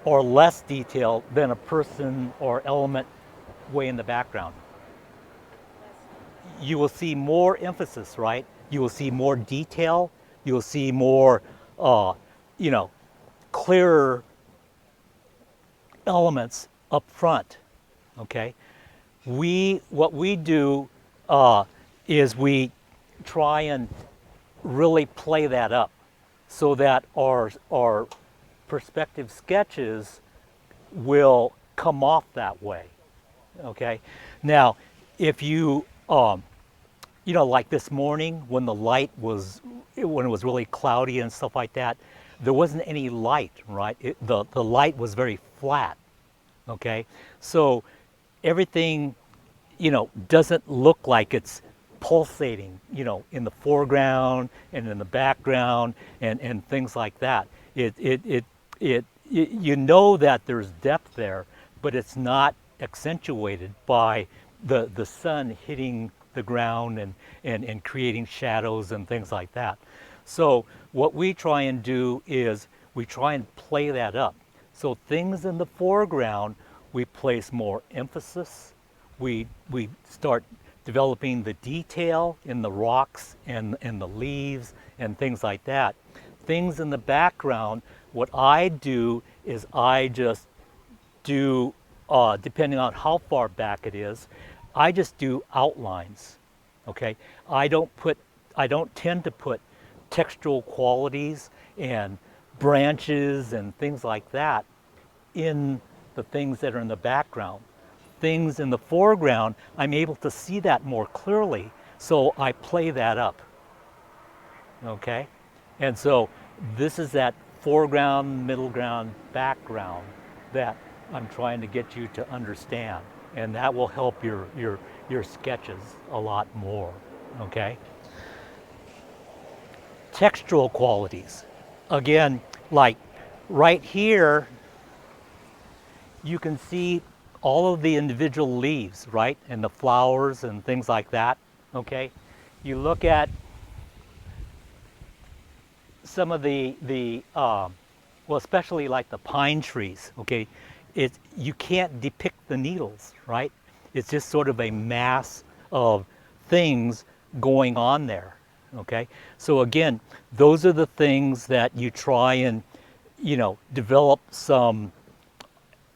or less detail than a person or element way in the background? You will see more emphasis, right? You will see more detail. You will see more, you know, clearer elements up front, okay? What we do is we try and really play that up so that our perspective sketches will come off that way, okay? Now, if you, you know, like this morning when the light was, when it was really cloudy and stuff like that, there wasn't any light, right? The light was very flat, okay? So everything, you know, doesn't look like it's pulsating, you know, in the foreground and in the background and things like that. You know that there's depth there, but it's not accentuated by the sun hitting the ground and creating shadows and things like that. So what we try and do is we try and play that up. So things in the foreground, we place more emphasis. We start developing the detail in the rocks and the leaves and things like that. Things in the background, what I do is I just do, depending on how far back it is, I just do outlines, okay? I don't tend to put textural qualities and branches and things like that in the things that are in the background. Things in the foreground, I'm able to see that more clearly, so I play that up, okay? And so this is that foreground, middle ground, background that I'm trying to get you to understand, and that will help your sketches a lot more, okay? Textural qualities. Again, like right here, you can see all of the individual leaves, right? And the flowers and things like that, okay? You look at some of well, especially like the pine trees, okay? You can't depict the needles, right? It's just sort of a mass of things going on there, okay? So again, those are the things that you try and, develop some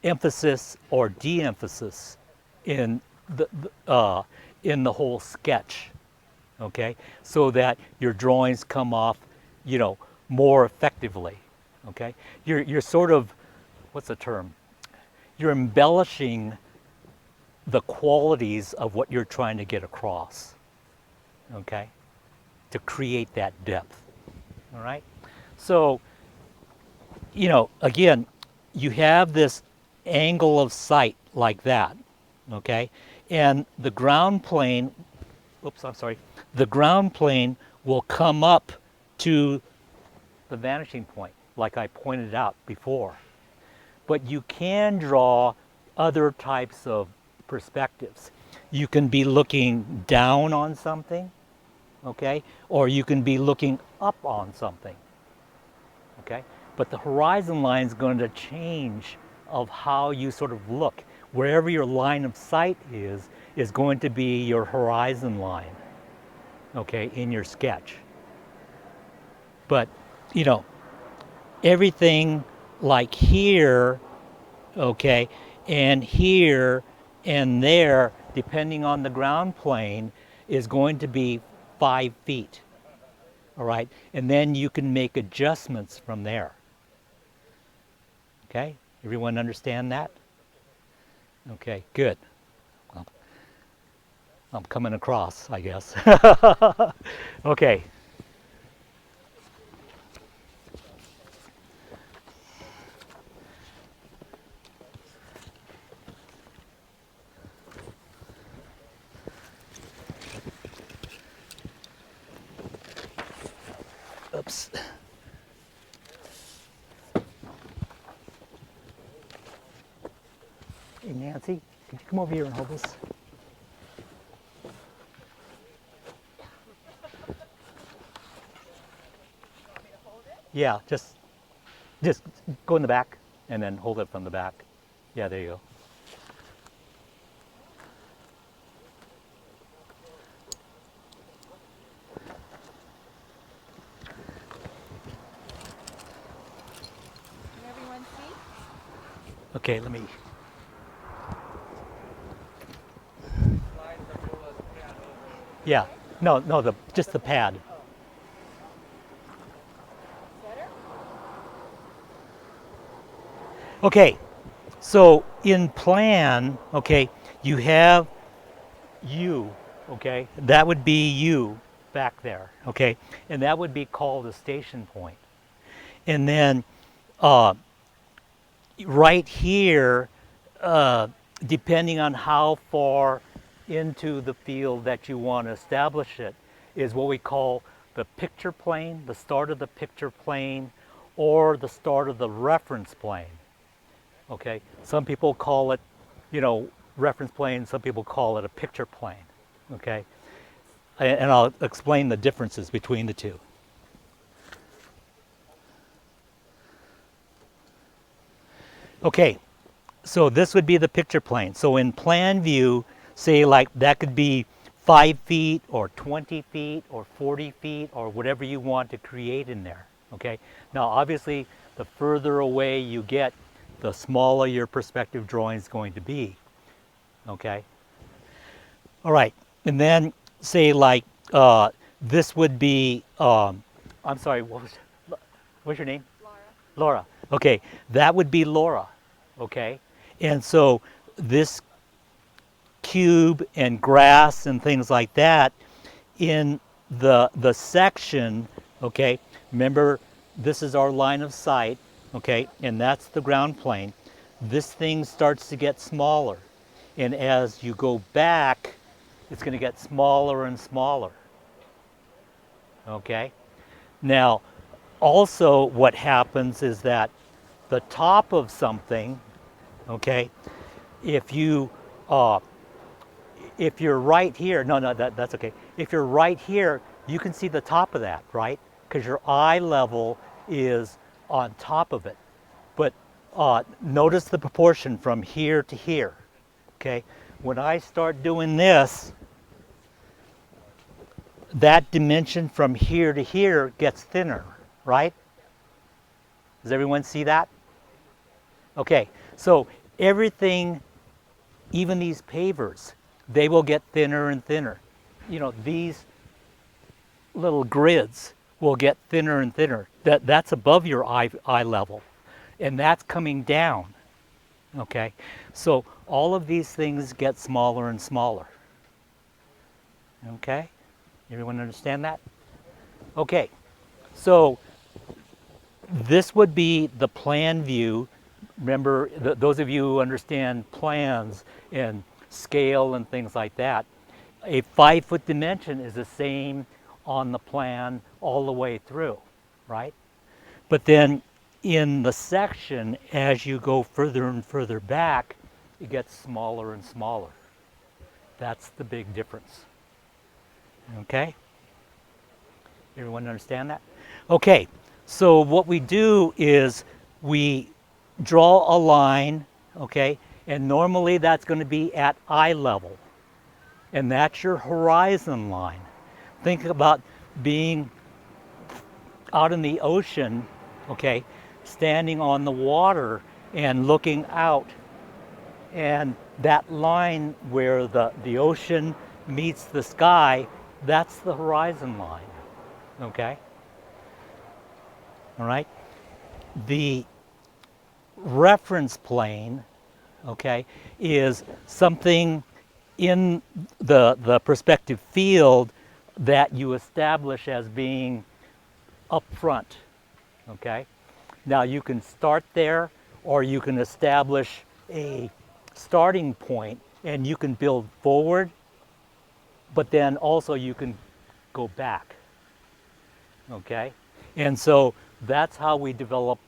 emphasis or de-emphasis in the whole sketch, okay? So that your drawings come off, more effectively, okay? You're sort of, what's the term? You're embellishing the qualities of what you're trying to get across, okay? To create that depth, all right? So, again, you have this angle of sight like that, okay? And the ground plane, the ground plane will come up to the vanishing point, like I pointed out before. But you can draw other types of perspectives. You can be looking down on something, okay? Or you can be looking up on something, okay? But the horizon line is going to change of how you sort of look. Wherever your line of sight is going to be your horizon line, okay, in your sketch. But, everything like here, okay, and here and there, depending on the ground plane, is going to be 5 feet, all right? And then you can make adjustments from there. Okay, everyone understand that? Okay, good. Well, I'm coming across, I guess. Okay. Oops. Hey, Nancy, could you come over here and hold this? Yeah, just go in the back and then hold it from the back. Yeah, there you go. Can everyone see? Okay, let me. Yeah, no, just the pad. Okay, so in plan, okay, you have you, okay, that would be you back there, okay, and that would be called a station point. And then right here, depending on how far into the field that you want to establish it, is what we call the picture plane, the start of the picture plane, or the start of the reference plane. Okay, some people call it, reference plane, some people call it a picture plane, okay? And I'll explain the differences between the two. Okay, so this would be the picture plane. So in plan view, say like that could be 5 feet or 20 feet or 40 feet or whatever you want to create in there, okay? Now obviously the further away you get, the smaller your perspective drawing is going to be, okay? All right, and then say like this would be, I'm sorry, what's your name? Laura. Laura, okay, that would be Laura, okay? And so this cube and grass and things like that in the section, okay, remember this is our line of sight, okay, and that's the ground plane. This thing starts to get smaller, and as you go back, it's going to get smaller and smaller, okay? Now, also what happens is that the top of something, okay, if you're right here, that's okay. If you're right here, you can see the top of that, right? Because your eye level is on top of it. But notice the proportion from here to here, okay? When I start doing this, that dimension from here to here gets thinner, right? Does everyone see that? Okay, so everything, even these pavers, they will get thinner and thinner. You know, these little grids will get thinner and thinner. That's above your eye level, and that's coming down, okay? So all of these things get smaller and smaller, okay? Everyone understand that? Okay, so this would be the plan view. Remember, those of you who understand plans and scale and things like that, a 5-foot dimension is the same on the plan all the way through, right? But then in the section, as you go further and further back, it gets smaller and smaller. That's the big difference. Okay? Everyone understand that? Okay, so what we do is we draw a line, okay, and normally that's going to be at eye level, and that's your horizon line. Think about being out in the ocean, okay, standing on the water and looking out, and that line where the ocean meets the sky, that's the horizon line, okay? All right? The reference plane, okay, is something in the perspective field that you establish as being up front, okay? Now you can start there, or you can establish a starting point and you can build forward, but then also you can go back, okay? And so that's how we develop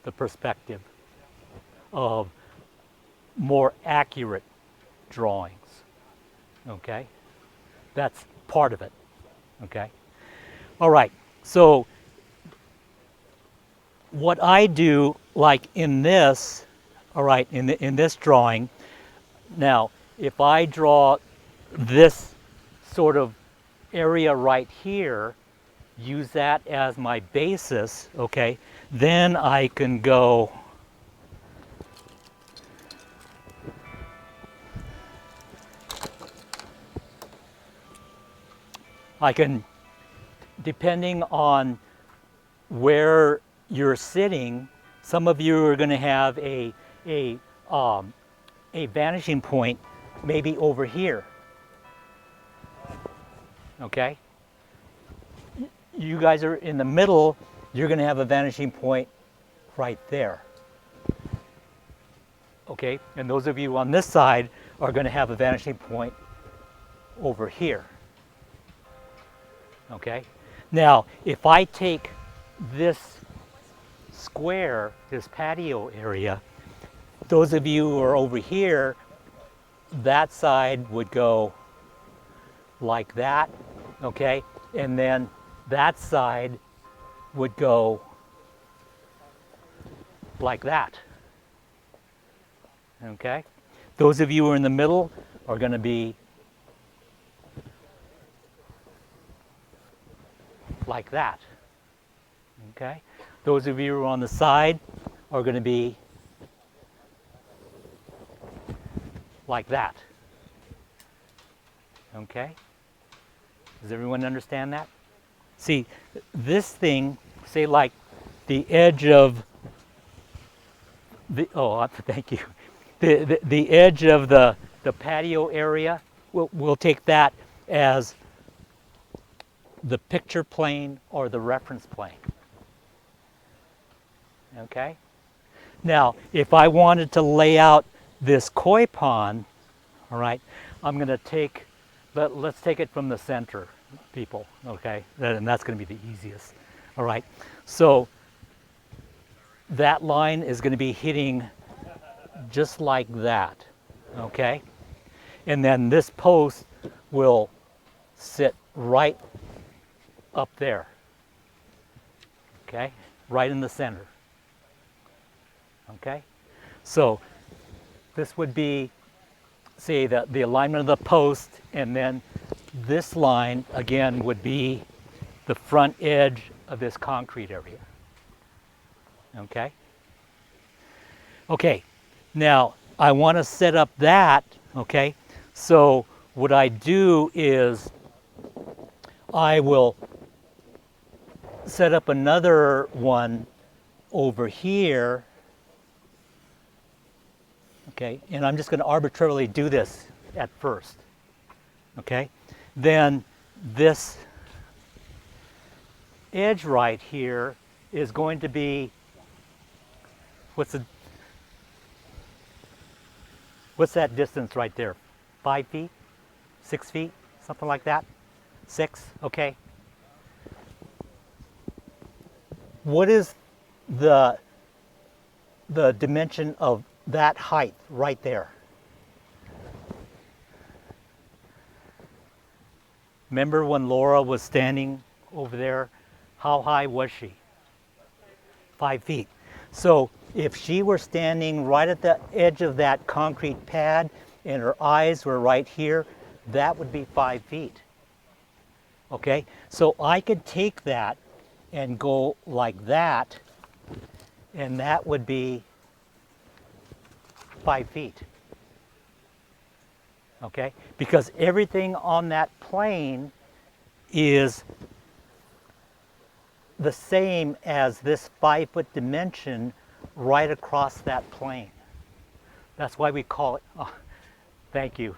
the perspective of more accurate drawings, okay? That's part of it, okay? All right, so what I do, like in this, all right, in this drawing, now if I draw this sort of area right here, use that as my basis, okay, then I can go depending on where you're sitting, some of you are going to have a vanishing point maybe over here, okay? You guys are in the middle, you're going to have a vanishing point right there, okay? And those of you on this side are going to have a vanishing point over here, okay? Now, if I take this square, this patio area, those of you who are over here, that side would go like that, okay? And then that side would go like that, Okay? Those of you who are in the middle are going to be like that. Okay? Those of you who are on the side are going to be like that. Okay? Does everyone understand that? See, this thing, say like the edge of the, oh, thank you. The edge of the patio area, we'll take that as the picture plane or the reference plane. Okay? Now, if I wanted to lay out this koi pond, all right, I'm going to take, let's take it from the center, people, okay? And that's going to be the easiest, all right? So that line is going to be hitting just like that, okay? And then this post will sit right up there, okay? Right in the center, okay? So this would be, say, the alignment of the post, and then this line, again, would be the front edge of this concrete area, okay? Okay, now I want to set up that, okay? So what I do is I will set up another one over here, okay? And I'm just going to arbitrarily do this at first, okay? Then this edge right here is going to be, what's that distance right there? 5 feet? 6 feet? Something like that? 6? Okay. What is the dimension of that height right there? Remember when Laura was standing over there? How high was she? 5 feet. So if she were standing right at the edge of that concrete pad and her eyes were right here, that would be 5 feet. Okay, so I could take that and go like that, and that would be 5 feet. Okay, because everything on that plane is the same as this 5 foot dimension right across that plane. That's why we call it, oh, thank you.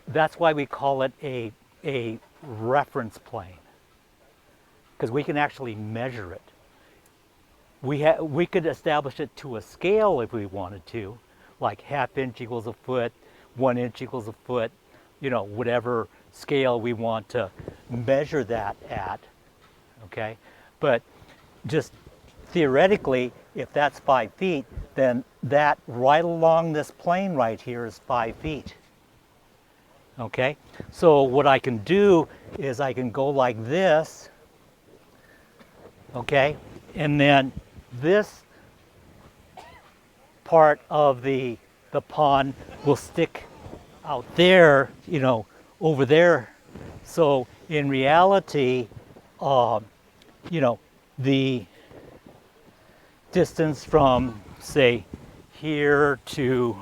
That's why we call it a reference plane, because we can actually measure it. We could establish it to a scale if we wanted to, like 1/2 inch equals a foot, 1 inch equals a foot, you know, whatever scale we want to measure that at, okay? But just theoretically, if that's 5 feet, then that right along this plane right here is 5 feet. Okay, so what I can do is I can go like this, okay, and then this part of the pond will stick out there, you know, over there. So in reality, you know, the distance from, say, here to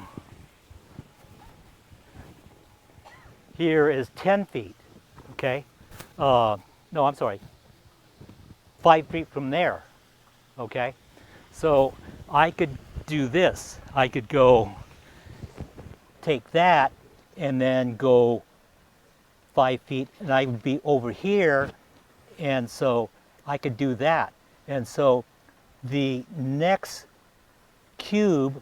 here is 10 feet, okay? No, I'm sorry, 5 feet from there, okay? So I could do this. I could go take that and then go 5 feet, and I would be over here, and so I could do that. And so the next cube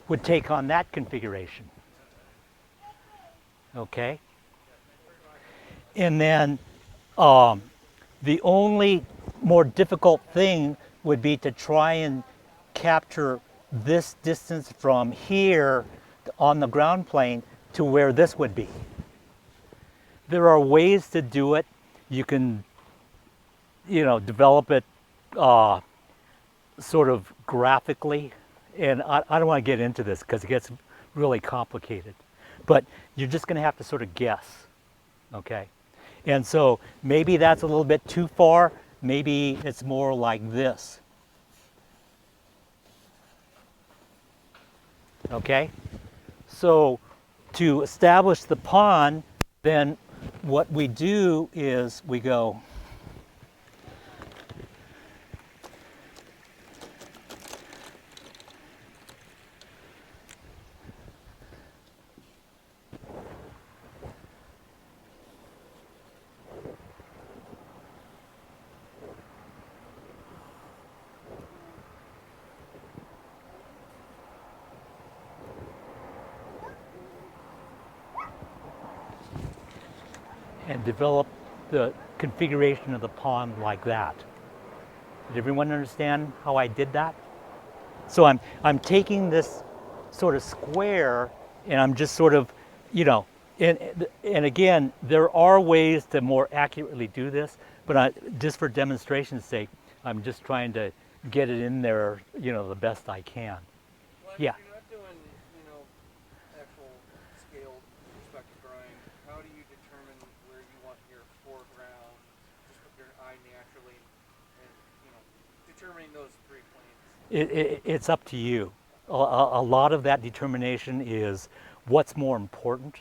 would take on that configuration. Okay? And then the only more difficult thing would be to try and capture this distance from here on the ground plane to where this would be. there are ways to do it. You can, you know, develop it sort of graphically, and I don't want to get into this because it gets really complicated, but you're just going to have to sort of guess, okay? And so maybe that's a little bit too far. Maybe it's more like this. Okay? So to establish the pond, then what we do is we go and develop the configuration of the pond like that. Did everyone understand how I did that? So I'm taking this sort of square and I'm just sort of, you know, and again, there are ways to more accurately do this, but just for demonstration's sake, I'm just trying to get it in there, you know, the best I can. Well, You're Yeah. not doing, you know, actual scaled perspective drawing. How do you determine where you want your foreground, just with your eye naturally, and, you know, determining those 3 planes? It's up to you. A lot of that determination is what's more important.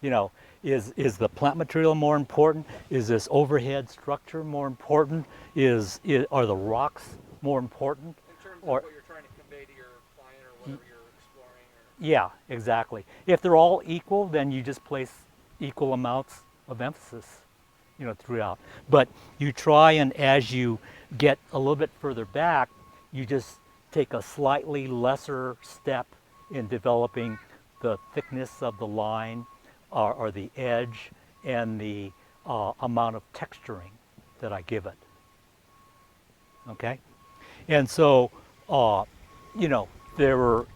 You know, is the plant material more important? Is this overhead structure more important? Are the rocks more important? In terms of what you're trying to convey to your client or whatever you're exploring? Yeah, exactly. If they're all equal, then you just place equal amounts of emphasis, you know, throughout. But you try, and as you get a little bit further back, you just take a slightly lesser step in developing the thickness of the line or the edge and the amount of texturing that I give it. Okay? And so, you know, there were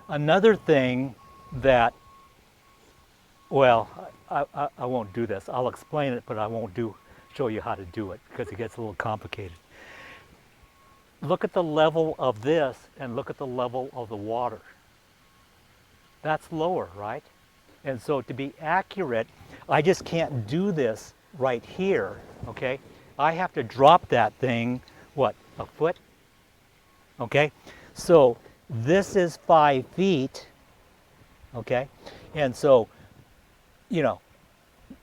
another thing that, well, I won't do this. I'll explain it, but I won't show you how to do it because it gets a little complicated. Look at the level of this and look at the level of the water. That's lower, right? And so to be accurate, I just can't do this right here, okay? I have to drop that thing, what, a foot? Okay? So this is 5 feet, okay? And so, you know,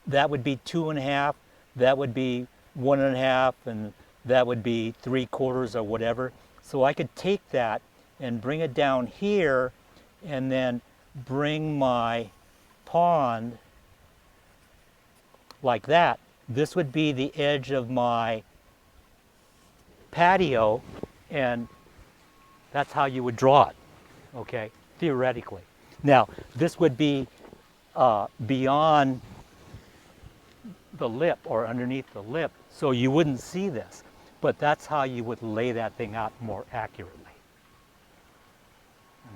that would be 2.5, that would be 1.5, and that would be 3/4 or whatever. So I could take that and bring it down here and then bring my pond like that. This would be the edge of my patio, and that's how you would draw it, okay, theoretically. Now, this would be beyond the lip or underneath the lip, so you wouldn't see this, but that's how you would lay that thing out more accurately.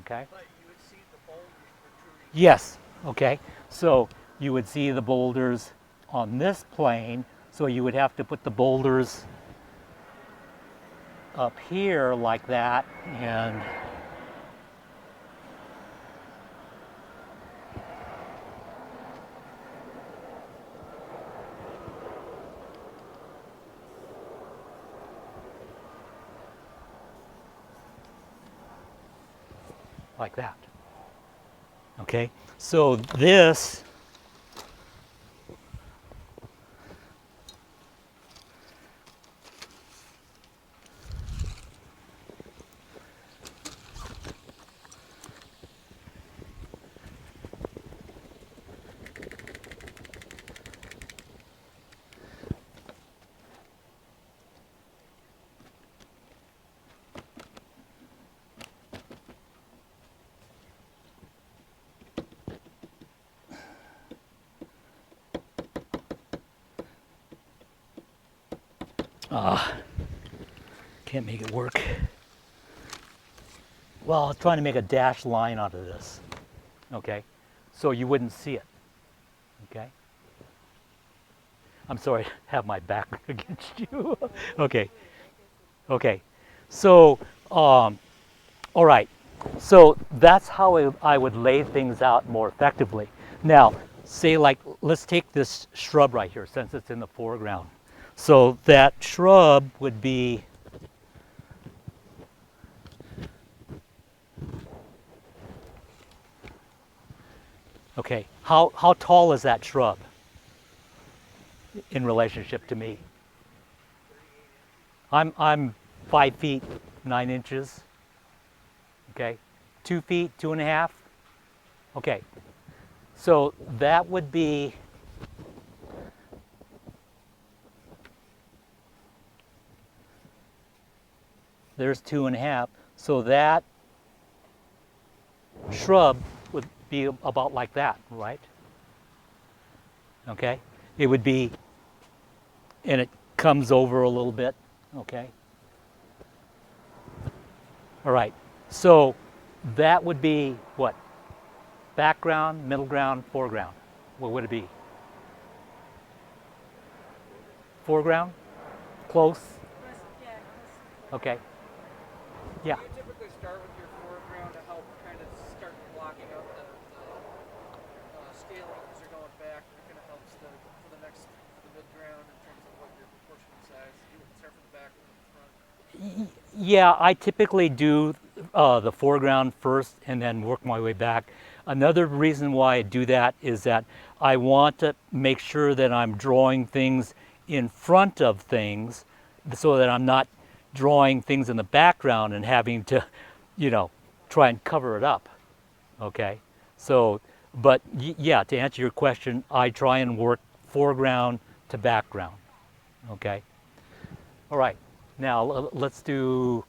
Okay? But you would see the boulders protruding. Yes, okay. So you would see the boulders on this plane, so you would have to put the boulders up here like that, and like that. Okay, so this can't make it work. Well, I was trying to make a dashed line out of this. Okay, so you wouldn't see it. Okay. I'm sorry, I have my back against you. Okay. Okay. So, all right. So that's how I would lay things out more effectively. Now, say like, let's take this shrub right here since it's in the foreground. So that shrub would be okay. How tall is that shrub in relationship to me? I'm 5 feet 9 inches. Okay, 2 feet 2.5. Okay, so that would be there's 2.5. So that shrub would be about like that, right? Okay, it would be, and it comes over a little bit. Okay. All right. So that would be what? Background, middle ground, foreground. What would it be? Foreground? Close? Okay. Yeah. Do you typically start with your foreground to help kind of start blocking out the scaling as you're going back? It kind of helps for the mid-ground in terms of what your proportional size. You would start from the back and the front. Yeah, I typically do the foreground first and then work my way back. Another reason why I do that is that I want to make sure that I'm drawing things in front of things so that I'm not drawing things in the background and having to, you know, try and cover it up. Okay? So, but yeah, to answer your question, I try and work foreground to background. Okay? All right. Now let's do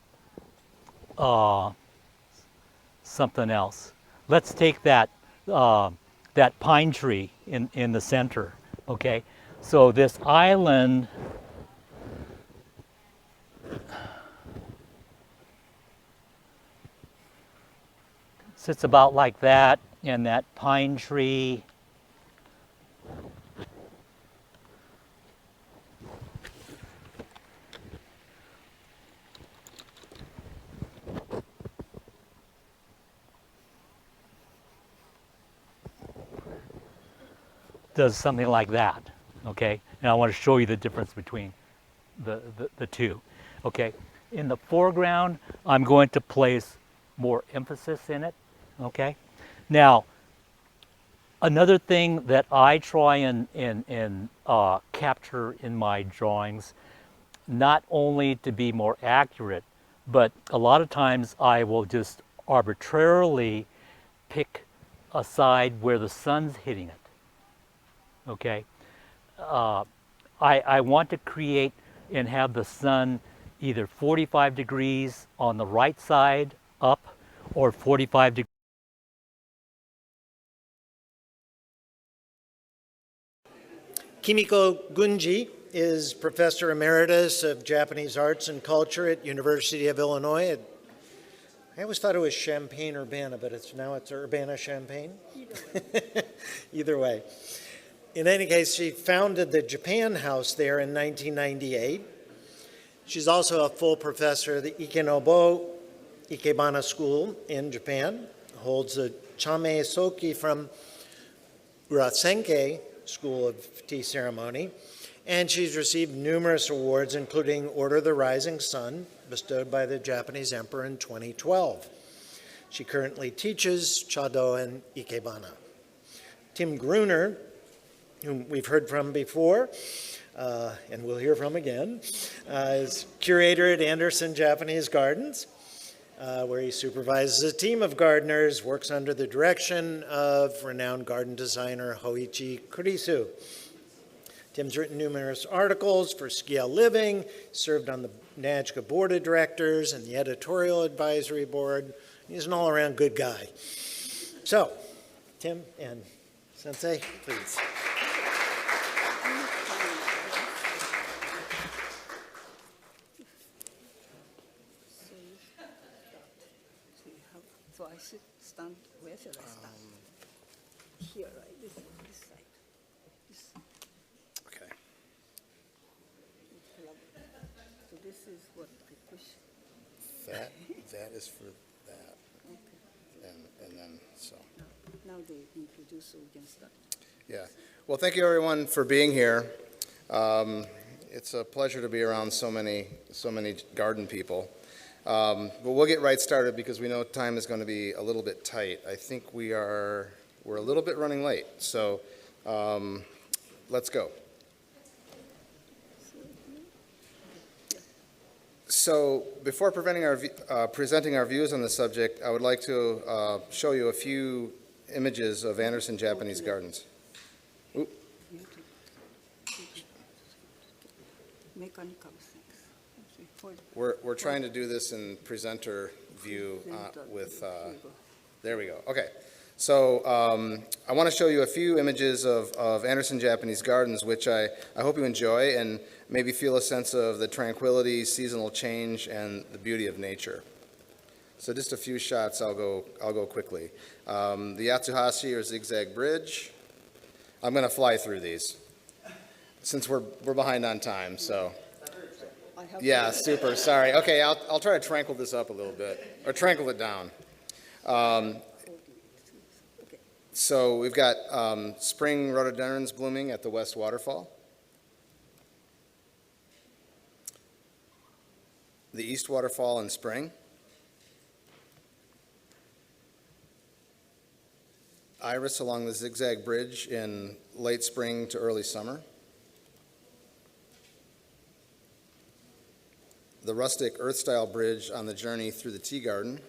something else. Let's take that that pine tree in the center. Okay, so this island sits about like that, and that pine tree does something like that, okay? And I want to show you the difference between the two, okay? In the foreground, I'm going to place more emphasis in it, okay? Now, another thing that I try and capture in my drawings, not only to be more accurate, but a lot of times I will just arbitrarily pick a side where the sun's hitting it. Okay, I want to create and have the sun either 45 degrees on the right side up or 45 degrees. Kimiko Gunji is Professor Emeritus of Japanese Arts and Culture at University of Illinois. I always thought it was Champaign-Urbana, but it's Urbana-Champaign. Either way. In any case, she founded the Japan House there in 1998. She's also a full professor of the Ikenobo Ikebana School in Japan, holds a Chame Soki from Urasenke School of Tea Ceremony, and she's received numerous awards, including Order of the Rising Sun, bestowed by the Japanese Emperor in 2012. She currently teaches Chado and Ikebana. Tim Gruner, whom we've heard from before, and we'll hear from again, is curator at Anderson Japanese Gardens, where he supervises a team of gardeners, works under the direction of renowned garden designer Hoichi Kurisu. Tim's written numerous articles for Scale Living, served on the NAJGA board of directors and the editorial advisory board. He's an all-around good guy. So, Tim and Sensei, please. So I should stand, where should I stand? Here, right? This side. this is what I push. That is for that. Okay. And then, so. Now they introduce, so we can start. Yeah. Well, thank you everyone for being here. It's a pleasure to be around so many garden people. But we'll get right started because we know time is going to be a little bit tight. I think we're a little bit running late. So let's go. So before presenting our views on the subject, I would like to show you a few images of Anderson Japanese gardens. Oop. Mechanical things. We're trying to do this in presenter view with, there we go. Okay. So I want to show you a few images of Anderson Japanese gardens, which I hope you enjoy and maybe feel a sense of the tranquility, seasonal change, and the beauty of nature. So just a few shots, I'll go quickly. The Yatsuhashi or zigzag bridge. I'm going to fly through these since we're behind on time. So yeah, super. Sorry. Okay, I'll try to tranquil this up a little bit or tranquil it down. So we've got spring rhododendrons blooming at the West Waterfall. The East Waterfall in spring. Iris along the zigzag bridge in late spring to early summer. The rustic earth-style bridge on the journey through the tea garden.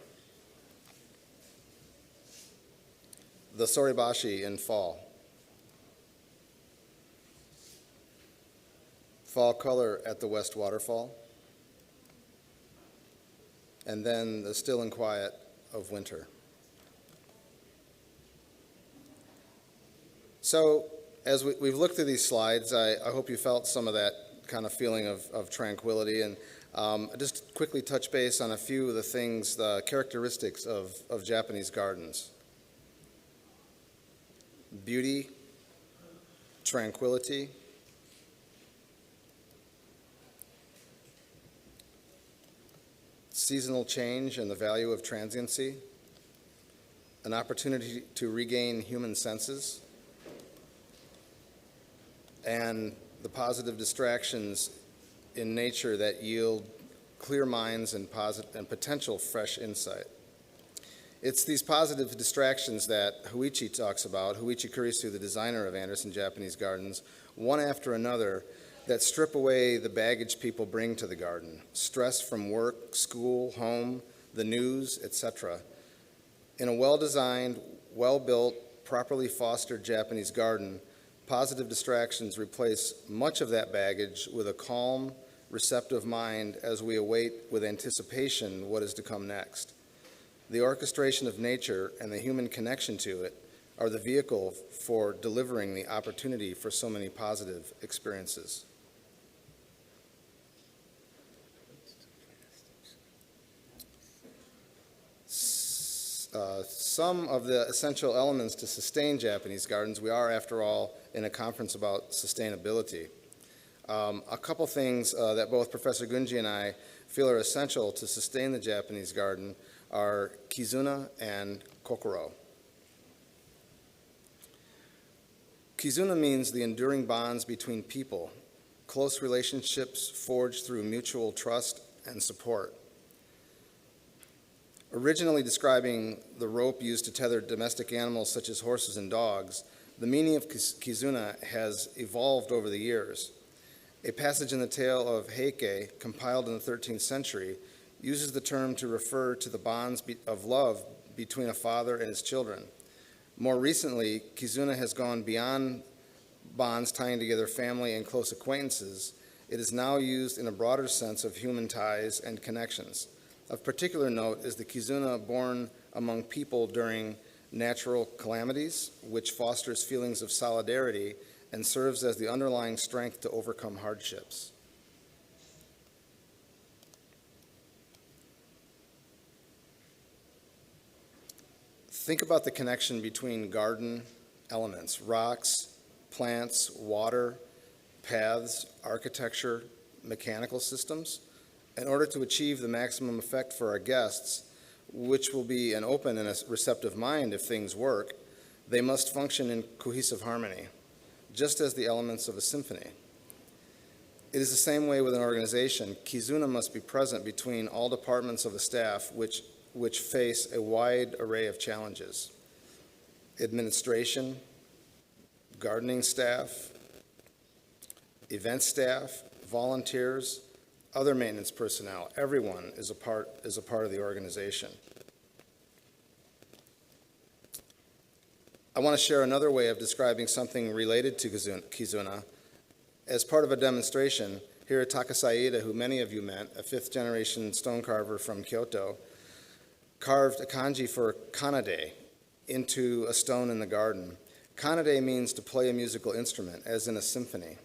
The Soribashi in fall. Fall color at the West Waterfall. And then the still and quiet of winter. So as we've looked through these slides, I hope you felt some of that kind of feeling of tranquility, and just quickly touch base on a few of the things, the characteristics of Japanese gardens. Beauty, tranquility, seasonal change and the value of transiency, an opportunity to regain human senses, and the positive distractions in nature that yield clear minds and potential fresh insight. It's these positive distractions that Huichi talks about, Huichi Kurisu, the designer of Anderson Japanese Gardens, one after another, that strip away the baggage people bring to the garden, stress from work, school, home, the news, etc. In a well-designed, well-built, properly fostered Japanese garden, positive distractions replace much of that baggage with a calm, receptive mind as we await with anticipation what is to come next. The orchestration of nature and the human connection to it are the vehicle for delivering the opportunity for so many positive experiences. Some of the essential elements to sustain Japanese gardens. We are, after all, in a conference about sustainability. A couple things that both Professor Gunji and I feel are essential to sustain the Japanese garden are kizuna and kokoro. Kizuna means the enduring bonds between people, close relationships forged through mutual trust and support. Originally describing the rope used to tether domestic animals such as horses and dogs, the meaning of kizuna has evolved over the years. A passage in the tale of Heike, compiled in the 13th century, uses the term to refer to the bonds of love between a father and his children. More recently, kizuna has gone beyond bonds tying together family and close acquaintances. It is now used in a broader sense of human ties and connections. Of particular note is the kizuna born among people during natural calamities, which fosters feelings of solidarity and serves as the underlying strength to overcome hardships. Think about the connection between garden elements, rocks, plants, water, paths, architecture, mechanical systems, In order to achieve the maximum effect for our guests, which will be an open and a receptive mind if things work, they must function in cohesive harmony, just as the elements of a symphony. It is the same way with an organization. Kizuna must be present between all departments of the staff which face a wide array of challenges. Administration, gardening staff, event staff, volunteers, other maintenance personnel, everyone is a part of the organization. I want to share another way of describing something related to Kizuna. As part of a demonstration, Hirataka Saida, who many of you met, a fifth-generation stone carver from Kyoto, carved a kanji for kanade into a stone in the garden. Kanade means to play a musical instrument, as in a symphony.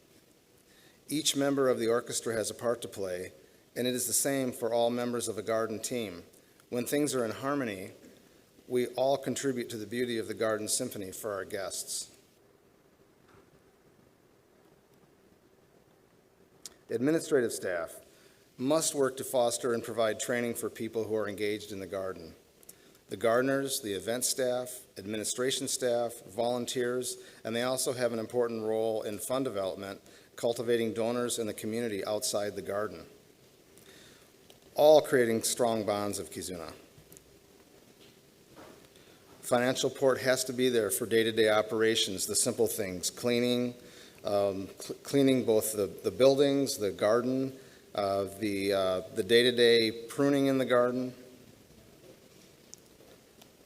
Each member of the orchestra has a part to play, and it is the same for all members of a garden team. When things are in harmony, we all contribute to the beauty of the garden symphony for our guests. Administrative staff must work to foster and provide training for people who are engaged in the garden. The gardeners, the event staff, administration staff, volunteers, and they also have an important role in fund development, cultivating donors in the community outside the garden, all creating strong bonds of Kizuna. Financial support has to be there for day-to-day operations, the simple things, cleaning, cleaning both the buildings, the garden, the day-to-day pruning in the garden,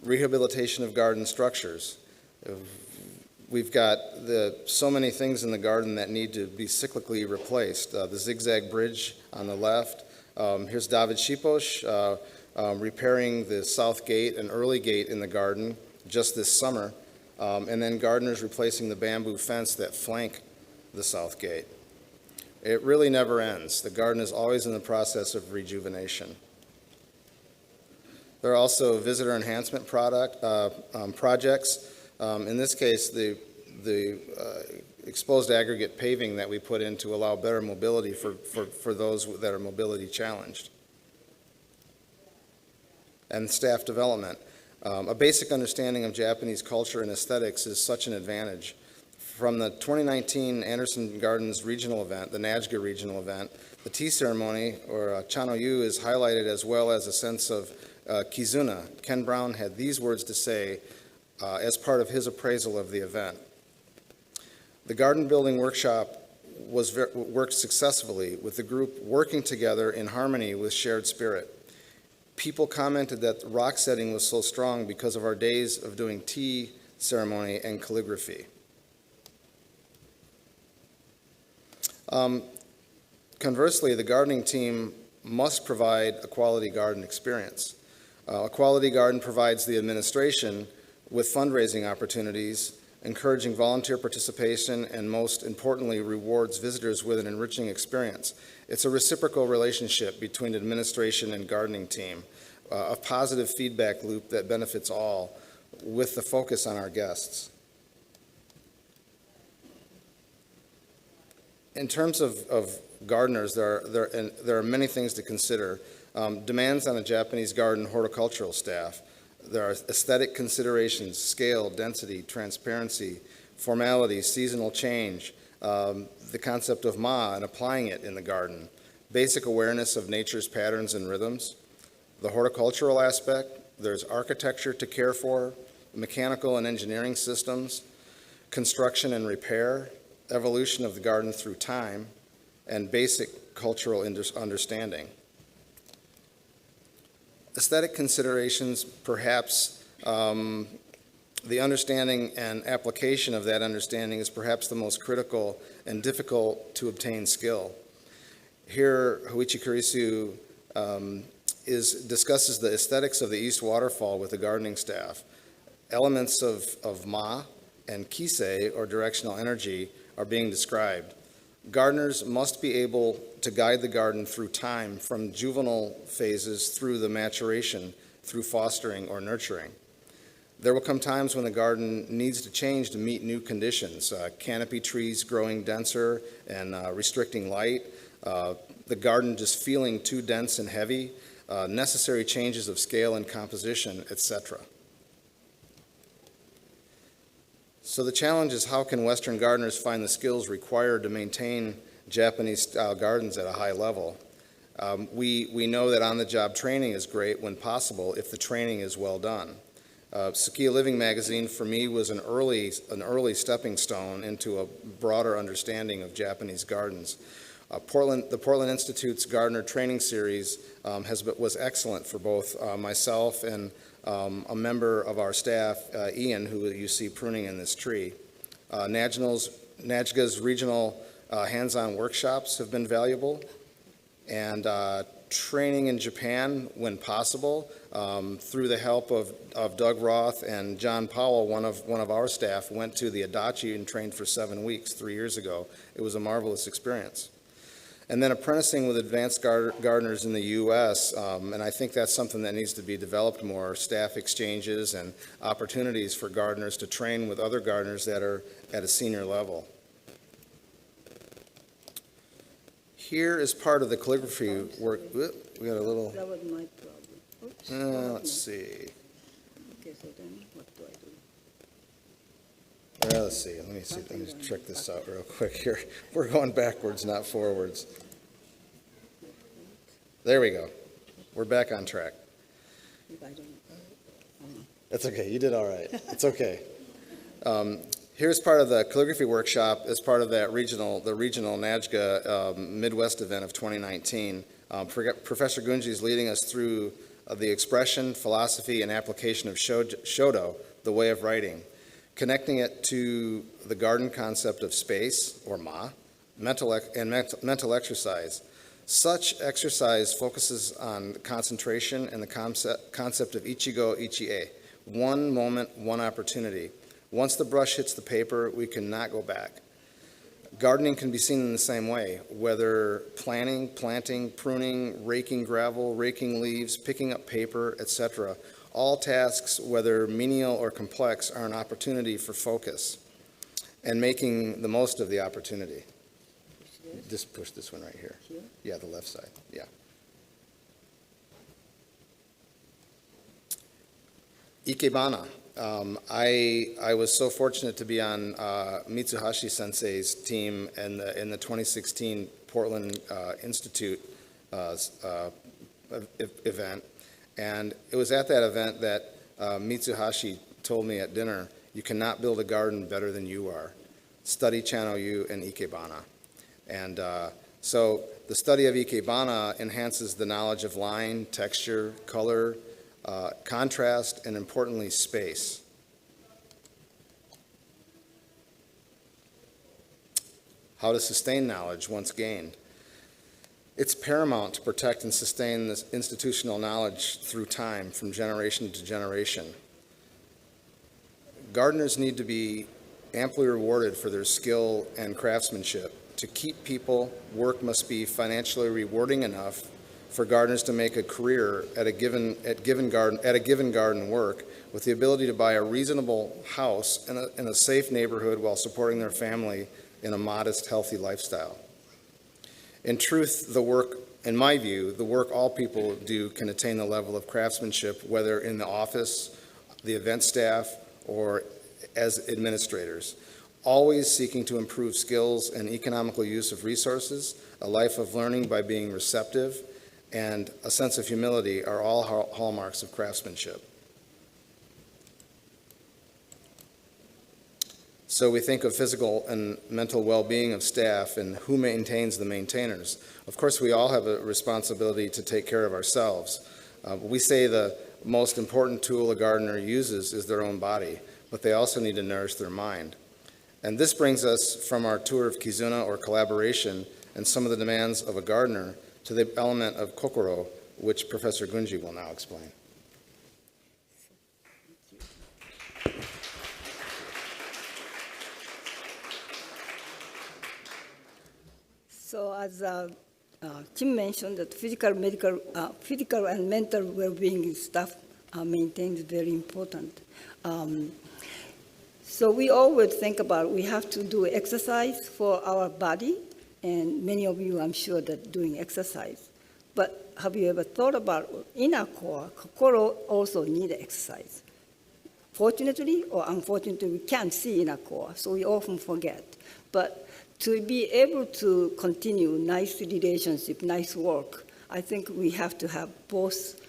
rehabilitation of garden structures. We've got so many things in the garden that need to be cyclically replaced. The zigzag bridge on the left. Here's David Sipos repairing the south gate, an early gate in the garden just this summer. And then gardeners replacing the bamboo fence that flank the south gate. It really never ends. The garden is always in the process of rejuvenation. There are also visitor enhancement projects. In this case, the exposed aggregate paving that we put in to allow better mobility for those that are mobility challenged. And staff development. A basic understanding of Japanese culture and aesthetics is such an advantage. From the 2019 Anderson Gardens regional event, the NAJGA regional event, the tea ceremony, or Chanoyu, is highlighted as well as a sense of Kizuna. Ken Brown had these words to say as part of his appraisal of the event. The garden building workshop worked successfully, with the group working together in harmony with shared spirit. People commented that the rock setting was so strong because of our days of doing tea ceremony and calligraphy. Conversely, the gardening team must provide a quality garden experience. A quality garden provides the administration with fundraising opportunities, encouraging volunteer participation, and most importantly, rewards visitors with an enriching experience. It's a reciprocal relationship between administration and gardening team, a positive feedback loop that benefits all, with the focus on our guests. In terms of gardeners, there are many things to consider. Demands on a Japanese garden horticultural staff. There are aesthetic considerations, scale, density, transparency, formality, seasonal change, the concept of ma and applying it in the garden, basic awareness of nature's patterns and rhythms, the horticultural aspect. There's architecture to care for, mechanical and engineering systems, construction and repair, evolution of the garden through time, and basic cultural understanding. Aesthetic considerations, perhaps the understanding and application of that understanding is perhaps the most critical and difficult to obtain skill. Here, Hoichi Kurisu discusses the aesthetics of the East Waterfall with the gardening staff. Elements of ma and kisei, or directional energy, are being described. Gardeners must be able to guide the garden through time, from juvenile phases through the maturation, through fostering or nurturing. There will come times when the garden needs to change to meet new conditions, canopy trees growing denser and restricting light, the garden just feeling too dense and heavy, necessary changes of scale and composition, etc. So the challenge is, how can Western gardeners find the skills required to maintain Japanese-style gardens at a high level? We know that on-the-job training is great when possible if the training is well done. Sakia Living magazine for me was an early stepping stone into a broader understanding of Japanese gardens. The Portland Institute's Gardener Training Series was excellent for both myself and a member of our staff, Ian, who you see pruning in this tree. NAJGA's regional hands-on workshops have been valuable, and training in Japan when possible, through the help of Doug Roth and John Powell, one of our staff, went to the Adachi and trained for 7 weeks 3 years ago. It was a marvelous experience. And then apprenticing with advanced gardeners in the U.S., and I think that's something that needs to be developed more, staff exchanges and opportunities for gardeners to train with other gardeners that are at a senior level. Here is part of the calligraphy work. We got a little. That was my problem. Oops, let's see. Okay, so then what do I do? Let's see. Let me check this out real quick here. We're going backwards, not forwards. There we go. We're back on track. If I don't. That's okay. You did all right. It's okay. Here's part of the calligraphy workshop as part of that regional NAJGA Midwest event of 2019. Professor Gunji is leading us through the expression, philosophy, and application of Shodo, the way of writing, connecting it to the garden concept of space, or ma, mental exercise. Such exercise focuses on concentration and the concept of ichigo ichie, one moment, one opportunity. Once the brush hits the paper, we cannot go back. Gardening can be seen in the same way, whether planting, pruning, raking gravel, raking leaves, picking up paper, etc. All tasks, whether menial or complex, are an opportunity for focus and making the most of the opportunity. Just push this one right here. Here? Yeah, the left side. Yeah. Ikebana. I was so fortunate to be on Mitsuhashi Sensei's team in the 2016 Portland Institute event, and it was at that event that Mitsuhashi told me at dinner, "You cannot build a garden better than you are. Study Chano-yu and Ikebana." And so the study of Ikebana enhances the knowledge of line, texture, color, contrast, and importantly, space. How to sustain knowledge once gained. It's paramount to protect and sustain this institutional knowledge through time, from generation to generation. Gardeners need to be amply rewarded for their skill and craftsmanship. To keep people, work must be financially rewarding enough for gardeners to make a career at a given garden work, with the ability to buy a reasonable house in a safe neighborhood while supporting their family in a modest, healthy lifestyle. In truth, in my view, the work all people do can attain the level of craftsmanship, whether in the office, the event staff, or as administrators, always seeking to improve skills and economical use of resources. A life of learning by being receptive, and a sense of humility are all hallmarks of craftsmanship. So we think of physical and mental well-being of staff and who maintains the maintainers. Of course, we all have a responsibility to take care of ourselves. We say the most important tool a gardener uses is their own body, but they also need to nourish their mind. And this brings us from our tour of Kizuna, or collaboration, and some of the demands of a gardener, to the element of kokoro, which Professor Gunji will now explain. So as Jim mentioned, that physical and mental well-being stuff maintained is very important. So we always think about we have to do exercise for our body, and many of you, I'm sure, that doing exercise. But have you ever thought about inner core? Kokoro also need exercise. Fortunately or unfortunately, we can't see inner core, so we often forget. But to be able to continue nice relationship, nice work, I think we have to have both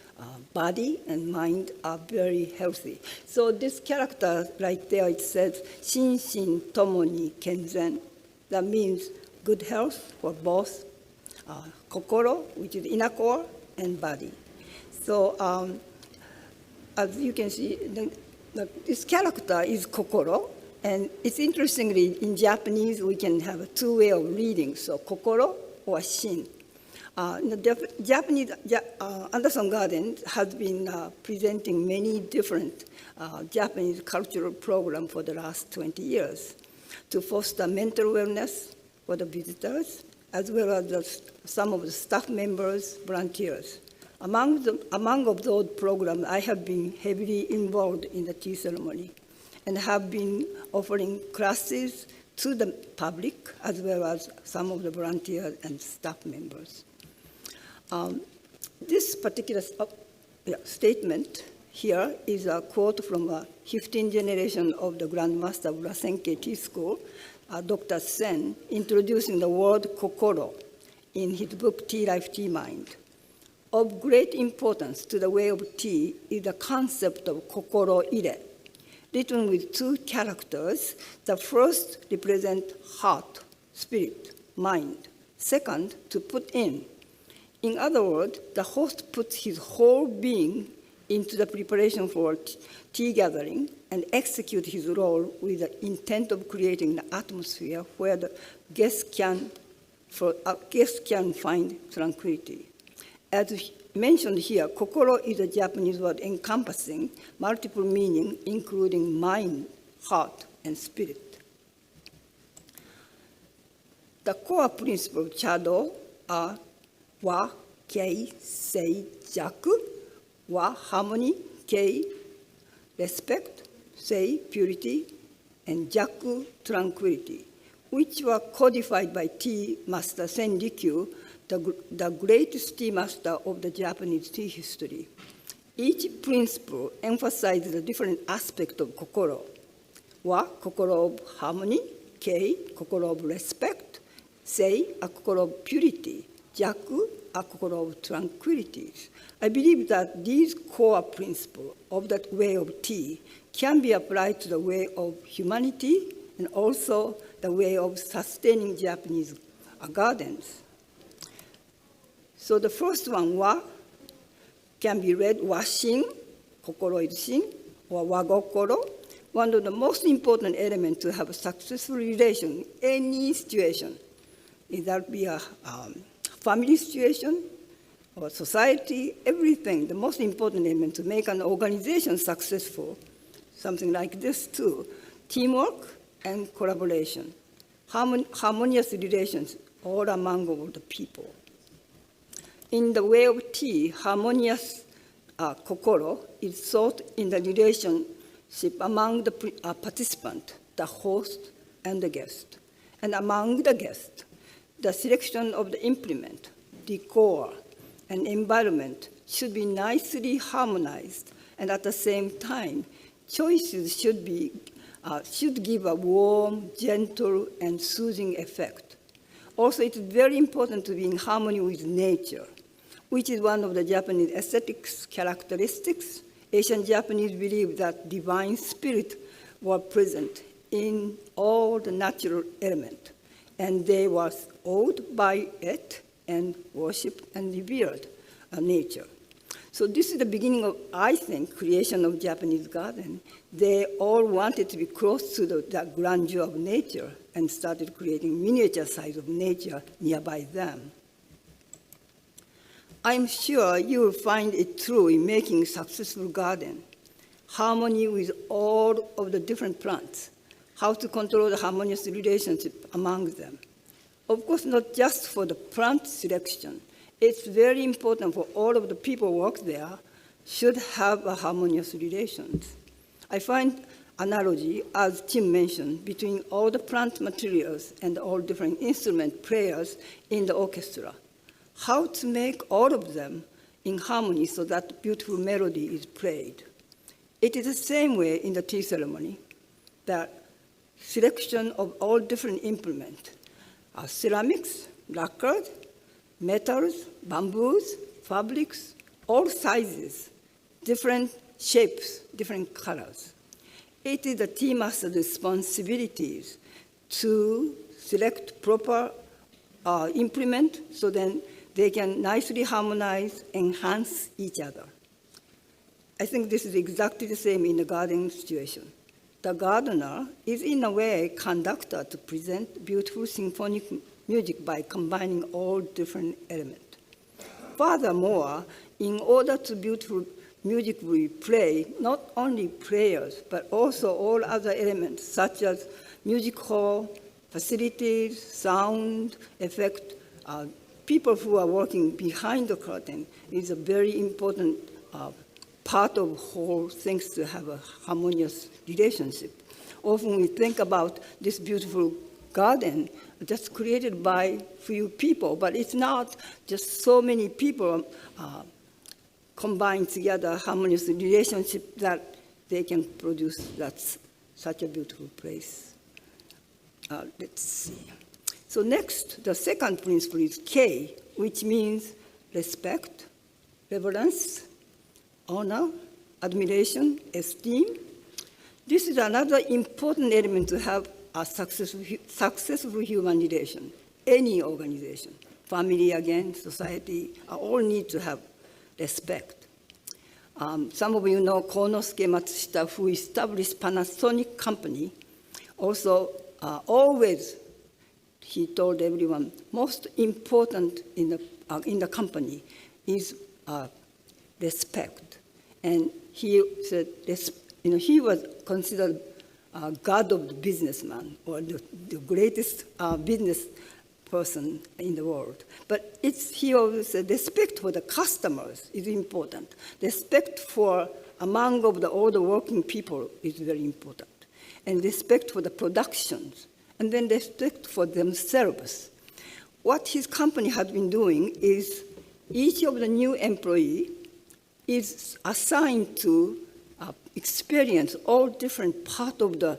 body and mind are very healthy. So this character right there, it says, Shinshin tomo ni kenzen. That means good health for both kokoro, which is inner core, and body. So as you can see, this character is kokoro, and it's interestingly, in Japanese, we can have a two way of reading, so kokoro or shin. In the Japanese, Anderson Garden has been presenting many different Japanese cultural programs for the last 20 years to foster mental wellness for the visitors, as well as some of the staff members, volunteers. Among of those programs, I have been heavily involved in the tea ceremony and have been offering classes to the public, as well as some of the volunteers and staff members. This particular statement here is a quote from a 15th generation of the Grandmaster of Rasenke Tea School, Dr. Sen, introducing the word kokoro in his book, Tea Life, Tea Mind. Of great importance to the way of tea is the concept of kokoro ire, written with two characters. The first represents heart, spirit, mind. Second, to put in. In other words, the host puts his whole being into the preparation for tea gathering and executes his role with the intent of creating an atmosphere where the guests can find tranquility. As mentioned here, kokoro is a Japanese word encompassing multiple meanings, including mind, heart, and spirit. The core principles of Chado are wa, kei, sei, jaku, wa, harmony, kei, respect, sei, purity, and jaku, tranquility, which were codified by tea master Senrikyu, the greatest tea master of the Japanese tea history. Each principle emphasizes a different aspect of kokoro. Wa, kokoro of harmony, kei, kokoro of respect, sei, a kokoro of purity, jaku, a kokoro of tranquility. I believe that these core principles of that way of tea can be applied to the way of humanity and also the way of sustaining Japanese gardens. So the first one, wa, can be read wa-shin, kokoro is shin, or wa-gokoro. One of the most important elements to have a successful relation in any situation is that be a family situation or society, everything. The most important element to make an organization successful, something like this too, teamwork and collaboration, harmonious relations all among all the people. In the way of tea, harmonious kokoro is sought in the relationship among the participant, the host, and the guest. And among the guests, the selection of the implement, decor, and environment should be nicely harmonized, and at the same time, choices should give a warm, gentle, and soothing effect. Also, it is very important to be in harmony with nature, which is one of the Japanese aesthetics characteristics. Asian Japanese believe that divine spirit were present in all the natural elements, and they were awed by it and worshipped and revered nature. So this is the beginning of, I think, creation of Japanese garden. They all wanted to be close to the grandeur of nature and started creating miniature size of nature nearby them. I'm sure you will find it true in making a successful garden. Harmony with all of the different plants, how to control the harmonious relationship among them. Of course, not just for the plant selection. It's very important for all of the people who work there should have a harmonious relations. I find analogy, as Tim mentioned, between all the plant materials and all different instrument players in the orchestra. How to make all of them in harmony so that beautiful melody is played. It is the same way in the tea ceremony, that selection of all different implements, ceramics, lacquered, metals, bamboos, fabrics, all sizes, different shapes, different colors. It is the tea master's responsibilities to select proper implement so then they can nicely harmonize, enhance each other. I think this is exactly the same in the garden situation. The gardener is in a way conductor to present beautiful symphonic music by combining all different elements. Furthermore, in order to beautiful music we play, not only players, but also all other elements such as music hall, facilities, sound, effect, people who are working behind the curtain is a very important part of whole things to have a harmonious relationship. Often we think about this beautiful garden just created by few people, but it's not just so many people combined together harmonious relationship that they can produce that's such a beautiful place. Let's see. So next, the second principle is K, which means respect, reverence, honor, admiration, esteem. This is another important element to have a successful human relation. Any organization, family again, society, all need to have respect. Some of you know Konosuke Matsushita, who established Panasonic company. Also, always he told everyone, most important in the company is respect. And he said, he was considered god of the businessman, or the greatest business person in the world. But he always said respect for the customers is important. Respect for among of all the working people is very important. And respect for the productions. And then respect for themselves. What his company has been doing is each of the new employee is assigned to experience all different part of the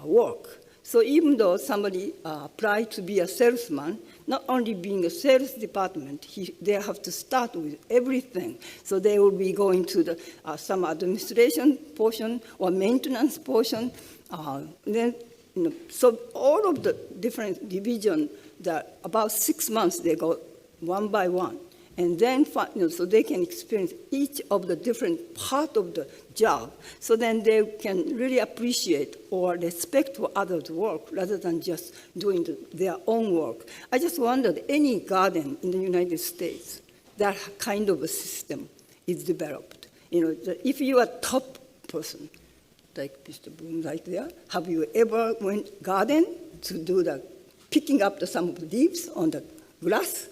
work. So even though somebody applied to be a salesman, not only being a sales department, they have to start with everything. So they will be going to some administration portion or maintenance portion. Then, so all of the different division, that about 6 months they go one by one. And then, so they can experience each of the different part of the job. So then they can really appreciate or respect for others' work rather than just doing their own work. I just wondered, any garden in the United States, that kind of a system is developed. If you are a top person, like Mr. Bloom right there, have you ever went garden to do the picking up some of the leaves on the grass?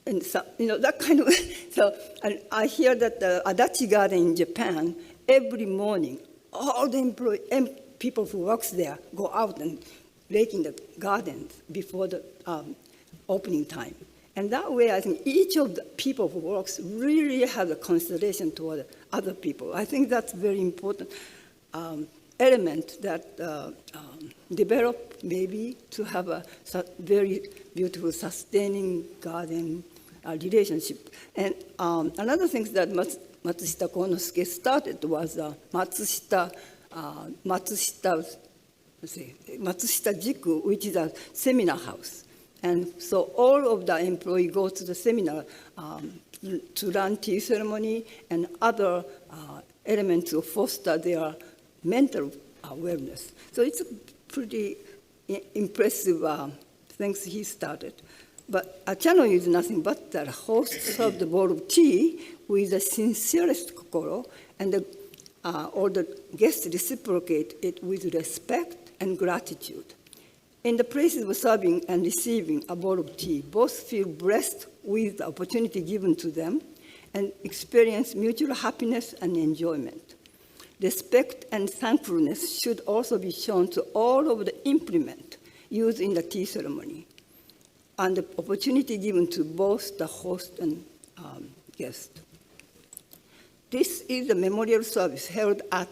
And so, that kind of, so and I hear that the Adachi Garden in Japan, every morning, all the people who works there go out and rake in the gardens before the opening time. And that way, I think each of the people who works really have a consideration toward other people. I think that's very important element that develop maybe to have a very beautiful sustaining garden relationship. And another thing that Matsushita Konosuke started was Matsushita Jiku, which is a seminar house. And so all of the employees go to the seminar to run tea ceremony and other elements to foster their mental wellness. So it's a pretty impressive things he started. But a channel is nothing but that host served the bowl of tea with the sincerest kokoro, and all the guests reciprocate it with respect and gratitude. In the places of serving and receiving a bowl of tea, both feel blessed with the opportunity given to them and experience mutual happiness and enjoyment. Respect and thankfulness should also be shown to all of the implement used in the tea ceremony, and the opportunity given to both the host and guest. This is a memorial service held at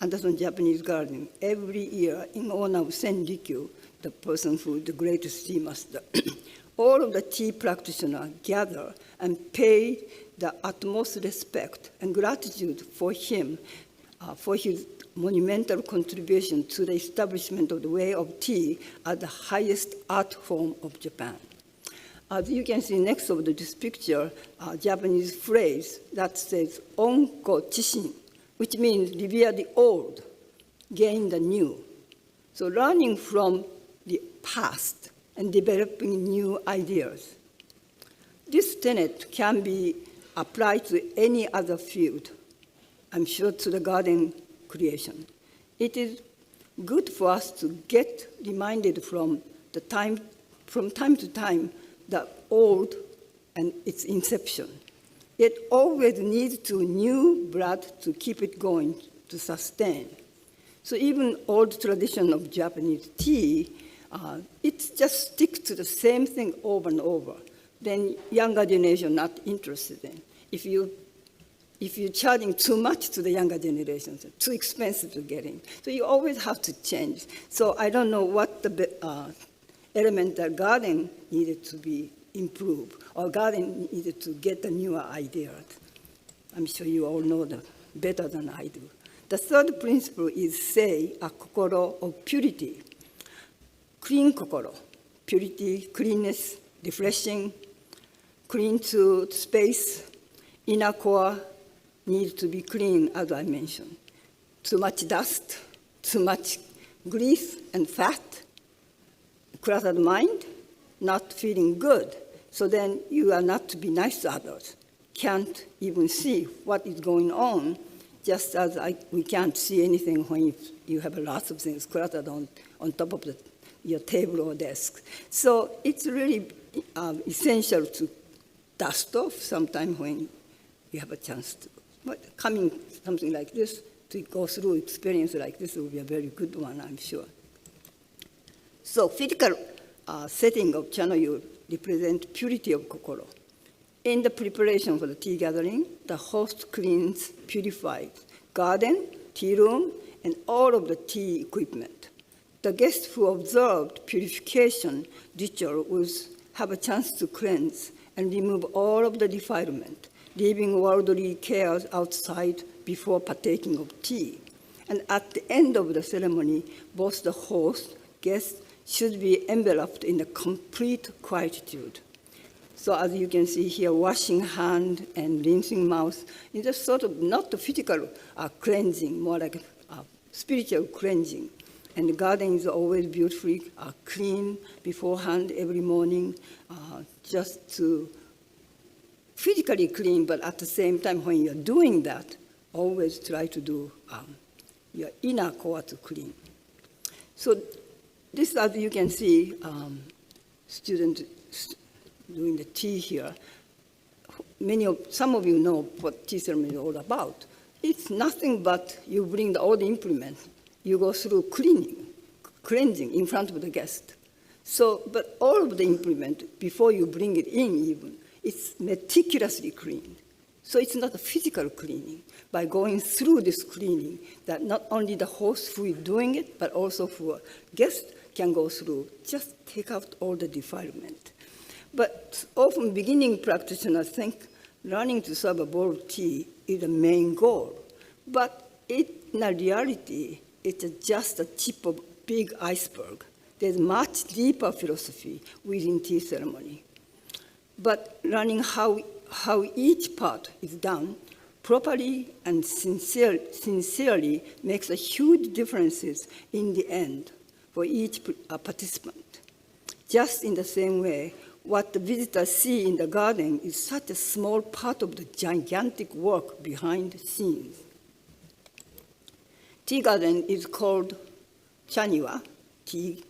Anderson Japanese Garden every year in honor of Sen Rikyu, the person who is the greatest tea master. All of the tea practitioners gather and pay the utmost respect and gratitude for him, for his monumental contribution to the establishment of the way of tea as the highest art form of Japan. As you can see next to this picture, a Japanese phrase that says onko chishin, which means revere the old, gain the new. So learning from the past and developing new ideas. This tenet can be applied to any other field, I'm sure to the garden creation. It is good for us to get reminded from time to time, the old and its inception. It always needs to new blood to keep it going, to sustain. So even old tradition of Japanese tea, it just sticks to the same thing over and over. Then younger generation not interested in. If you're charging too much to the younger generations, too expensive to get in. So you always have to change. So I don't know what the element that garden needed to be improved, or garden needed to get the newer ideas. I'm sure you all know that better than I do. The third principle is sei, a kokoro of purity. Clean kokoro, purity, cleanness, refreshing, clean to space, inner core needs to be clean, as I mentioned. Too much dust, too much grease and fat, cluttered mind, not feeling good. So then you are not to be nice to others, can't even see what is going on, just as we can't see anything when you have lots of things cluttered on top of your table or desk. So it's really essential to dust off sometime when you have a chance to. But coming something like this, to go through experience like this will be a very good one, I'm sure. So physical setting of chanoyu represent purity of kokoro. In the preparation for the tea gathering, the host cleans, purifies garden, tea room, and all of the tea equipment. The guests who observed purification ritual will have a chance to cleanse and remove all of the defilement, leaving worldly cares outside before partaking of tea. And at the end of the ceremony, both the host, guests, should be enveloped in the complete quietude. So as you can see here, washing hand and rinsing mouth is a sort of not the physical cleansing, more like spiritual cleansing. And the garden is always beautifully clean beforehand every morning, just to physically clean, but at the same time when you're doing that, always try to do your inner core to clean. So this, as you can see, students doing the tea here. Some of you know what tea ceremony is all about. It's nothing but you bring all the implements, you go through cleansing in front of the guest. So, but all of the implement, before you bring it in even, it's meticulously cleaned. So it's not a physical cleaning. By going through this cleaning, that not only the host who is doing it, but also for guests can go through, just take out all the defilement. But often beginning practitioners think learning to serve a bowl of tea is the main goal. But in reality, it's just a tip of big iceberg. There's much deeper philosophy within tea ceremony. But learning how each part is done properly and sincerely makes a huge differences in the end for each participant. Just in the same way, what the visitors see in the garden is such a small part of the gigantic work behind the scenes. Tea garden is called chaniwa, tea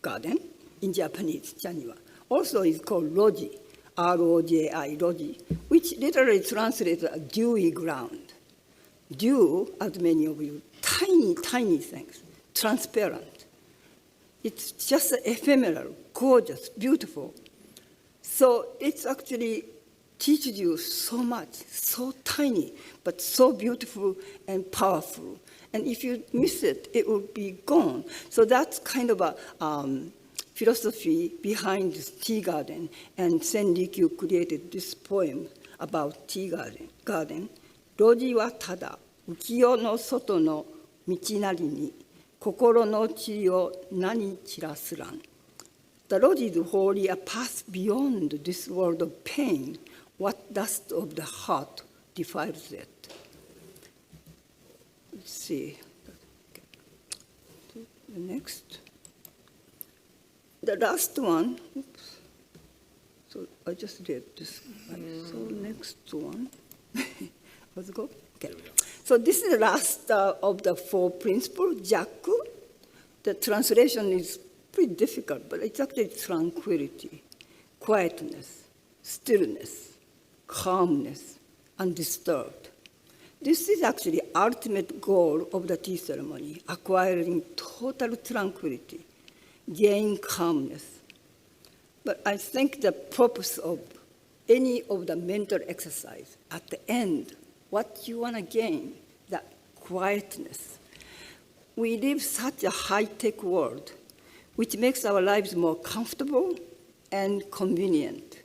garden, in Japanese, chaniwa. Also it's called roji, R-O-J-I, roji, which literally translates as dewy ground. dew, as many of you, tiny, tiny things, transparent. It's just ephemeral, gorgeous, beautiful. So it's actually teaches you so much, so tiny, but so beautiful and powerful. And if you miss it, it will be gone. So that's kind of a philosophy behind this tea garden. And Senrikyu created this poem about tea garden. 路地はただ浮世の外の道なりに心の塵を何散らすらん. The road is wholly a path beyond this world of pain. What dust of the heart defiles it? Let's see. The next. The last one. Oops. So I just did this. So next one. Let's go. Okay. So this is the last of the 4 principles, Jaku. The translation is pretty difficult, but it's actually tranquility, quietness, stillness, calmness, undisturbed. This is actually the ultimate goal of the tea ceremony, acquiring total tranquility, gain calmness. But I think the purpose of any of the mental exercise, at the end, what you want to gain, that quietness. We live such a high-tech world, which makes our lives more comfortable and convenient.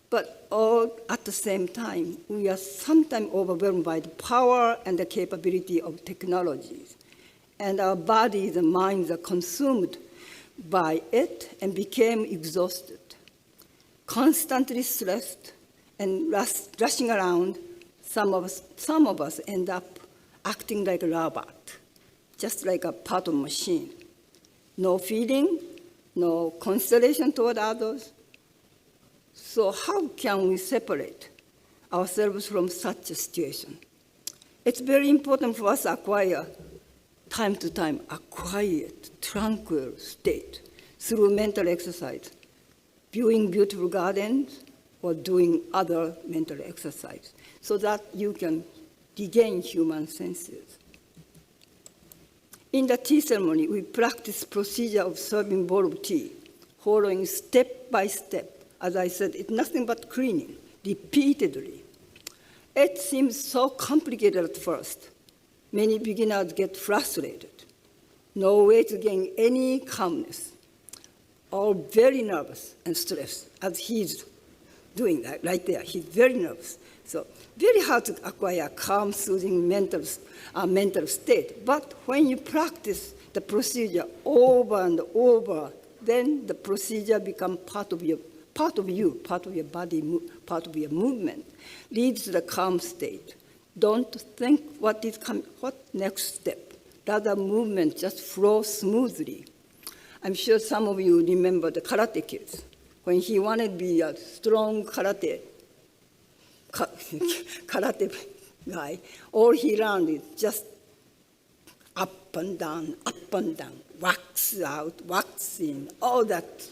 But all at the same time, we are sometimes overwhelmed by the power and the capability of technologies. And our bodies and minds are consumed by it and became exhausted, constantly stressed and rushing around. Some of us end up acting like a robot, just like a part of a machine. No feeling, no consideration toward others. So how can we separate ourselves from such a situation? It's very important for us to acquire, time to time, a quiet, tranquil state through mental exercise, viewing beautiful gardens or doing other mental exercise, so that you can regain human senses. In the tea ceremony, we practice procedure of serving bowl of tea, following step by step. As I said, it's nothing but cleaning, repeatedly. It seems so complicated at first. Many beginners get frustrated. No way to gain any calmness. All very nervous and stressed, as he's doing that right there. He's very nervous. So very hard to acquire a calm, soothing mental state. But when you practice the procedure over and over, then the procedure becomes part of you, part of your body, part of your movement, leads to the calm state. Don't think what next step. Rather, movement just flows smoothly. I'm sure some of you remember the Karate Kids. When he wanted to be a strong karate guy, all he learned is just up and down, wax out, wax in, all that,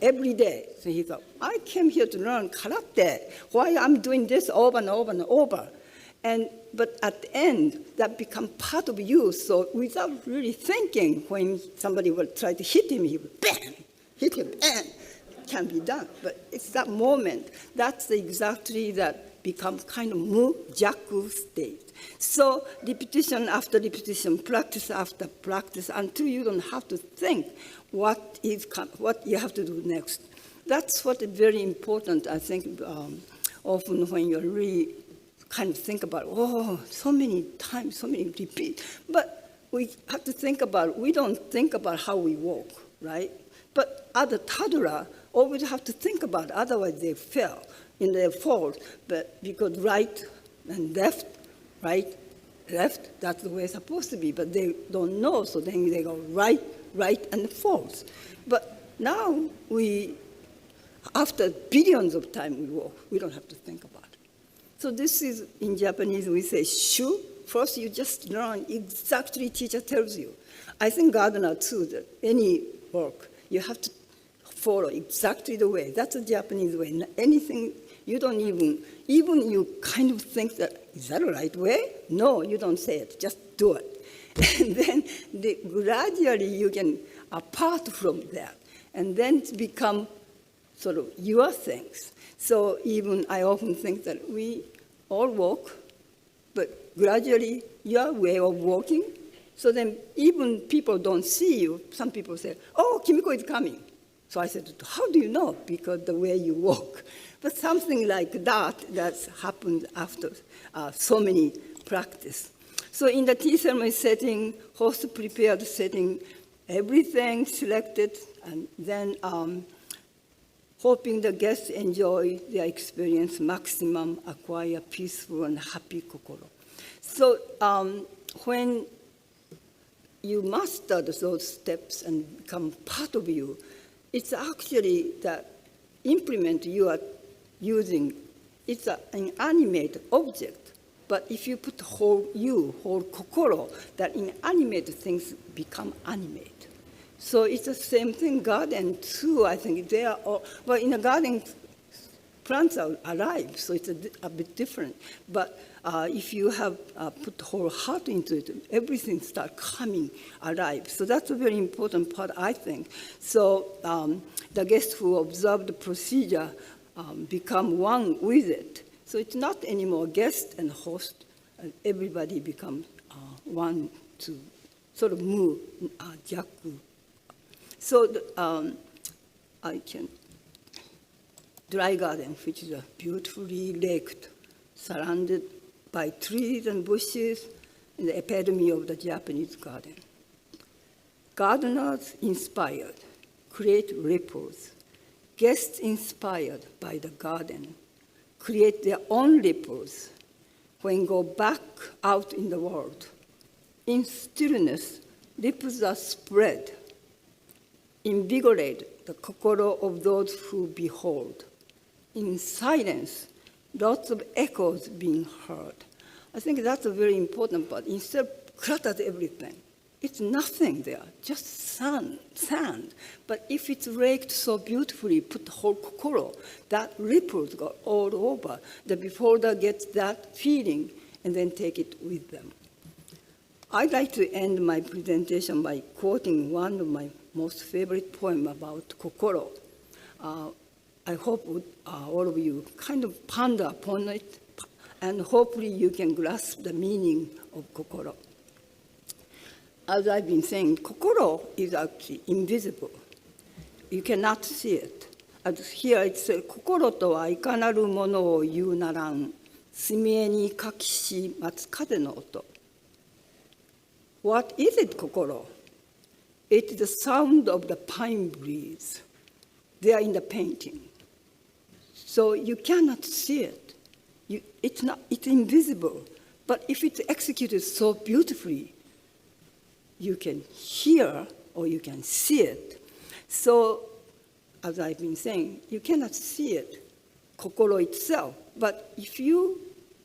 every day. So he thought, I came here to learn karate. Why I'm doing this over and over and over? But at the end, that becomes part of you. So without really thinking, when somebody will try to hit him, he will bam, hit him, bam. It can be done. But it's that moment. That's exactly that become kind of jaku state. So repetition after repetition, practice after practice, until you don't have to think what you have to do next. That's what is very important, I think, often when you really kind of think about, so many times, so many repeats. But we have to think about, we don't think about how we walk, right? But other toddler always have to think about it, otherwise they fail in their fall. But because right and left, right, left, that's the way it's supposed to be. But they don't know, so then they go right, and falls. But now after billions of times we walk, we don't have to think about it. So this is, in Japanese, we say shu. First, you just learn exactly teacher tells you. I think gardener too, that any work, you have to follow exactly the way. That's the Japanese way. Anything You don't even you kind of think that, is that the right way? No, you don't say it, just do it. And then gradually you can apart from that, and then it become sort of your things. So even I often think that we all walk, but gradually your way of walking, so then even people don't see you. Some people say, oh, Kimiko is coming. So I said, how do you know? Because the way you walk. But something like that, that's happened after so many practice. So in the tea ceremony setting, host prepared setting, everything selected, and then hoping the guests enjoy their experience maximum, acquire peaceful and happy kokoro. So when you master those steps and become part of you, it's actually that implement you are using, it's an animated object. But if you put whole kokoro, that inanimate things become animate. So it's the same thing, garden too, I think they are all, well, in a garden, plants are alive, so it's a bit different. But if you have put whole heart into it, everything starts coming alive. So that's a very important part, I think. So the guests who observe the procedure become one with it. So it's not anymore guest and host, and everybody becomes one to sort of move, jaku. So I can, dry garden, which is a beautifully laked, surrounded by trees and bushes, in the epitome of the Japanese garden. Gardeners inspired create ripples. Guests inspired by the garden create their own ripples when go back out in the world. In stillness, ripples are spread, invigorate the kokoro of those who behold. In silence, lots of echoes being heard. I think that's a very important part. Instead of clutter everything, it's nothing there, just sand. But if it's raked so beautifully, put the whole kokoro, that ripples go all over. The beholder gets that feeling and then take it with them. I'd like to end my presentation by quoting one of my most favorite poems about kokoro. I hope all of you kind of ponder upon it, and hopefully you can grasp the meaning of kokoro. As I've been saying, kokoro is actually invisible. You cannot see it. As here it says, kokoro to wa ikanaru mono o yu naran, sumie ni kakishi matsu kaze no oto. What is it, kokoro? It is the sound of the pine breeze. They are in the painting. So you cannot see it. It's invisible. But if it's executed so beautifully, you can hear or you can see it. So, as I've been saying, you cannot see it, kokoro itself. But if you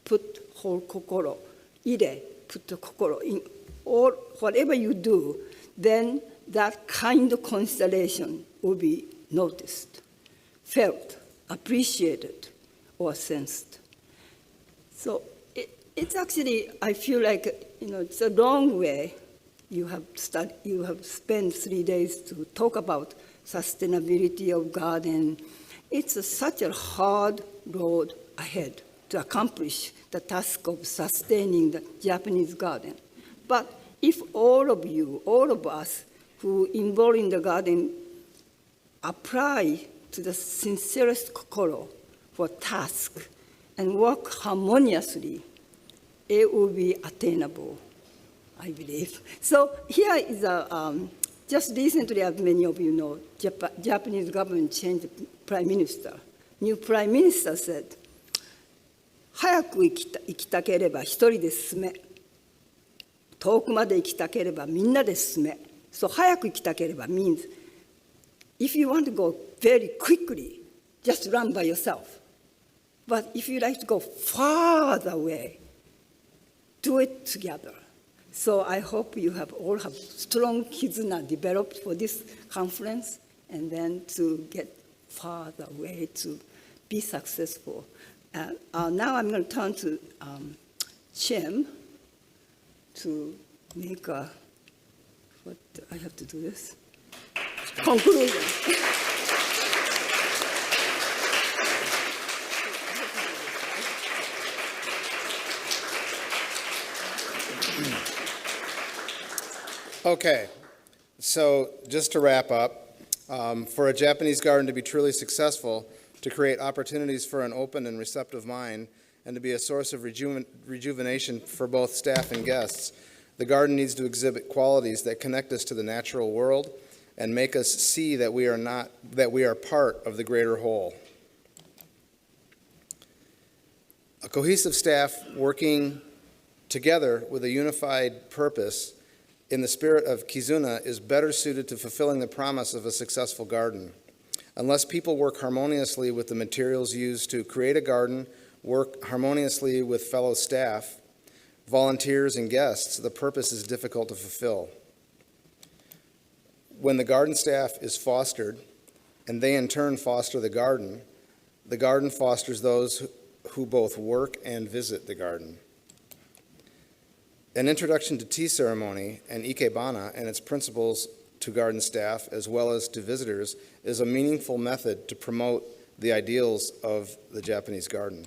put whole kokoro, put the kokoro in, or whatever you do, then that kind of constellation will be noticed, felt, appreciated, or sensed. So it's actually, I feel like, it's a long way. You have spent 3 days to talk about sustainability of garden. It's such a hard road ahead to accomplish the task of sustaining the Japanese garden. But if all of you, all of us who involved in the garden apply to the sincerest kokoro for task and work harmoniously, it will be attainable, I believe. So here is just recently, as many of you know, Japanese government changed prime minister. New prime minister said, 早く行きたければ一人で進め。遠くまで行きたければみんなで進め。So 早く行きたければ means if you want to go very quickly, just run by yourself. But if you like to go farther away, do it together. So I hope you all have strong kizuna developed for this conference, and then to get farther away to be successful. Now I'm going to turn to Jim to make a, what, I have to do this? Conclusion. Okay, so just to wrap up, for a Japanese garden to be truly successful, to create opportunities for an open and receptive mind, and to be a source of rejuvenation for both staff and guests, the garden needs to exhibit qualities that connect us to the natural world and make us see that we are part of the greater whole. A cohesive staff working together with a unified purpose in the spirit of Kizuna is better suited to fulfilling the promise of a successful garden. Unless people work harmoniously with the materials used to create a garden, work harmoniously with fellow staff, volunteers, and guests, the purpose is difficult to fulfill. When the garden staff is fostered, and they in turn foster the garden fosters those who both work and visit the garden. An introduction to tea ceremony and ikebana and its principles to garden staff as well as to visitors is a meaningful method to promote the ideals of the Japanese garden.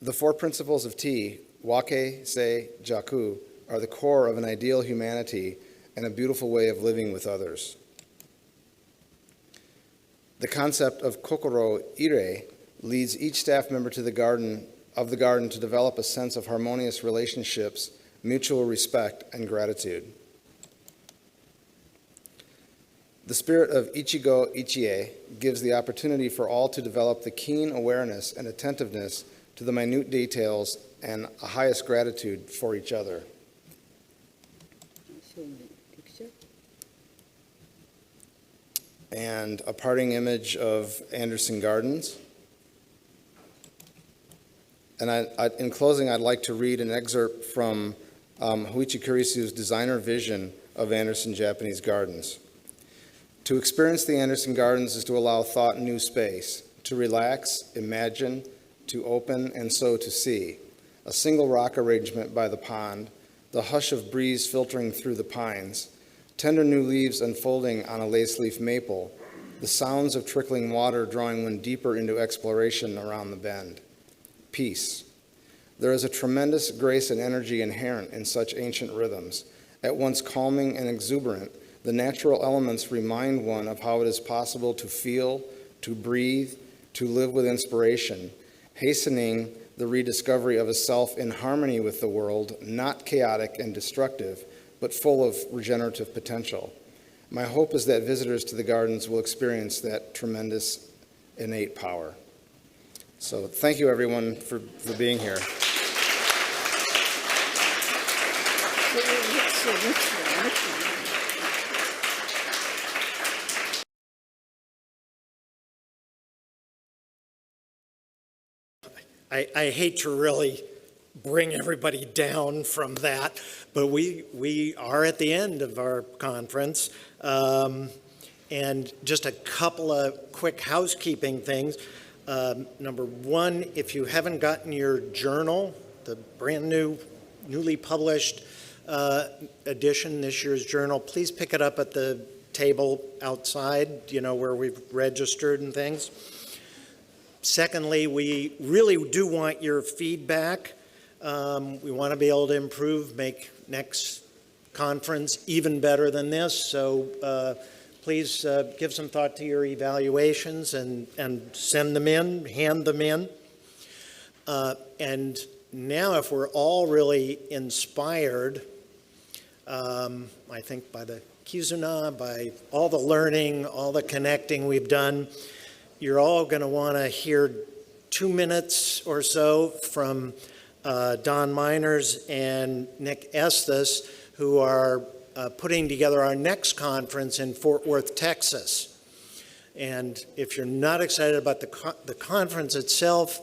The 4 principles of tea, wake, sei, jaku, are the core of an ideal humanity and a beautiful way of living with others. The concept of kokoro ire leads each staff member to the garden to develop a sense of harmonious relationships, mutual respect, and gratitude. The spirit of ichigo ichie gives the opportunity for all to develop the keen awareness and attentiveness to the minute details and a highest gratitude for each other. And a parting image of Anderson Gardens. And in closing, I'd like to read an excerpt from Hoichi Kurisu's designer vision of Anderson Japanese Gardens. To experience the Anderson Gardens is to allow thought new space, to relax, imagine, to open, and so to see. A single rock arrangement by the pond, the hush of breeze filtering through the pines, tender new leaves unfolding on a lace leaf maple, the sounds of trickling water drawing one deeper into exploration around the bend. Peace. There is a tremendous grace and energy inherent in such ancient rhythms. At once calming and exuberant, the natural elements remind one of how it is possible to feel, to breathe, to live with inspiration, hastening the rediscovery of a self in harmony with the world, not chaotic and destructive, but full of regenerative potential. My hope is that visitors to the gardens will experience that tremendous innate power. So thank you, everyone, for being here. I hate to really bring everybody down from that, but we are at the end of our conference. And just a couple of quick housekeeping things. Number one, if you haven't gotten your journal, the brand new, newly published edition, this year's journal, please pick it up at the table outside, where we've registered and things. Secondly, we really do want your feedback. We want to be able to improve, make next conference even better than this. So please give some thought to your evaluations and send them in, hand them in. And now if we're all really inspired, I think by the Kizuna, by all the learning, all the connecting we've done, you're all going to want to hear 2 minutes or so from Don Miners and Nick Estes, who are putting together our next conference in Fort Worth, Texas. And if you're not excited about the conference itself,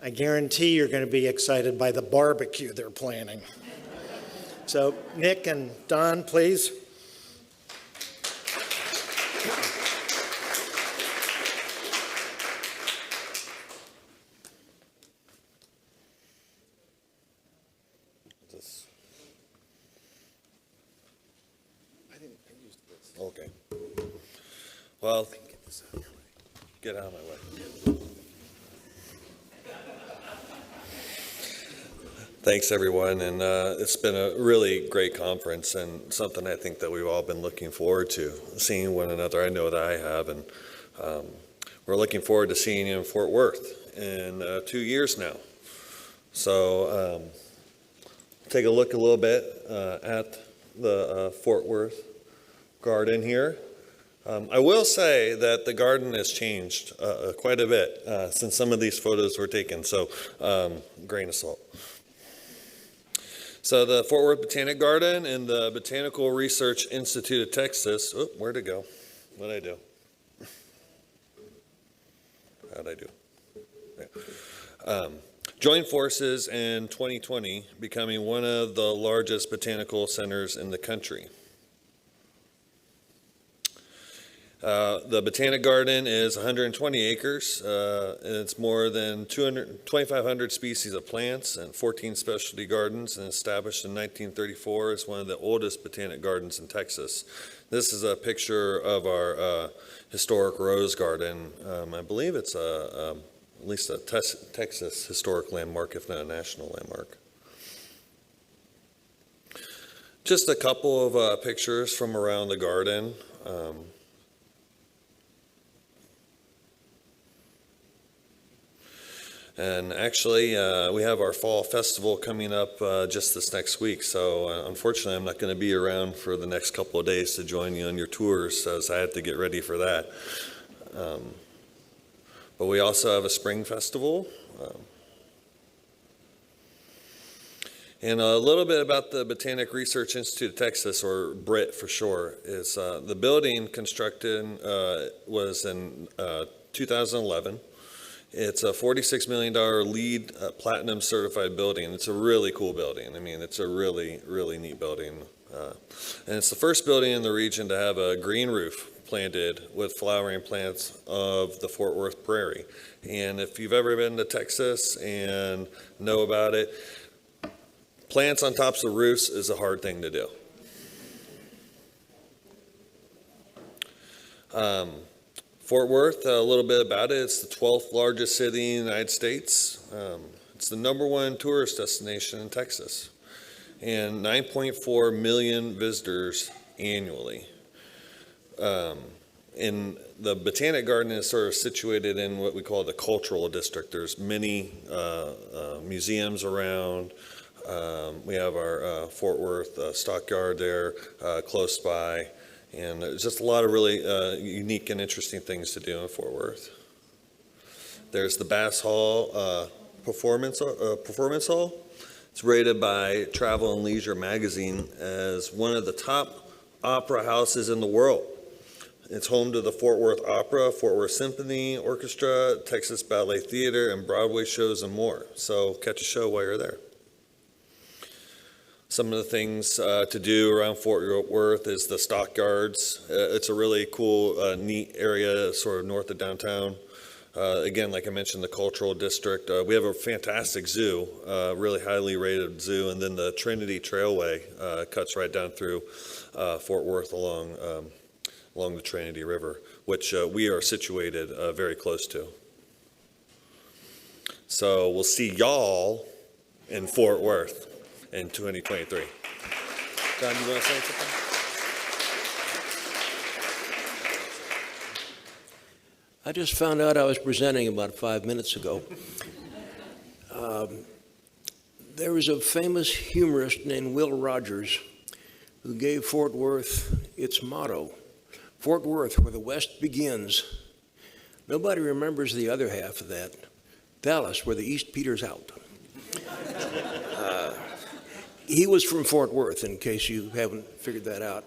I guarantee you're going to be excited by the barbecue they're planning. So Nick and Don, please. this. I didn't use this. Okay. Well, get out of my way. Thanks, everyone, and it's been a really great conference and something I think that we've all been looking forward to, seeing one another. I know that I have, and we're looking forward to seeing you in Fort Worth in 2 years now. So take a look a little bit at the Fort Worth garden here. I will say that the garden has changed quite a bit since some of these photos were taken, so grain of salt. So the Fort Worth Botanic Garden and the Botanical Research Institute of Texas, oh, where'd it go? What'd I do? How'd I do? Yeah. Joined forces in 2020, becoming one of the largest botanical centers in the country. The Botanic Garden is 120 acres, and it's more than 2,500 species of plants and 14 specialty gardens, and established in 1934 as one of the oldest botanic gardens in Texas. This is a picture of our historic rose garden. I believe it's at least a Texas historic landmark, if not a national landmark. Just a couple of pictures from around the garden. And actually, we have our fall festival coming up just this next week. So unfortunately, I'm not going to be around for the next couple of days to join you on your tours, as I have to get ready for that. But we also have a spring festival. And a little bit about the Botanic Research Institute of Texas, or BRIT for short, is the building constructed was in 2011. It's a $46 million LEED platinum certified building. It's a really cool building. I mean, it's a really, really neat building. And it's the first building in the region to have a green roof planted with flowering plants of the Fort Worth Prairie. And if you've ever been to Texas and know about it, plants on tops of roofs is a hard thing to do. Fort Worth, a little bit about it. It's the 12th largest city in the United States. It's the #1 tourist destination in Texas, and 9.4 million visitors annually. And the Botanic Garden is sort of situated in what we call the cultural district. There's many museums around. We have our Fort Worth Stockyard there close by. And there's just a lot of really unique and interesting things to do in Fort Worth. There's the Bass Hall Performance Hall. It's rated by Travel and Leisure magazine as one of the top opera houses in the world. It's home to the Fort Worth Opera, Fort Worth Symphony Orchestra, Texas Ballet Theater, and Broadway shows and more. So catch a show while you're there. Some of the things to do around Fort Worth is the Stockyards. It's a really cool, neat area sort of north of downtown. Again, like I mentioned, the cultural district. We have a fantastic zoo, really highly rated zoo, and then the Trinity Trailway cuts right down through Fort Worth along the Trinity River, which we are situated very close to. So we'll see y'all in Fort Worth in 2023. John, you want to say something? I just found out I was presenting about 5 minutes ago. There was a famous humorist named Will Rogers who gave Fort Worth its motto, Fort Worth, where the West begins. Nobody remembers the other half of that. Dallas, where the East peters out. He was from Fort Worth, in case you haven't figured that out.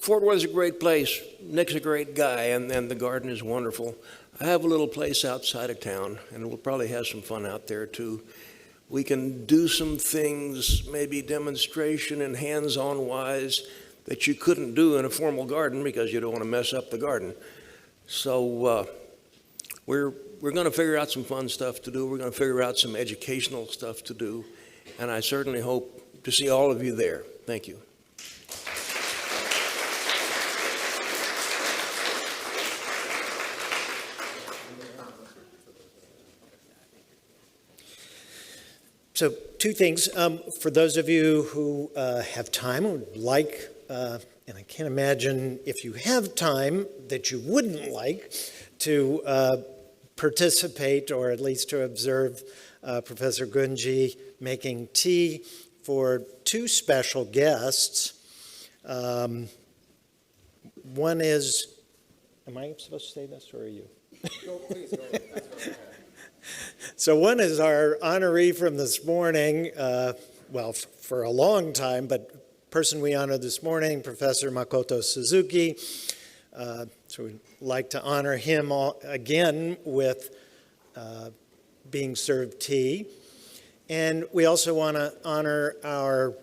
Fort Worth is a great place. Nick's a great guy, and the garden is wonderful. I have a little place outside of town, and we'll probably have some fun out there, too. We can do some things, maybe demonstration and hands-on wise, that you couldn't do in a formal garden because you don't want to mess up the garden. So we're we're going to figure out some fun stuff to do. We're going to figure out some educational stuff to do. And I certainly hope to see all of you there. Thank you. So two things. For those of you who have time, would like, and I can't imagine if you have time that you wouldn't like to participate or at least to observe Professor Gunji making tea for two special guests. One is, am I supposed to say this or are you? Go, please, go. So one is our honoree from this morning, well, for a long time, but person we honor this morning, Professor Makoto Suzuki. So we'd like to honor him again with being served tea. And we also want to honor our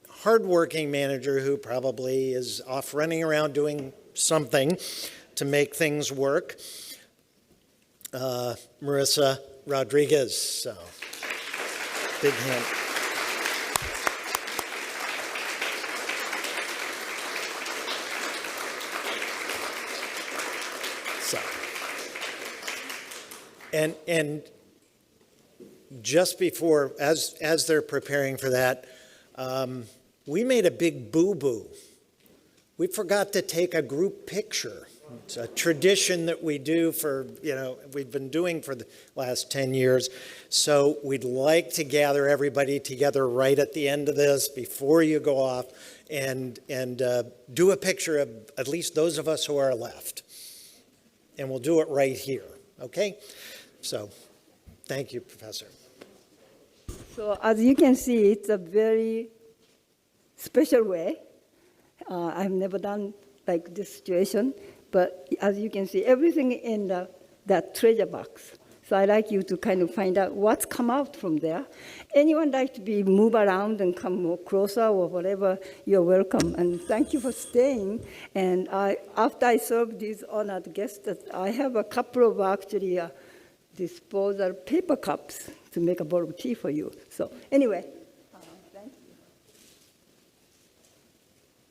hardworking manager who probably is off running around doing something to make things work. Marissa Rodriguez, so big hand. So, and just before, as they're preparing for that, we made a big boo-boo. We forgot to take a group picture. It's a tradition that we do for, we've been doing for the last 10 years. So we'd like to gather everybody together right at the end of this before you go off and do a picture of at least those of us who are left. And we'll do it right here, okay? So thank you, Professor. So as you can see, it's a very special way. I've never done like this situation. But as you can see, everything in that treasure box. So I'd like you to kind of find out what's come out from there. Anyone like to be move around and come more closer or whatever, you're welcome. And thank you for staying. And after I serve these honored guests, I have a couple of actually disposal paper cups to make a bowl of tea for you. So anyway,